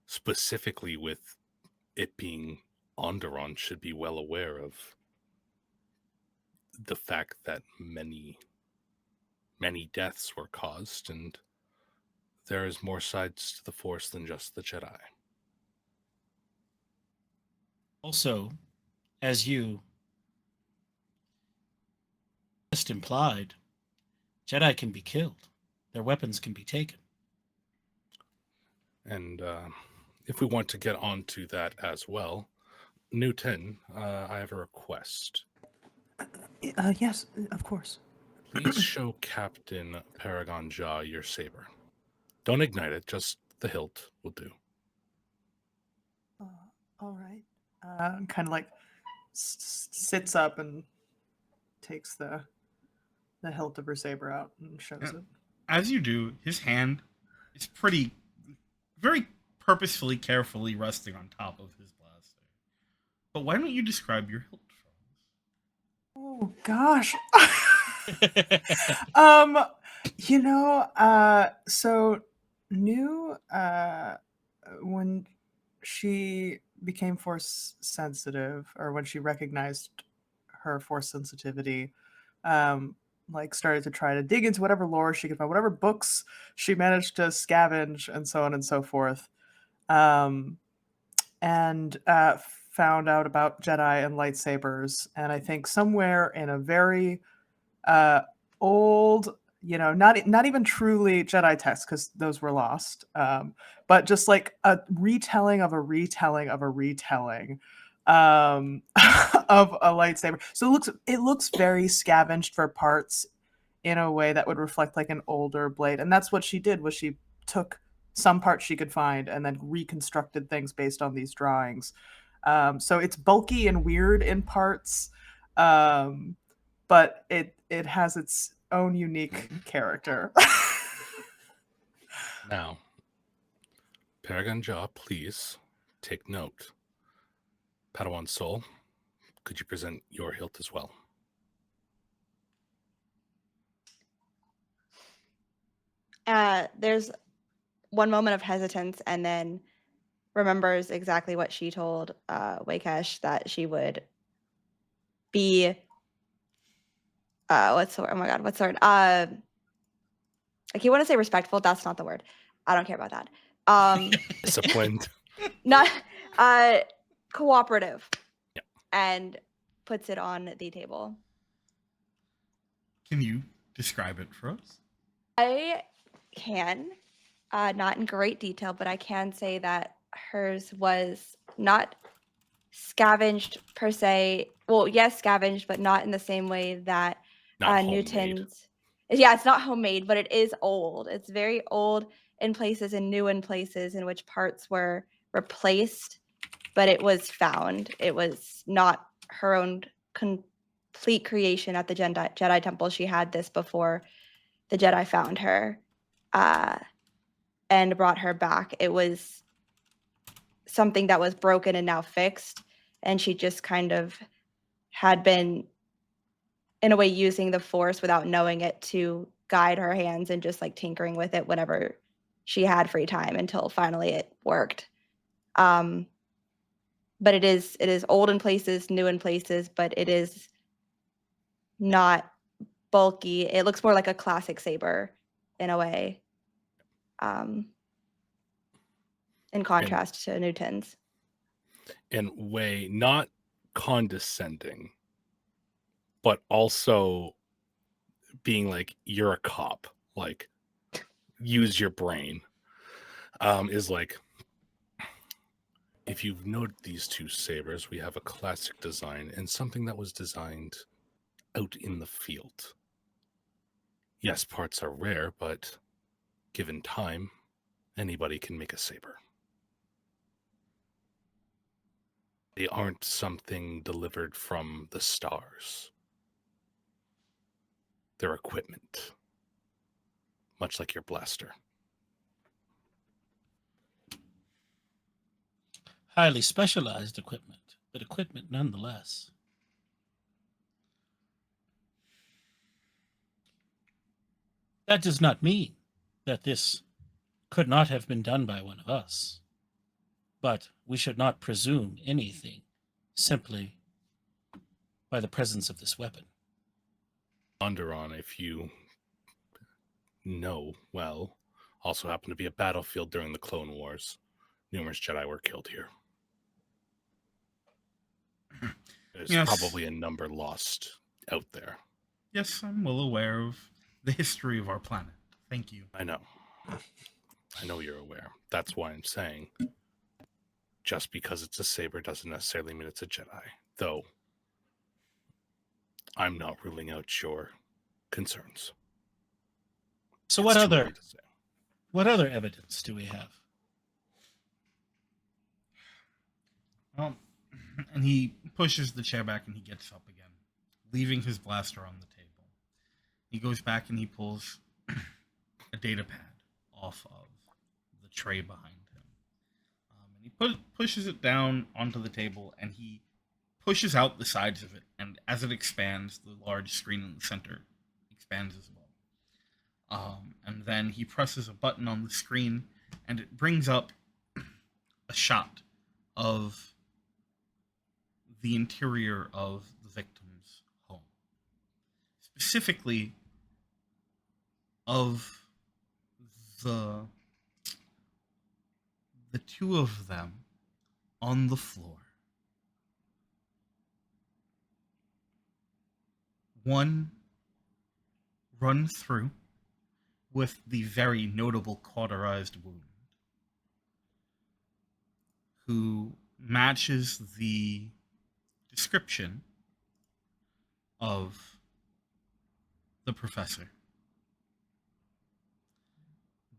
specifically, with it being Onderon, should be well aware of the fact that many deaths were caused, and there is more sides to the Force than just the Jedi. Also, as you just implied, Jedi can be killed. Their weapons can be taken. And if we want to get onto that as well, Nu Tu, I have a request. Yes, of course. Please show Captain Paragon Jaw your saber. Don't ignite it, just the hilt will do. All right. Kind of like sits up and takes the hilt of her saber out and shows it. As you do, his hand is very purposefully, carefully resting on top of his blaster. But why don't you describe your hilt for us? Oh gosh. So Nu, when she became force sensitive, or when she recognized her force sensitivity, started to try to dig into whatever lore she could find, whatever books she managed to scavenge, and so on and so forth, and found out about Jedi and lightsabers. And I think somewhere in a very old, not even truly Jedi texts, because those were lost, but just like a retelling of a retelling of a retelling of a lightsaber. So it looks very scavenged for parts in a way that would reflect like an older blade. And that's what she did, was she took some parts she could find and then reconstructed things based on these drawings. So it's bulky and weird in parts, but it has its own unique character. Now, Paragon Jaw, please take note. Padawan Sol, could you present your hilt as well? There's one moment of hesitance, and then remembers exactly what she told Wakesh, that she would be what's the word? Oh my god, what's the word? Like, you want to say respectful, that's not the word. I don't care about that. Disciplined. Not cooperative. Yeah. And puts it on the table. Can you describe it for us? I can, not in great detail, but I can say that hers was not scavenged per se. Well, yes, scavenged, but not in the same way that Nu Tu's. Yeah, it's not homemade, but it is old. It's very old in places and new in places, in which parts were replaced, but it was found. It was not her own complete creation at the Jedi Temple. She had this before the Jedi found her and brought her back. It was something that was broken and now fixed, and she just kind of had been, in a way, using the Force without knowing it to guide her hands and just like tinkering with it whenever she had free time, until finally it worked. But it is old in places, new in places, but it is not bulky. It looks more like a classic saber in a way. And in contrast to Nu Tin's. And way not condescending, but also being like, you're a cop, like, use your brain, is like, if you've noted these two sabers, we have a classic design and something that was designed out in the field. Yes, parts are rare, but given time, anybody can make a saber. They aren't something delivered from the stars. They're equipment, much like your blaster. Highly specialized equipment, but equipment nonetheless. That does not mean that this could not have been done by one of us. But we should not presume anything simply by the presence of this weapon. Onderon, if you know well, also happened to be a battlefield during the Clone Wars. Numerous Jedi were killed here. There's probably a number lost out there. Yes, I'm well aware of the history of our planet. Thank you. I know. I know you're aware. That's why I'm saying just because it's a saber doesn't necessarily mean it's a Jedi. Though I'm not ruling out your concerns. So It's what too early to say. other evidence do we have? Well, and he pushes the chair back and he gets up again, leaving his blaster on the table. He goes back and he pulls a data pad off of the tray behind him. And he pushes it down onto the table and he pushes out the sides of it. And as it expands, the large screen in the center expands as well. And then he presses a button on the screen and it brings up a shot of the interior of the victim's home. Specifically of the two of them on the floor. One run through with the very notable cauterized wound, who matches the description of the professor.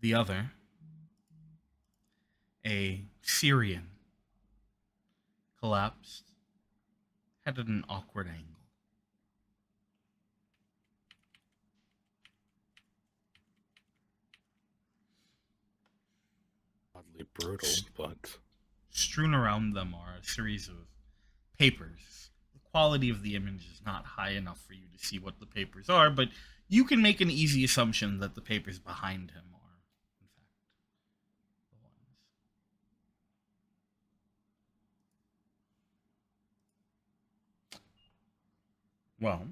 The other, a Syrian, collapsed, head at an awkward angle. Oddly brutal, but strewn around them are a series of papers. The quality of the image is not high enough for you to see what the papers are, but you can make an easy assumption that the papers behind him are, in fact, the ones. Well,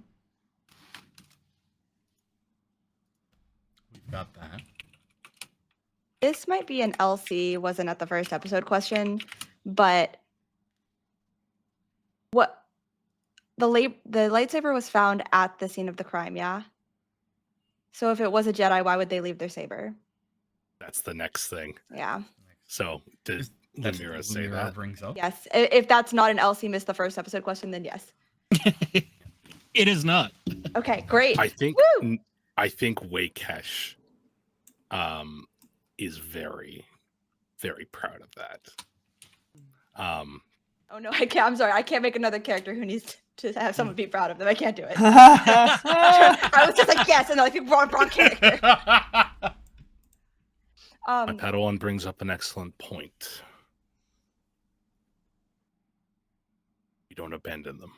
we've got that. This might be an LC, wasn't at the first episode question, but what the lightsaber was found at the scene of the crime, yeah? So if it was a Jedi, why would they leave their saber? that's the next thing. Yeah. So did That's Lumira what say Lumira that? brings up. Yes. If that's not an LC missed the first episode question, then yes. It is not. Okay, great. I think Woo! I think Wakesh is very, very proud of that. Oh no, I can't. I'm sorry. I can't make another character who needs to have someone be proud of them. I can't do it. That's I was just like, yes, and they're like, wrong character. My Padawan brings up an excellent point. You don't abandon them.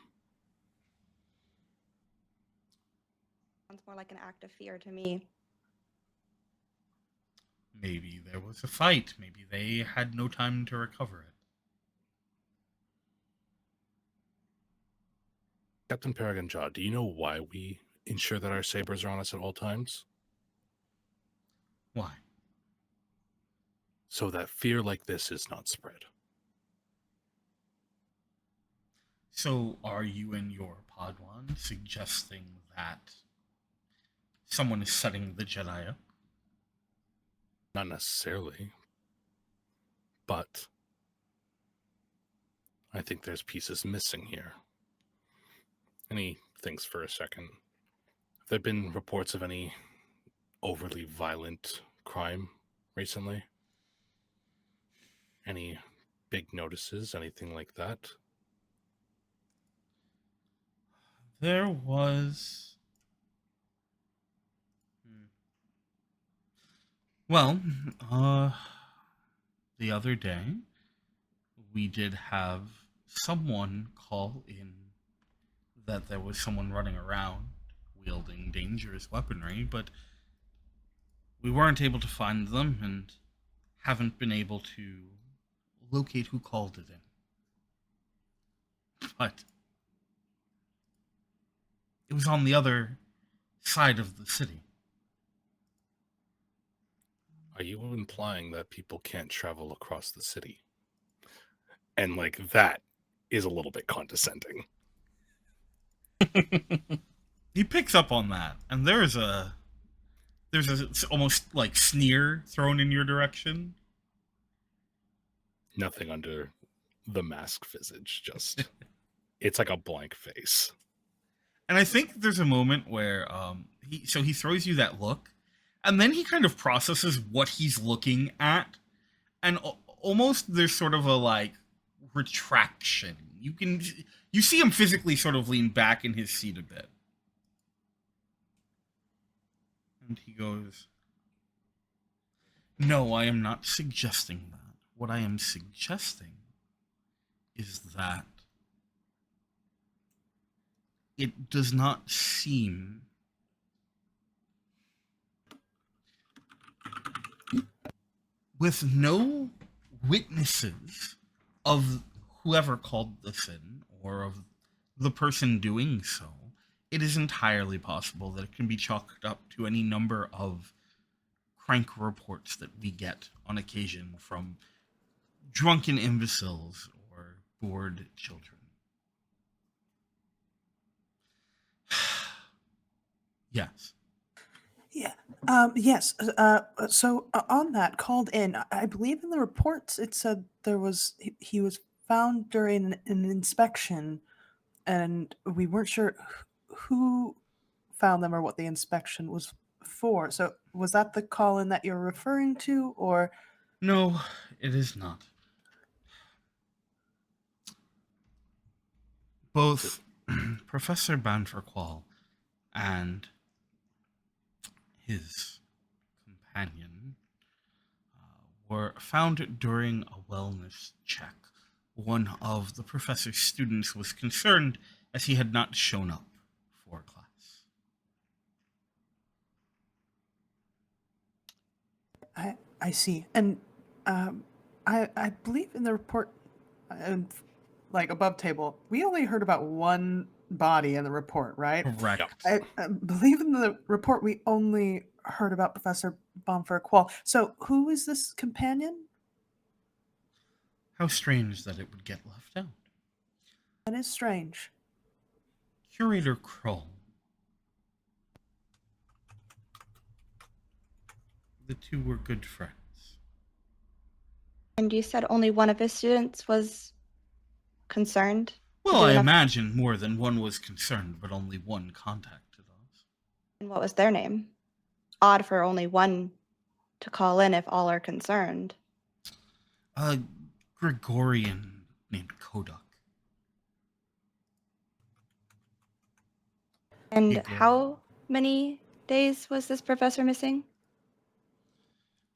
Sounds more like an act of fear to me. Maybe there was a fight. Maybe they had no time to recover it. Captain Paragon Jaw, do you know why we ensure that our sabers are on us at all times? Why? so that fear like this is not spread. So, are you and your Padwan suggesting that someone is setting the Jedi up? Not necessarily, but I think there's pieces missing here. And he thinks for a second. Have there been reports of any overly violent crime recently? Any big notices, anything like that? There was. Well, the other day, we did have someone call in that there was someone running around wielding dangerous weaponry, but we weren't able to find them and haven't been able to locate who called it in. But it was on the other side of the city. Are you implying that people can't travel across the city? And like that is a little bit condescending. He picks up on that, and there's a almost like sneer thrown in your direction. Nothing under the mask visage, just it's like a blank face. And I think there's a moment where he throws you that look, and then he kind of processes what he's looking at, and almost there's sort of a like retraction. You see him physically sort of lean back in his seat a bit. And he goes, "No, I am not suggesting that. What I am suggesting is that it does not seem with no witnesses of whoever called this in or of the person doing so, it is entirely possible that it can be chalked up to any number of crank reports that we get on occasion from drunken imbeciles or bored children." Yes. Yeah. Yes. So on that called in, I believe in the reports it said he was found during an inspection, and we weren't sure who found them or what the inspection was for. So was that the call in that you're referring to, or? No, it is not. Both Professor Banferqual and his companion were found during a wellness check. One of the professor's students was concerned as he had not shown up for class. I see. And I believe in the report, like above table, we only heard about one body in the report, right? Correct. I believe in the report we only heard about Professor Bonfer-Qual. So who is this companion? How strange that it would get left out. That is strange. Curator Kroll. The two were good friends. And you said only one of his students was concerned? Well, I imagine more than one was concerned, but only one contacted us. And what was their name? Odd for only one to call in if all are concerned. A Gregorian named Kodak. And Igor. how many days was this professor missing?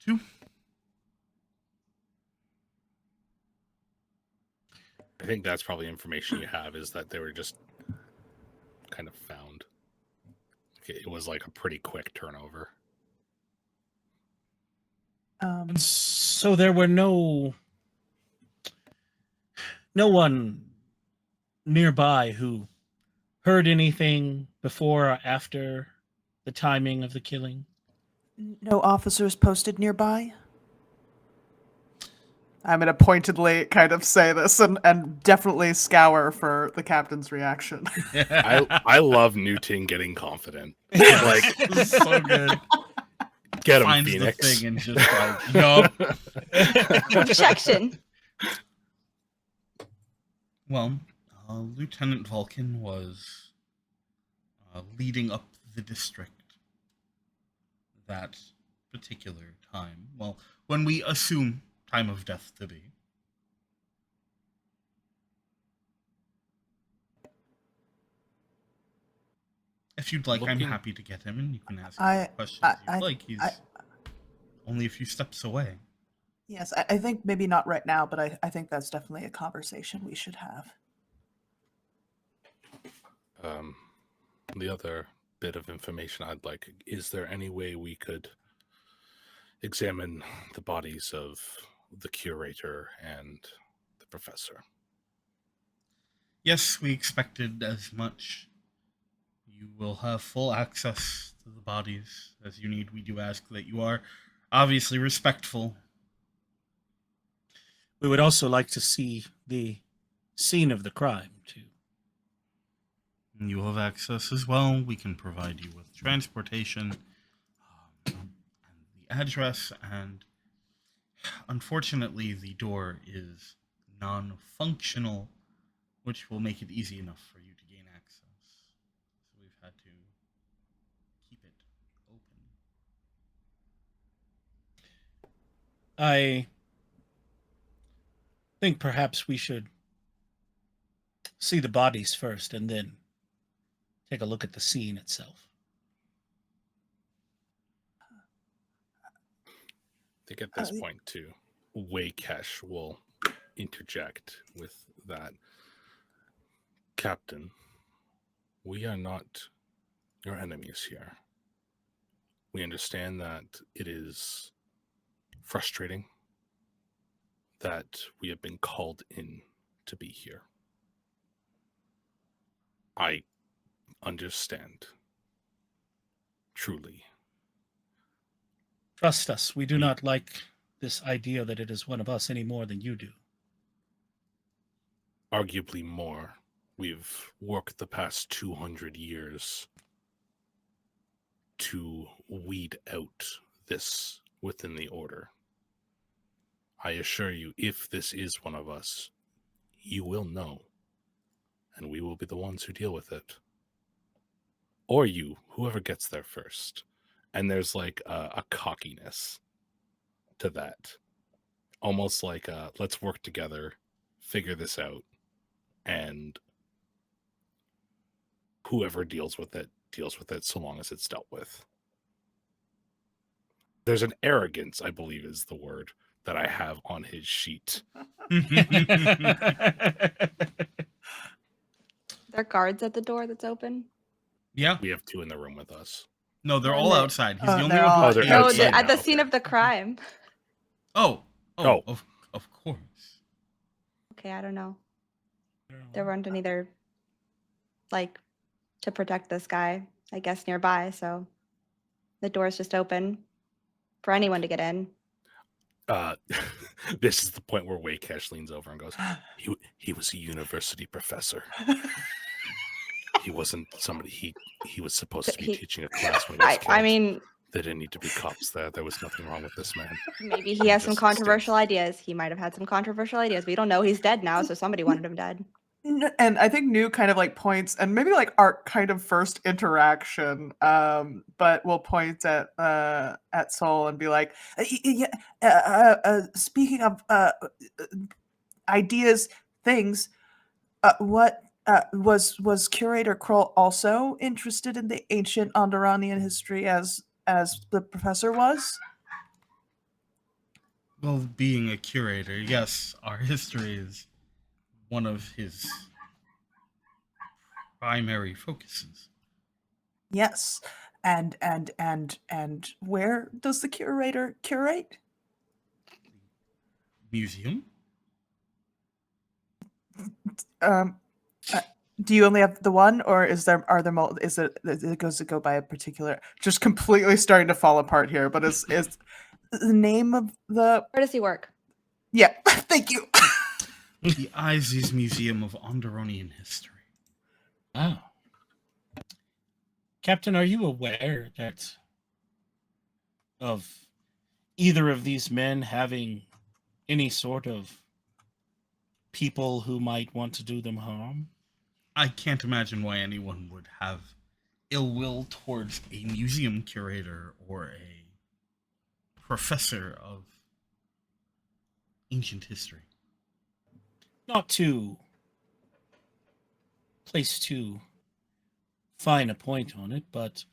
2. I think that's probably information you have, is that they were just kind of found. It was like a pretty quick turnover. So there were no one nearby who heard anything before or after the timing of the killing? No officers posted nearby? I'm going to pointedly kind of say this and definitely scour for the captain's reaction. I love Newton getting confident. Like, Like, this is so good. get him, Finds Phoenix. the thing and just like, yup. Objection. Well, Lieutenant Vulcan was leading up the district that particular time. Well, when we assume time of death to be. If you'd like, I'm happy to get him, and you can ask him questions you'd like. He's only a few steps away. Yes, I think maybe not right now, but I think that's definitely a conversation we should have. The other bit of information I'd like, is there any way we could examine the bodies of the curator and the professor? Yes, we expected as much. You will have full access to the bodies as you need. We do ask that you are obviously respectful. We would also like to see the scene of the crime, too. You have access as well. We can provide you with transportation and the address, and unfortunately the door is non-functional, which will make it easy enough for you to gain access. So we've had to keep it open. I think perhaps we should see the bodies first and then take a look at the scene itself. I think at this point, too, Waykesh will interject with that. Captain, we are not your enemies here. We understand that it is frustrating that we have been called in to be here. I understand. Truly. Trust us, we do not like this idea that it is one of us any more than you do. Arguably more. We've worked the past 200 years to weed out this within the order. I assure you, if this is one of us, you will know, and we will be the ones who deal with it. Or you, whoever gets there first. And there's like a cockiness to that. Almost like let's work together, figure this out, and whoever deals with it so long as it's dealt with. There's an arrogance, I believe is the word, that I have on his sheet. There are guards at the door that's open? Yeah. We have 2 in the room with us. No, they're all outside. He's the only they're one all- who's they're No, outside at the now. scene of the crime. Oh, Oh. of course. Okay, I don't know. There weren't any there, like, to protect this guy, I guess, nearby, so the door's just open for anyone to get in. This is the point where Waykesh leans over and goes, he was a university professor. He wasn't somebody, he was supposed to be teaching a class when he was I killed. mean, They didn't need to be cops there. There was nothing wrong with this man. maybe he has some Just controversial ideas. He might have had some controversial ideas. We don't know. He's dead now, so somebody wanted him dead. And I think New kind of like points, and maybe like our kind of first interaction, but we'll point at Sol and be like, speaking of ideas, things, what was Curator Kroll also interested in the ancient Onderanian history as the professor was? Well, being a curator, yes, our history is one of his primary focuses. Yes. And where does the curator curate? Museum? Do you only have the one, or is there does it go by a particular? Just completely starting to fall apart here. But is the name of the? Where does he work? Yeah, thank you. The Isis Museum of Onderonian History. Oh. Captain, are you aware that of either of these men having any sort of people who might want to do them harm? I can't imagine why anyone would have ill will towards a museum curator or a professor of ancient history. Not to place too fine a point on it, but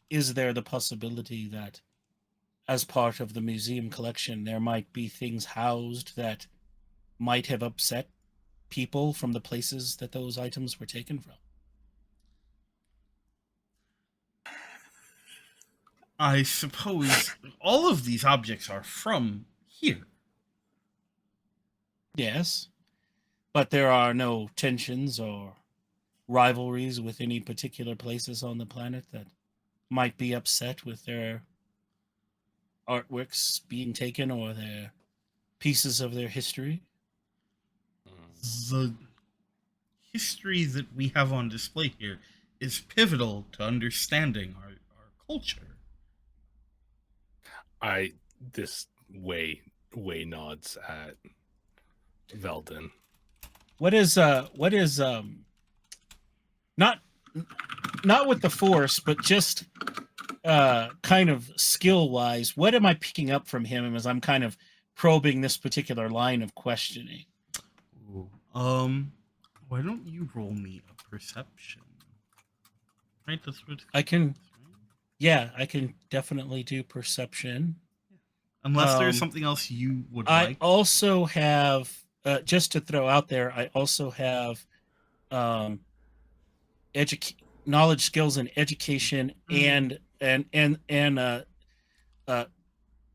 is there the possibility that as part of the museum collection there might be things housed that might have upset people from the places that those items were taken from? I suppose all of these objects are from here. Yes, but there are no tensions or rivalries with any particular places on the planet that might be upset with their artworks being taken or their pieces of their history. The history that we have on display here is pivotal to understanding our culture. This way nods at Veldin. What is not with the Force, but just kind of skill wise, what am I picking up from him as I'm kind of probing this particular line of questioning? Ooh. Why don't you roll me a perception? Right, that's what I can. Yeah, I can definitely do perception. Unless there's something else you would I like. also have, just to throw out there, I also have knowledge, skills, and education, and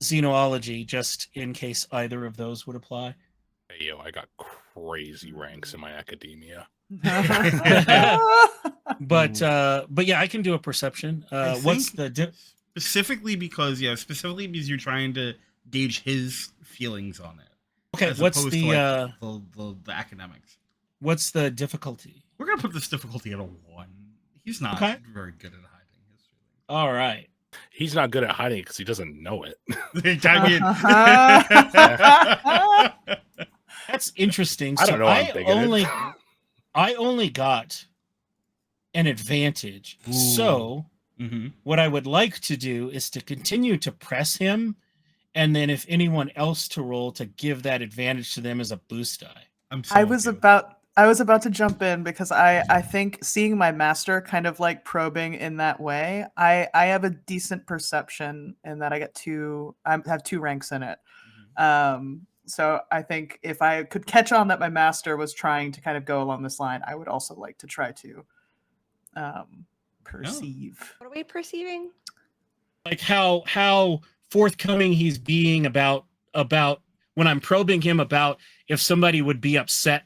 xenology, just in case either of those would apply. Hey, yo, I got crazy ranks in my academia. But yeah, I can do a perception. What's the specifically because you're trying to gauge his feelings on it. Okay, what's the the academics? What's the difficulty? We're gonna put this difficulty at a 1. He's not very good at hiding his feelings. All right. He's not good at hiding it because he doesn't know it. That's interesting. I don't know. I only got an advantage. Ooh. So what I would like to do is to continue to press him, and then if anyone else to roll, to give that advantage to them as a boost die. I was about to jump in because I think seeing my master kind of like probing in that way, I have a decent perception in that I have 2 ranks in it. So I think if I could catch on that my master was trying to kind of go along this line, I would also like to try to perceive. What are we perceiving? Like how forthcoming he's being about when I'm probing him about if somebody would be upset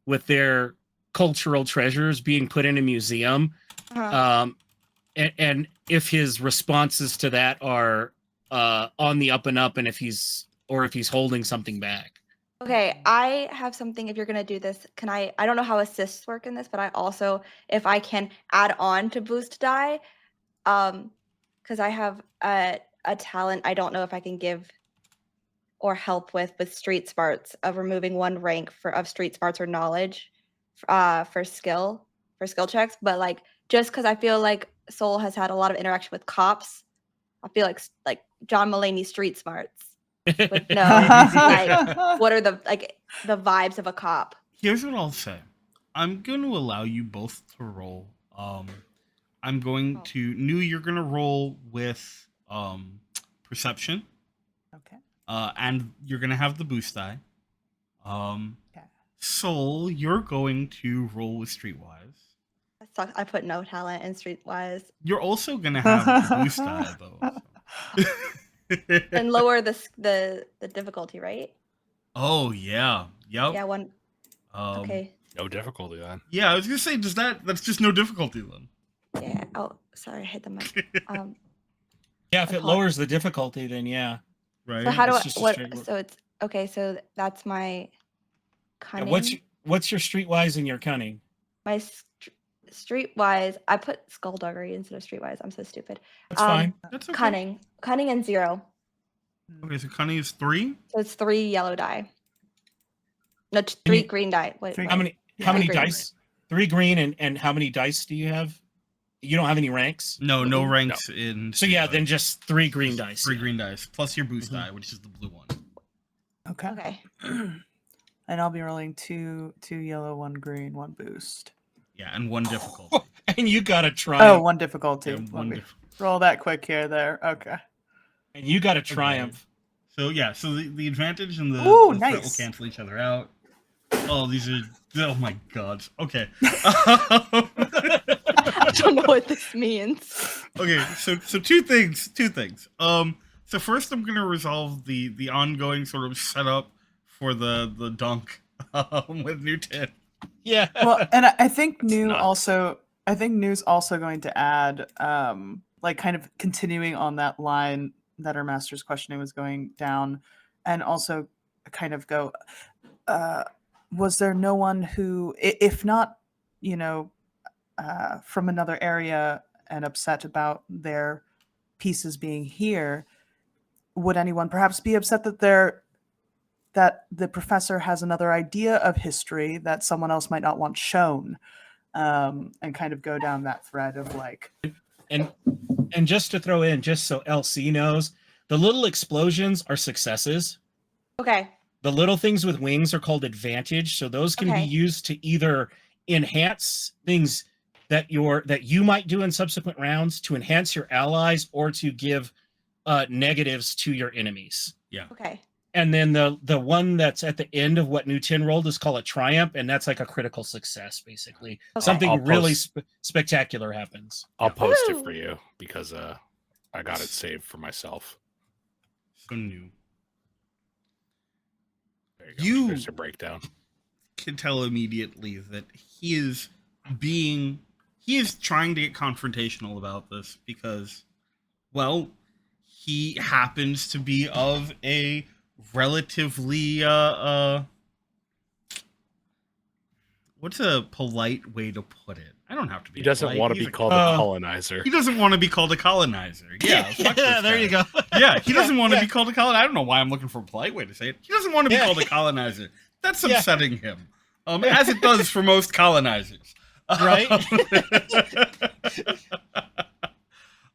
with their cultural treasures being put in a museum, and if his responses to that are on the up and up, and if he's holding something back. Okay, I have something. If you're gonna do this, can I don't know how assists work in this, but I also, if I can add on to boost die, because I have a talent I don't know if I can give or help with street smarts, of removing 1 rank of street smarts or knowledge for skill checks. But like, just because I feel like Soul has had a lot of interaction with cops, I feel like John Mulaney street smarts. But no, like, what are the vibes of a cop? Here's what I'll say. I'm going to allow you both to roll. I'm going to you're going to roll with perception. Okay. And you're going to have the boost die. Okay. Soul, you're going to roll with Streetwise. I put no talent in Streetwise. You're also going to have the boost die, though. So. And lower the difficulty, right? Oh yeah, yep. Yeah, 1. Okay. No difficulty then. Yeah, I was gonna say, that's just no difficulty then. Yeah. Oh, sorry, I hit the mic. Yeah, if it lowers the difficulty, then yeah. Right. So how do It's just a straight so it's Okay, so that's my Yeah, cunning. what's your streetwise and your cunning? My streetwise, I put skullduggery instead of streetwise. I'm so stupid. That's fine. That's okay. Cunning and 0. Okay, so cunning is 3. So it's 3 yellow die. No, 3 green die. Wait, Three- How many Yeah, how many green. dice? 3 green and how many dice do you have? You don't have any ranks? No ranks in. So yeah, Streetwise. then just 3 green dice. 3 green dice plus your boost die, which is the blue one. Okay. Okay. And I'll be rolling two yellow, 1 green, 1 boost. Yeah, and 1 difficulty. And you got a Oh, triumph. 1 difficulty. Yeah, Let one me diff- roll that quick here. There. Okay. And you got a triumph. So yeah, so the advantage and the Ooh, the threat will nice. cancel each other out. Oh, these are. Oh my god. Okay. I don't know what this means. Okay, so two things. So first I'm gonna resolve the ongoing sort of setup for the dunk with Nu Tu. Yeah. Well, and I think nuts. Nu's also going to add, like, kind of continuing on that line that our master's questioning was going down, and also kind of go, was there no one who, if not, from another area and upset about their pieces being here, would anyone perhaps be upset that the professor has another idea of history that someone else might not want shown, and kind of go down that thread of like, And just to throw in, just so LC knows, the little explosions are successes. Okay. The little things with wings are called advantage, so those can Okay. be used to either enhance things that you might do in subsequent rounds, to enhance your allies, or to give negatives to your enemies. Okay. And then the one that's at the end of what Nu Tu rolled is called a triumph, and that's like a critical success, basically. Okay. Something I'll really post- spectacular happens. I'll post it Woo! for you because I got it saved for myself. So new. There you go. You- There's your breakdown. Can tell immediately that he is trying to get confrontational about this because, well, he happens to be of a relatively what's a polite way to put it? I don't have to be. He doesn't polite. want to He's be a- called a colonizer. He doesn't want to be called a colonizer. Yeah, fuck this there guy. you go. Yeah, he doesn't want to Yeah. be called a colonizer. I don't know why I'm looking for a polite way to say it. He doesn't want to be Yeah. called a colonizer. That's Yeah. upsetting him, as it does for most colonizers. Right?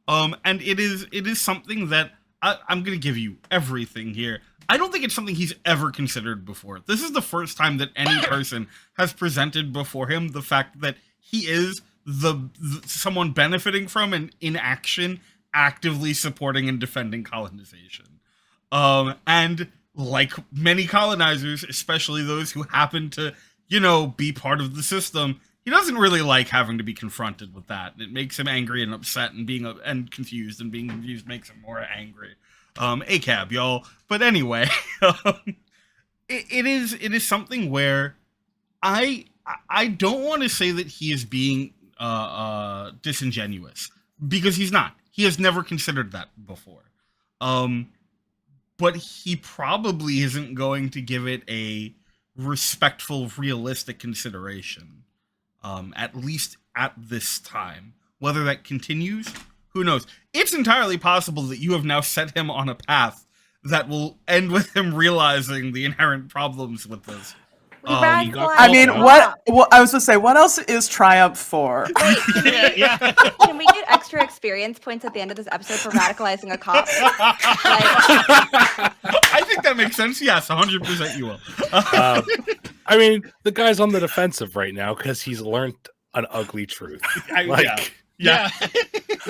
And it is something that I'm going to give you everything here. I don't think it's something he's ever considered before. This is the first time that any person has presented before him the fact that he is someone benefiting from and in action actively supporting and defending colonization. And like many colonizers, especially those who happen to, be part of the system, he doesn't really like having to be confronted with that. It makes him angry and upset and confused, and being confused makes him more angry. ACAB, y'all. But anyway, it is something where I don't want to say that he is being disingenuous, because he's not. He has never considered that before. But he probably isn't going to give it a respectful, realistic consideration, at least at this time. Whether that continues, who knows? It's entirely possible that you have now set him on a path that will end with him realizing the inherent problems with this. We ran got I mean, Yeah. what I was gonna say, what else is Triumph for? yeah. Can we get extra experience points at the end of this episode for radicalizing a cop? I think that makes sense. Yes, 100% you will. I mean, the guy's on the defensive right now because he's learned an ugly truth. Yeah.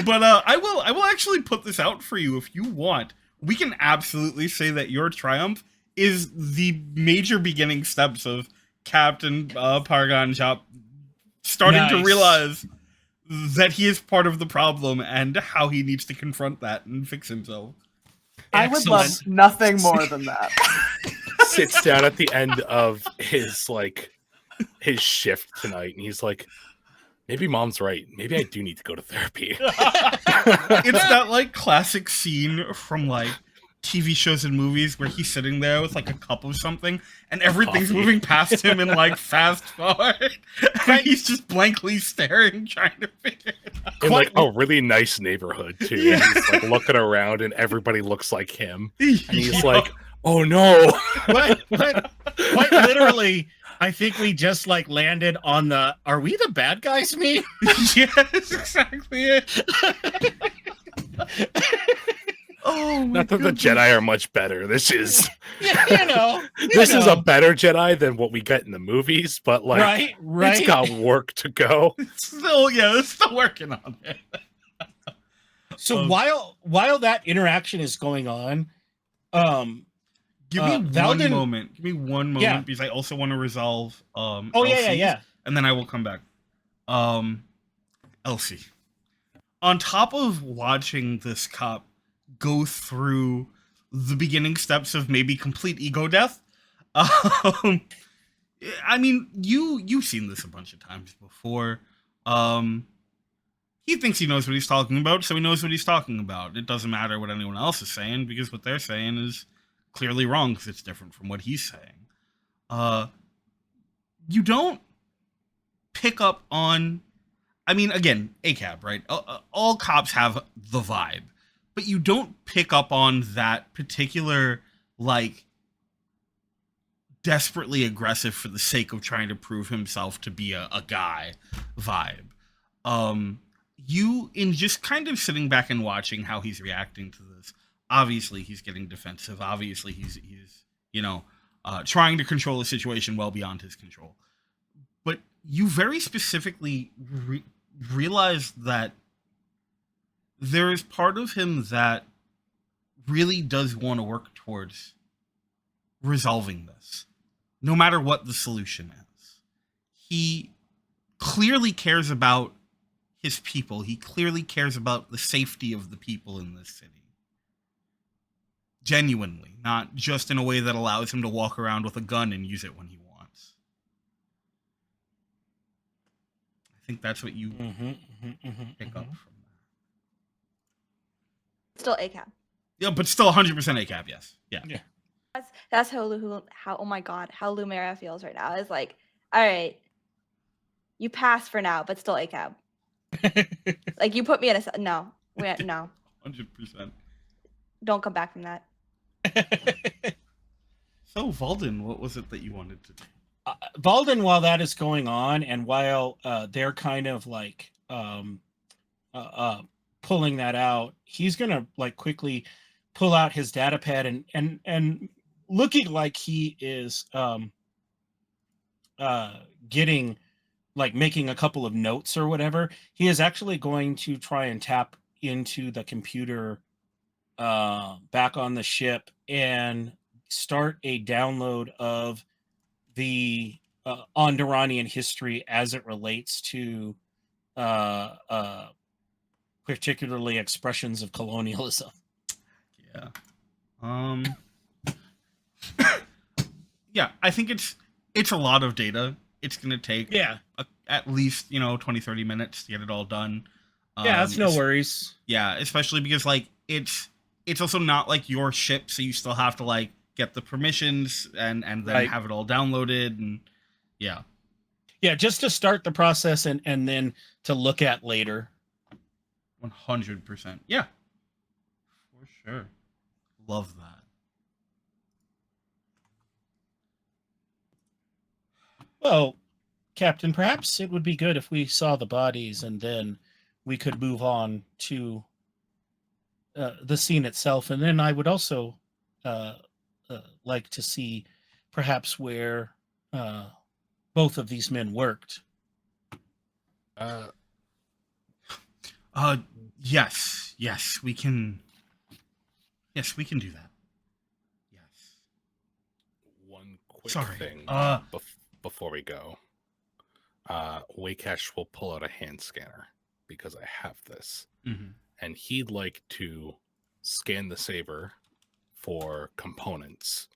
But I will actually put this out for you if you want. We can absolutely say that your triumph is the major beginning steps of Captain Paragon Chop starting to Nice. realize that he is part of the problem and how he needs to confront that and fix himself. I would love Excellent. nothing more than that. Sits down at the end of his shift tonight, and he's like, maybe mom's right. Maybe I do need to go to therapy. It's that classic scene from TV shows and movies where he's sitting there with like a cup of something and everything's Coffee. moving past him in like fast forward. And he's just blankly staring, trying to figure it out. In like a really nice neighborhood too. Yeah. And he's like looking around and everybody looks like him. And he's Yeah. like, oh no. Quite literally, I think we just like landed on the "Are we the bad guys?" meme. Yes, exactly it. Oh, my Not that the goodness. Jedi are much better. This is This is a better Jedi than what we get in the movies, but like right. it's got work to go. It's still working on it. So while that interaction is going on, Give me Valden- one moment. Give me one moment Yeah. because I also want to resolve yeah, Elsie's, and then I will come back. Elsie. On top of watching this cop go through the beginning steps of maybe complete ego death, I mean, you've seen this a bunch of times before. He thinks he knows what he's talking about, so he knows what he's talking about. It doesn't matter what anyone else is saying because what they're saying is clearly wrong because it's different from what he's saying. You don't pick up on, I mean, again, ACAB, right? All cops have the vibe, but you don't pick up on that particular, like, desperately aggressive for the sake of trying to prove himself to be a guy vibe. You, in just kind of sitting back and watching how he's reacting to this, obviously he's getting defensive. Obviously he's trying to control the situation well beyond his control. But you very specifically realize that there is part of him that really does want to work towards resolving this, no matter what the solution is. He clearly cares about his people. He clearly cares about the safety of the people in this city. Genuinely, not just in a way that allows him to walk around with a gun and use it when he wants. I think that's what you pick up from that. Still ACAB. Yeah, but still 100% ACAB, yes. Yeah. That's how oh my god, how Lumira feels right now. It's like, all right, you pass for now, but still ACAB. Like you put me in a no, no, 100%. don't come back from that. So, Valden, what was it that you wanted to do? Valden, while that is going on, and while they're kind of like pulling that out, he's gonna like quickly pull out his data pad and looking like he is getting like making a couple of notes or whatever. He is actually going to try and tap into the computer back on the ship and start a download of the Onderanian history as it relates to particularly expressions of colonialism. Yeah. Yeah, I think it's a lot of data. It's going to take at least, 20, 30 minutes to get it all done. Yeah, that's no worries. Yeah, especially because like it's also not like your ship, so you still have to like get the permissions and then have it all downloaded and yeah. Yeah, just to start the process and then to look at later. 100%. Yeah. For sure. Love that. Well, Captain, perhaps it would be good if we saw the bodies and then we could move on to the scene itself. And then I would also like to see perhaps where both of these men worked. Yes, we can. Yes, we can do that. Yes. One quick thing before we go. Waycash will pull out a hand scanner because I have this. Mm-hmm. And he'd like to scan the saber for components.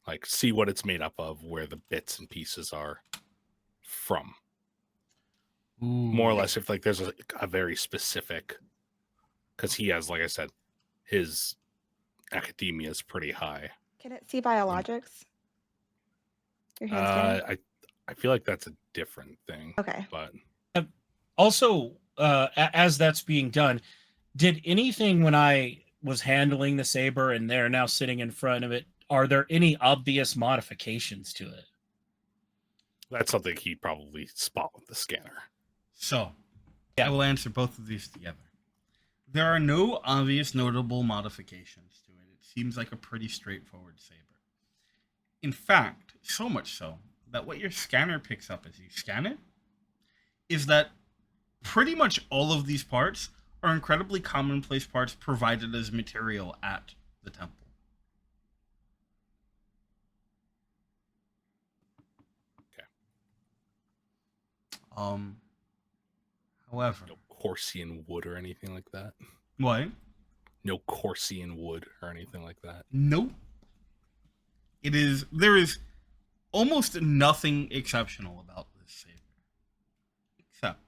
Like, see what it's made up of, where the bits and pieces are from. Ooh. More or less, if like there's a very specific, because he has, like I said, his academia is pretty high. Can it see biologics? Your hand scanner? I feel like that's a different thing. Okay. But Also, as that's being done, did anything when I was handling the saber and they're now sitting in front of it, are there any obvious modifications to it? that's something he'd probably spot with the scanner. So, I will answer both of these together. There are no obvious notable modifications to it. It seems like a pretty straightforward saber. In fact, so much so that what your scanner picks up as you scan it is that pretty much all of these parts are incredibly commonplace parts provided as material at the temple. However, No Corsian wood or anything like that. what? No Corsian wood or anything like that. Nope. There is almost nothing exceptional about this saber. Except,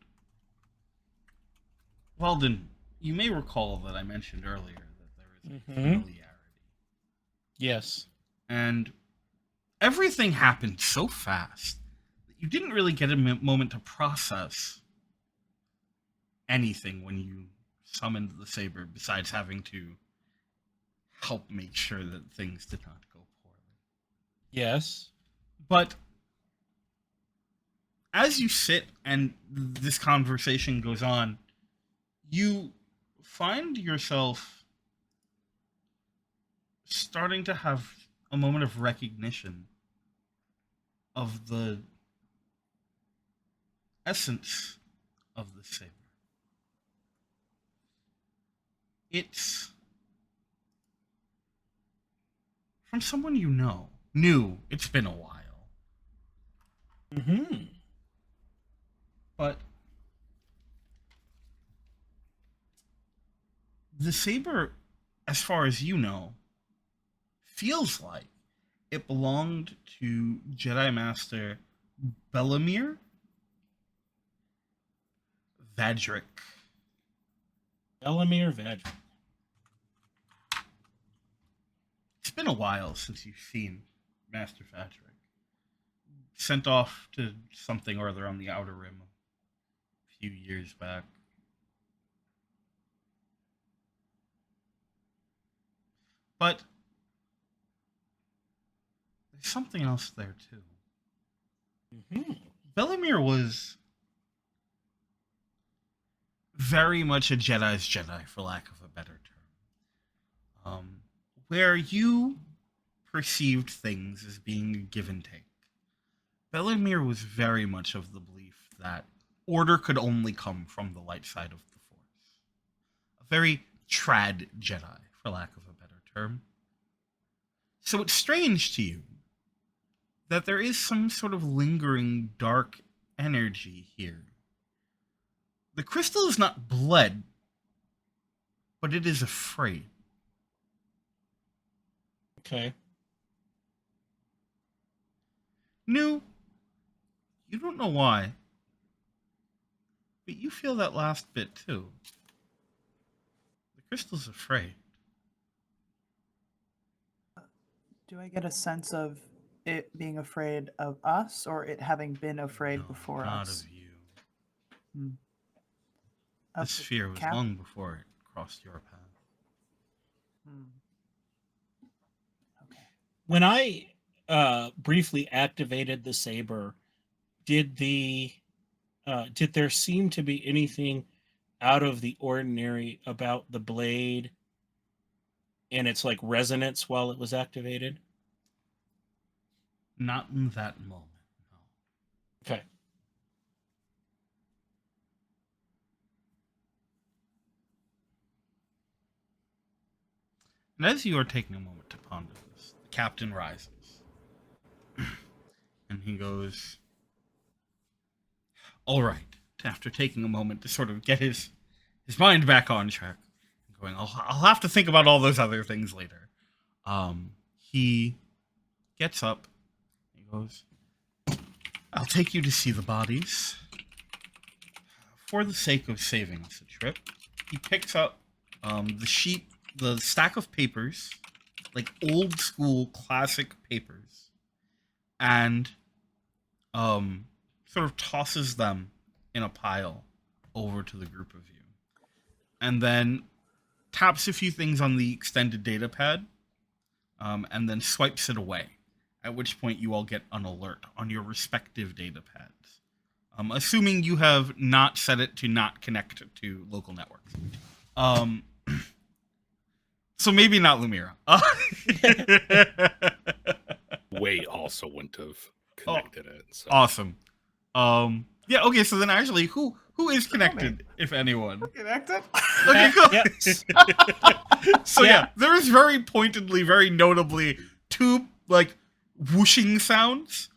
Weldon, you may recall that I mentioned earlier that there is a familiarity. Yes. And everything happened so fast that you didn't really get a moment to process anything when you summoned the saber, besides having to help make sure that things did not go poorly. Yes. But as you sit and this conversation goes on, you find yourself starting to have a moment of recognition of the essence of the saber. It's from someone you know. It's been a while. Mm-hmm. But the saber, as far as you know, feels like it belonged to Jedi Master Bellamir Vadric. Bellamir Vadric. It's been a while since you've seen Master Vadric. Sent off to something or other on the Outer Rim a few years back. But there's something else there too. Mm-hmm. Bellamir was very much a Jedi's Jedi, for lack of a better term. Where you perceived things as being a give and take. Bellamir was very much of the belief that order could only come from the light side of the Force. A very trad Jedi, for lack of a better term. So it's strange to you that there is some sort of lingering dark energy here. The crystal is not bled, but it is afraid. Okay. Nu, you don't know why, but you feel that last bit too. The crystal's afraid. Do I get a sense of it being afraid of us, or it having been afraid No, before not us? of you. Of This the fear was cap- long before it crossed your path. Hmm. Okay. When I briefly activated the saber, did there seem to be anything out of the ordinary about the blade and its like resonance while it was activated? Not in that moment, no. Okay. And as you are taking a moment to ponder this, the captain rises. And he goes, all right, after taking a moment to sort of get his mind back on track, going, I'll have to think about all those other things later. He gets up, he goes, I'll take you to see the bodies. For the sake of saving us a trip, he picks up the stack of papers like old school classic papers and sort of tosses them in a pile over to the group of you. And then taps a few things on the extended data pad, and then swipes it away, at which point you all get an alert on your respective data pads. Assuming you have not set it to not connect to local networks. So maybe not Lumira. Way also wouldn't have connected it. So. Awesome. Yeah, okay, so then actually, who is connected, if anyone? Connected? Okay, cool. Yes. So yeah, there is very pointedly, very notably, two, like, whooshing sounds.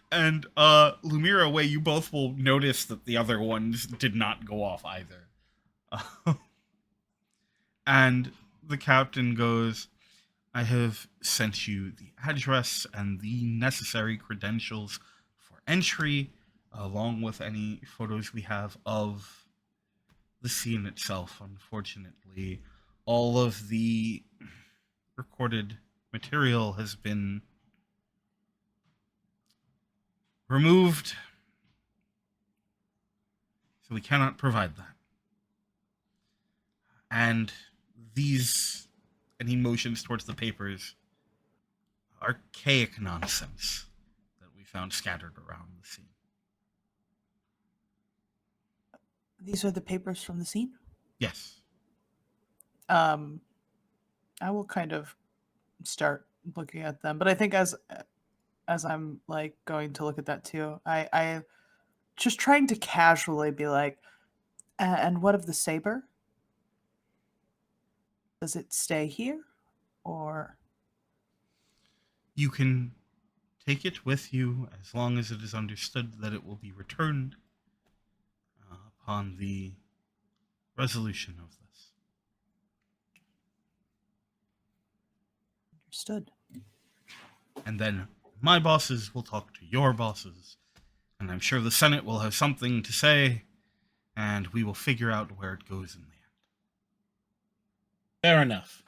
And Lumira, Way, you both will notice that the other ones did not go off either. And the captain goes, I have sent you the address and the necessary credentials for entry, along with any photos we have of the scene itself. Unfortunately, all of the recorded material has been removed, so we cannot provide that. And these, and he motions towards the papers, archaic nonsense that we found scattered around the scene. These are the papers from the scene? Yes. I will kind of start looking at them, but I think as I'm like going to look at that too, I just trying to casually be like, and what of the saber? Does it stay here, or You can take it with you as long as it is understood that it will be returned upon the resolution of this. understood? And then my bosses will talk to your bosses, and I'm sure the Senate will have something to say, and we will figure out where it goes in the end. Fair enough.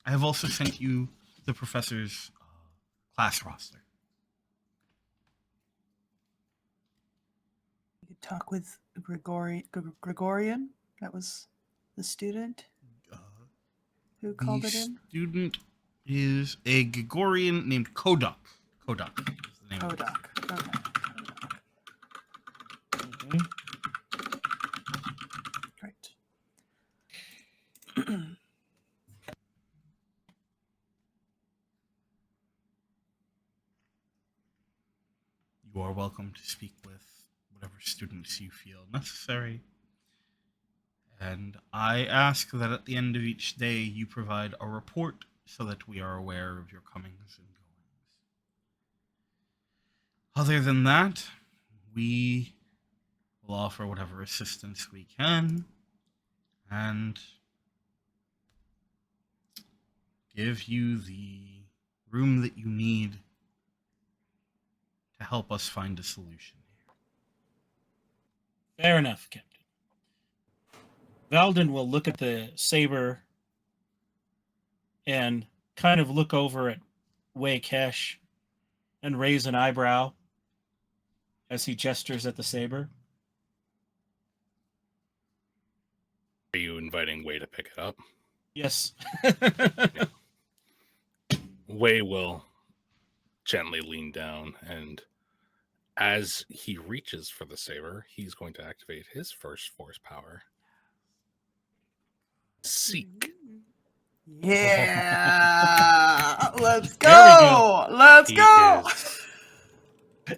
I have also sent you the professor's class roster. You could talk with Gregorian. That was the student who called it in. Student is a Gregorian named Kodak. Kodak is the name of it. Kodak. Okay. Mhm. Great. You are welcome to speak with whatever students you feel necessary. And I ask that at the end of each day you provide a report so that we are aware of your comings and goings. Other than that, we will offer whatever assistance we can and give you the room that you need to help us find a solution here. Fair enough, Captain. Valden will look at the saber and kind of look over at Waykesh and raise an eyebrow as he gestures at the saber. Are you inviting Way to pick it up? Yes. Way will gently lean down, and as he reaches for the saber, he's going to activate his first force power. Seek. Yeah. Let's There we go. Let's He go. is-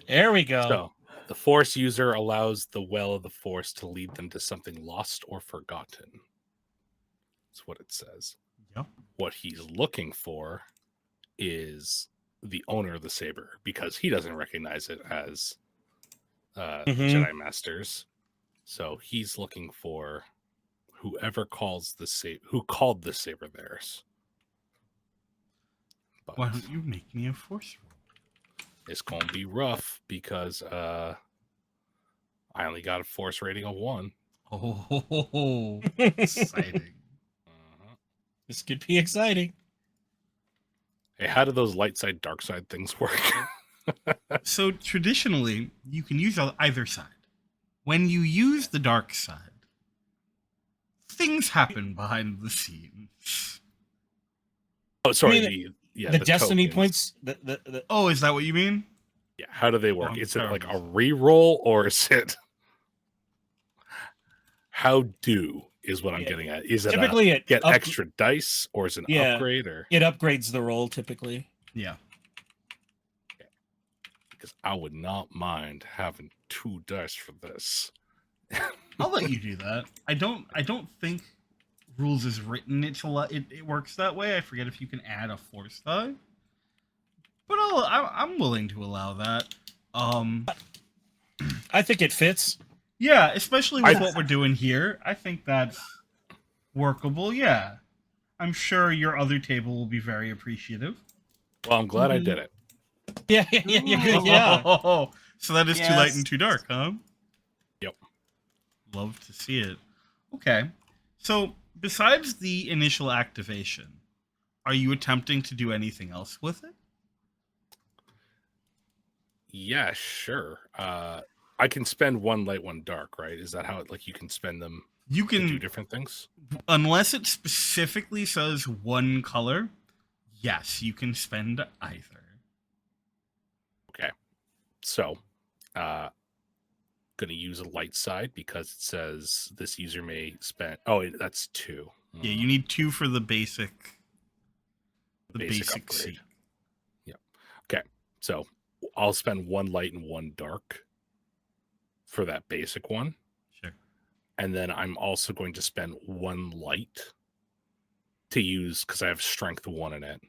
There we go. So, the force user allows the well of the force to lead them to something lost or forgotten. That's what it says. Yep. What he's looking for is the owner of the saber, because he doesn't recognize it as Jedi Masters. So he's looking for whoever calls the who called the saber theirs. But Why don't you make me a force roll? it's gonna be rough because I only got a force rating of 1. Oh, exciting. This could be exciting. Hey, how do those light side, dark side things work? So traditionally, you can use either side. When you use the dark side, things happen behind the scenes. Oh, sorry. mean, the destiny tokens. points. The Oh, is that what you mean? Yeah, how do they work? I'm Is it like a terrible. re-roll, or is it how do is what I'm Yeah. getting at? Is it typically a get extra dice, or is it an Yeah. upgrade, or it upgrades the roll typically. Yeah. because I would not mind having 2 dice for this. I'll let you do that. I don't think rules is written it works that way. I forget if you can add a force die. But I'm willing to allow that. I think it fits. Yeah, especially with what we're doing here. I think that's workable, yeah. I'm sure your other table will be very appreciative. Well, I'm glad I did it. Yeah, yeah. So that is too light and too dark, huh? Yep. Love to see it. Okay. So, besides the initial activation, are you attempting to do anything else with it? Yeah, sure. I can spend 1 light, 1 dark, right? Is that how it, like, you can spend them You to do can, different things? unless it specifically says one color, yes, you can spend either. Okay. So, gonna use a light side because it says this user may spend. Oh, that's 2. Yeah, you need 2 for the basic. The basic upgrade. seat. Yep. Okay. So I'll spend 1 light and 1 dark for that basic one. Sure. And then I'm also going to spend 1 light to use because I have strength 1 in it.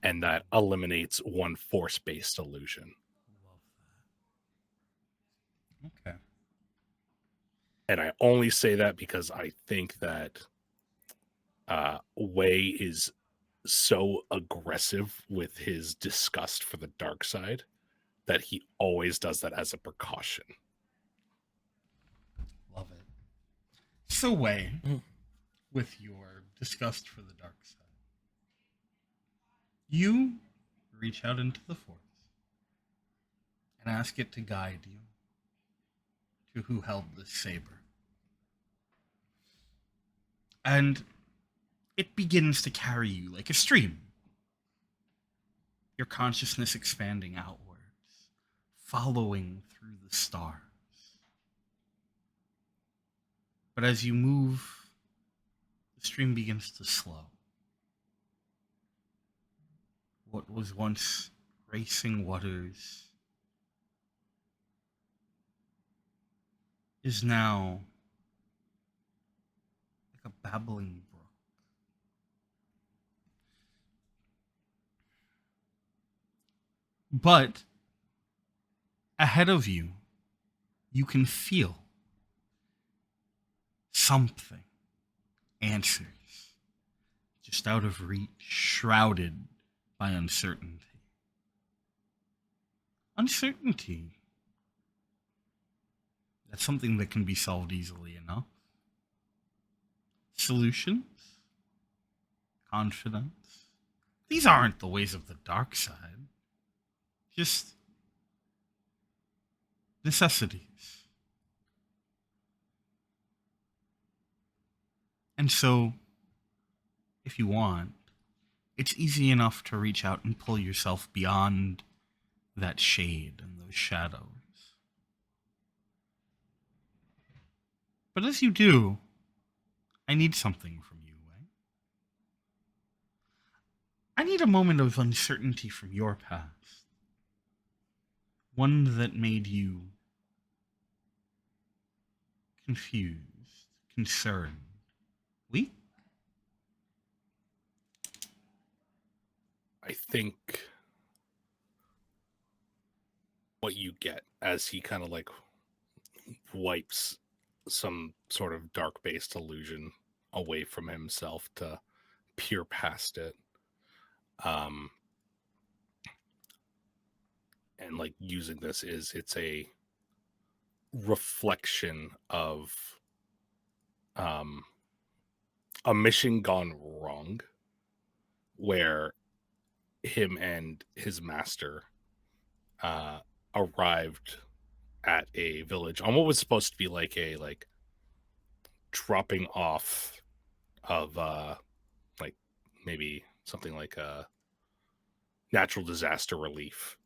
And that eliminates 1 force-based illusion. Okay. And I only say that because I think that Wei is so aggressive with his disgust for the dark side that he always does that as a precaution. Love it. So, Wei, with your disgust for the dark side, you reach out into the force and ask it to guide you to who held this saber. And it begins to carry you like a stream. Your consciousness expanding outwards, following through the stars. But as you move, the stream begins to slow. What was once racing waters is now like a babbling brook. But ahead of you, you can feel something, answers, just out of reach, shrouded by uncertainty. Uncertainty. That's something that can be solved easily enough. Solutions, confidence. These aren't the ways of the dark side. Just necessities. And so, if you want, it's easy enough to reach out and pull yourself beyond that shade and those shadows. But as you do, I need something from you, Wei. I need a moment of uncertainty from your past. One that made you confused, concerned, weak. I think what you get as he kind of like wipes some sort of dark-based illusion away from himself to peer past it. And like using this it's a reflection of a mission gone wrong where him and his master arrived at a village on what was supposed to be like a dropping off of like maybe something like a natural disaster relief,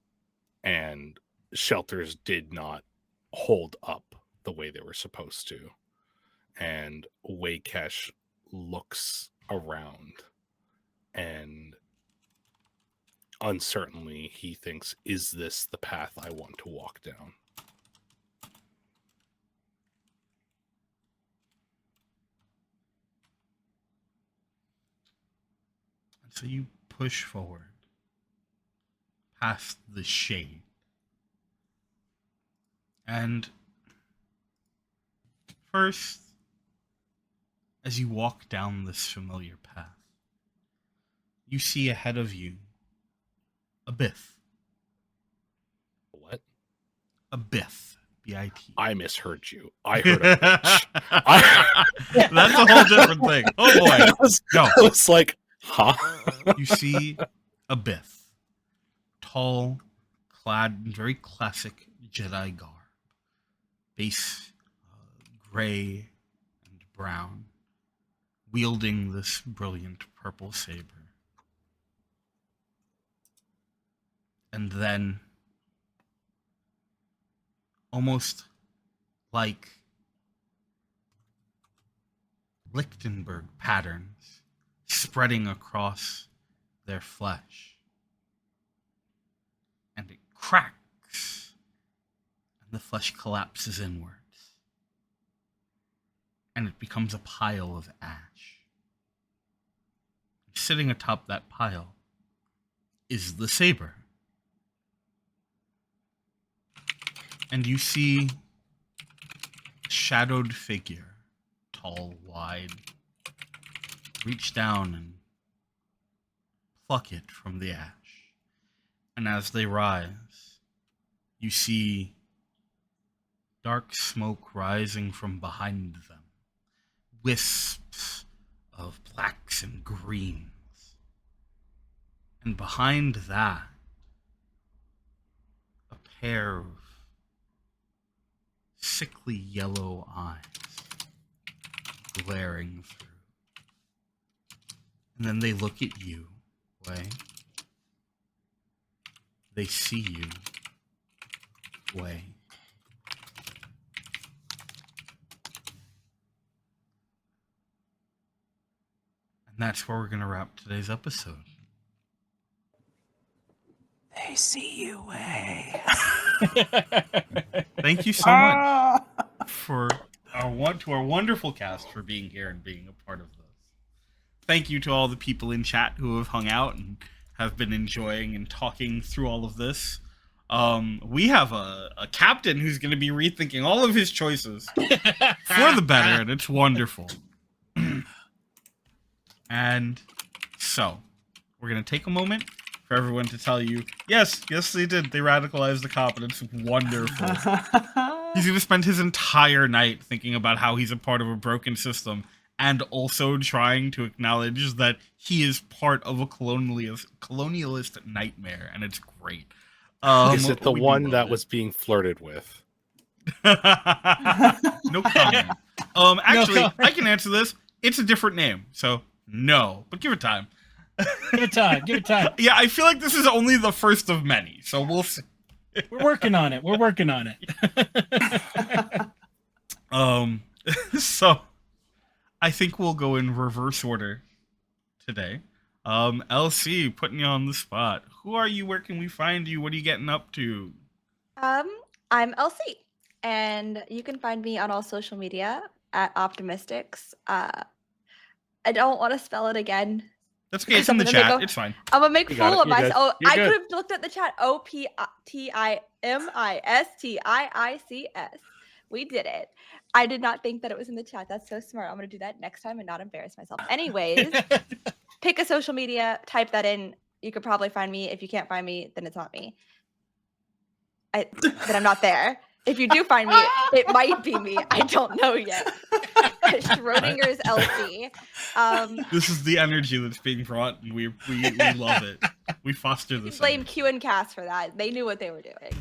and shelters did not hold up the way they were supposed to. And Wakesh looks around, and uncertainly he thinks, is this the path I want to walk down? So you push forward past the shade. And first, as you walk down this familiar path, you see ahead of you a Bith. What? A Bith. B-I-T. I misheard you. I heard a bitch. That's a whole different thing. Oh boy. I was like, huh? You see a Bith. Tall, clad in very classic Jedi garb. Base gray and brown, wielding this brilliant purple saber. And then, almost like Lichtenberg patterns spreading across their flesh. And it cracks, and the flesh collapses inwards. And it becomes a pile of ash. Sitting atop that pile is the saber. And you see a shadowed figure, tall, wide, reach down and pluck it from the ash. And as they rise, you see dark smoke rising from behind them. Wisps of blacks and greens. And behind that, a pair of sickly yellow eyes glaring through. And then they look at you, Way. They see you, Way. And that's where we're going to wrap today's episode. They see you, Way. Thank you so much for our wonderful cast for being here and being a part of this. Thank you to all the people in chat who have hung out and have been enjoying and talking through all of this. We have a captain who's going to be rethinking all of his choices for the better, and it's wonderful. And so, we're going to take a moment for everyone to tell you, yes, they did. They radicalized the cop, and it's wonderful. He's going to spend his entire night thinking about how he's a part of a broken system, and also trying to acknowledge that he is part of a colonialist nightmare, and it's great. Is it the one that was being flirted with? No comment. Actually, I can answer this. It's a different name, so no. But give it time. Give it time. Yeah, I feel like this is only the first of many, so we'll see. We're working on it. So I think we'll go in reverse order today. LC, putting you on the spot. Who are you? Where can we find you? What are you getting up to? I'm LC, and you can find me on all social media at Optimistics. I don't want to spell it again. That's okay. It's in the chat. It's fine. I'm gonna make fool of myself. Oh, I good. could have looked at the chat. OPTIMISTIICS. We did it. I did not think that it was in the chat. That's so smart. I'm gonna do that next time and not embarrass myself. Anyways, pick a social media, type that in. You could probably find me. If you can't find me, then it's not me. Then I'm not there. If you do find me, it might be me. I don't know yet. Schrodinger's Elsie. This is the energy that's being brought, and we love it. We foster this. Blame Q and Cass for that. They knew what they were doing.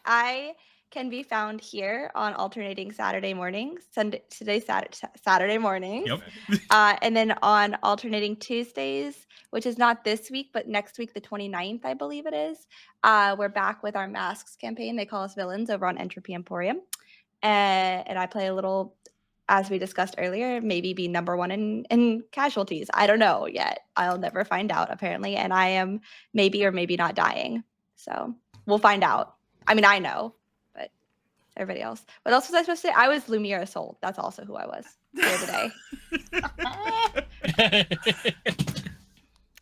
I can be found here on alternating Saturday mornings. Today's Saturday mornings. Yep. And then on alternating Tuesdays, which is not this week, but next week, the 29th, I believe it is. We're back with our Masks campaign. They call us villains over on Entropy Emporium. And I play a little, as we discussed earlier, maybe be number one in casualties. I don't know yet. I'll never find out, apparently. And I am maybe or maybe not dying. So we'll find out. I mean, I know, but everybody else. What else was I supposed to say? I was Lumira Sol. That's also who I was here today.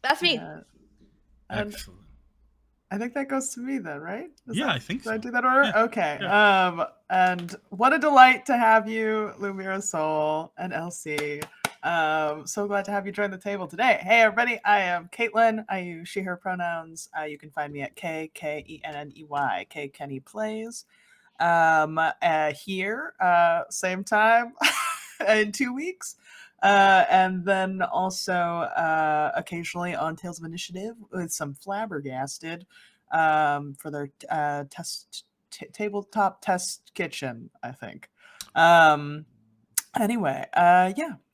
That's me. Excellent. I think that goes to me then, right? I think so. Did I do that order? Yeah. Okay. Yeah. And what a delight to have you, Lumira Sol and Elsie. So glad to have you join the table today. Hey, everybody. I am Katelynn. I use she, her pronouns. You can find me at KKENNEY, K Kenny Plays. Here, same time in 2 weeks. And then also occasionally on Tales of Initiative with some Flabbergasted for their tabletop test kitchen, I think. Anyway,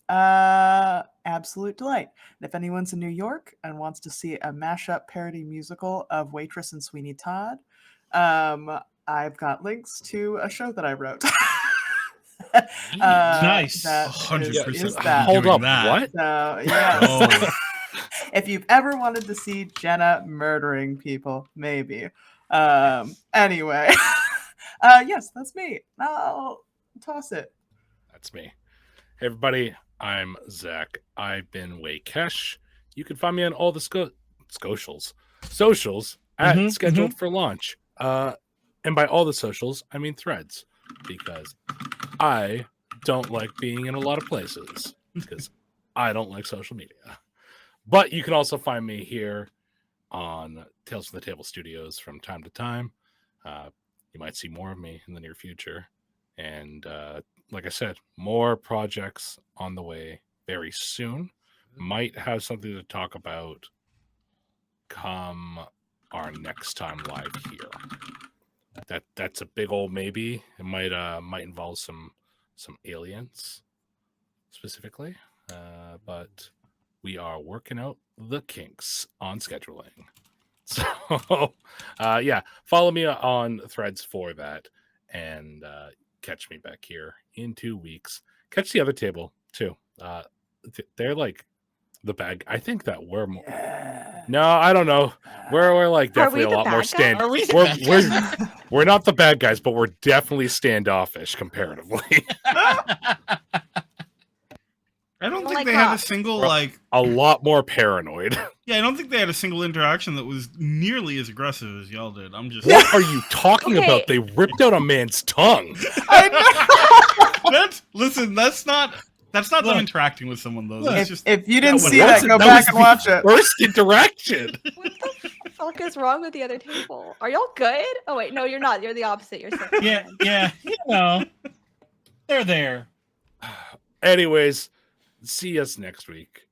absolute delight. And if anyone's in New York and wants to see a mashup parody musical of Waitress and Sweeney Todd, I've got links to a show that I wrote. Nice. 100%. Hold up, what? So, yes. If you've ever wanted to see Jenna murdering people, maybe. Anyway. Yes, that's me. I'll toss it. That's me. Hey, everybody. I'm Zach. I've been Waykesh. You can find me on all the socials at Scheduled for Launch. And by all the socials, I mean threads. Because I don't like being in a lot of places. Because I don't like social media. But you can also find me here on Tales from the Table Studios from time to time. You might see more of me in the near future. And like I said, more projects on the way very soon. Might have something to talk about come our next time live here. That's a big old maybe. It might involve some aliens specifically, but we are working out the kinks on scheduling. So follow me on threads for that, and catch me back here in 2 weeks. Catch the other table too. They're like the bag. I think that we're more. No, I don't know. We're like definitely a lot more we're not the bad guys, but we're definitely standoffish comparatively. I don't think they had a single a lot more paranoid. Yeah, I don't think they had a single interaction that was nearly as aggressive as y'all did. I'm just. What are you talking about? They ripped out a man's tongue. I know. That's not them interacting with someone though. If you didn't see that, go back and watch it. First interaction. What the fuck is wrong with the other table? Are y'all good? Oh wait, no, you're not. You're the opposite. You're sick. Yeah. They're there. Anyways, see us next week.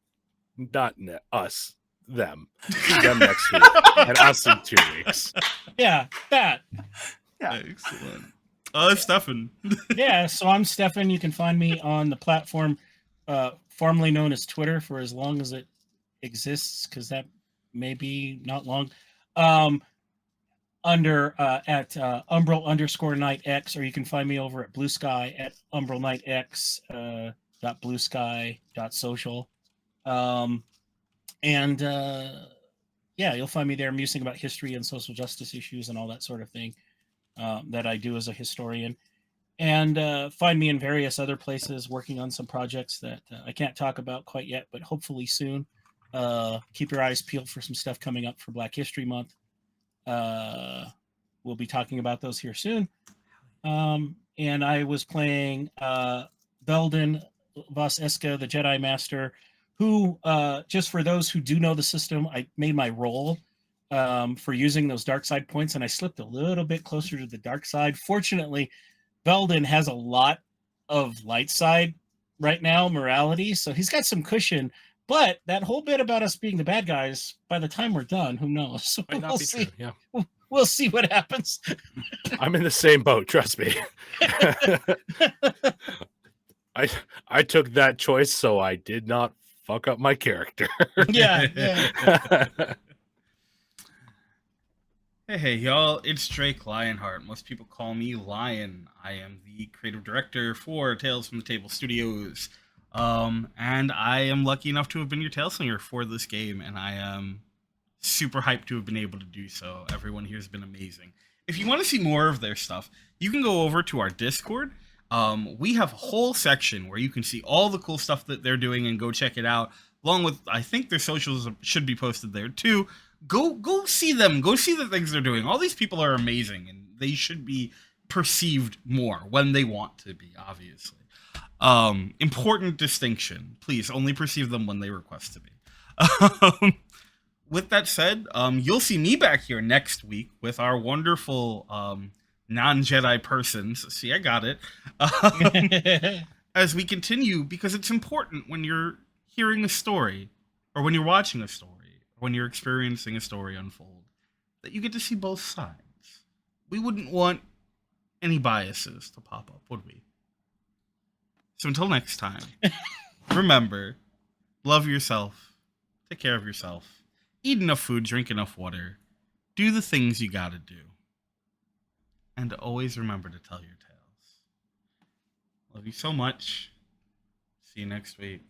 Not us, them. See them next week, and us in 2 weeks. Yeah, that. Yeah. Excellent. Stefan. Yeah, so I'm Stefan. You can find me on the platform formerly known as Twitter for as long as it exists, because that may be not long. Under at Umbral_NightX, or you can find me over at Blue Sky at umbralnightx.bluesky.social. You'll find me there musing about history and social justice issues and all that sort of thing that I do as a historian. And find me in various other places working on some projects that I can't talk about quite yet, but hopefully soon. Keep your eyes peeled for some stuff coming up for Black History Month. We'll be talking about those here soon. And I was playing Belden Vos Eska, the Jedi Master, who, just for those who do know the system, I made my role for using those dark side points, and I slipped a little bit closer to the dark side. Fortunately, Belden has a lot of light side right now, morality, so he's got some cushion. But that whole bit about us being the bad guys, by the time we're done, who knows? So Might not we'll be see. true. Yeah, We'll see what happens. I'm in the same boat. Trust me. I took that choice, so I did not fuck up my character. Yeah. Hey, y'all, it's Drake Lionheart. Most people call me Lion. I am the creative director for Tales from the Table Studios. And I am lucky enough to have been your Taleslinger for this game, and I am super hyped to have been able to do so. Everyone here has been amazing. If you want to see more of their stuff, you can go over to our Discord. We have a whole section where you can see all the cool stuff that they're doing and go check it out, along with, I think their socials should be posted there too. Go see them. Go see the things they're doing. All these people are amazing, and they should be perceived more when they want to be, obviously. Important distinction. Please only perceive them when they request to be. With that said, you'll see me back here next week with our wonderful non-Jedi persons. See, I got it. As we continue, because it's important when you're hearing a story, or when you're watching a story, or when you're experiencing a story unfold, that you get to see both sides. We wouldn't want any biases to pop up, would we? So until next time, remember, love yourself, take care of yourself, eat enough food, drink enough water, do the things you gotta do, and always remember to tell your tales. Love you so much. See you next week.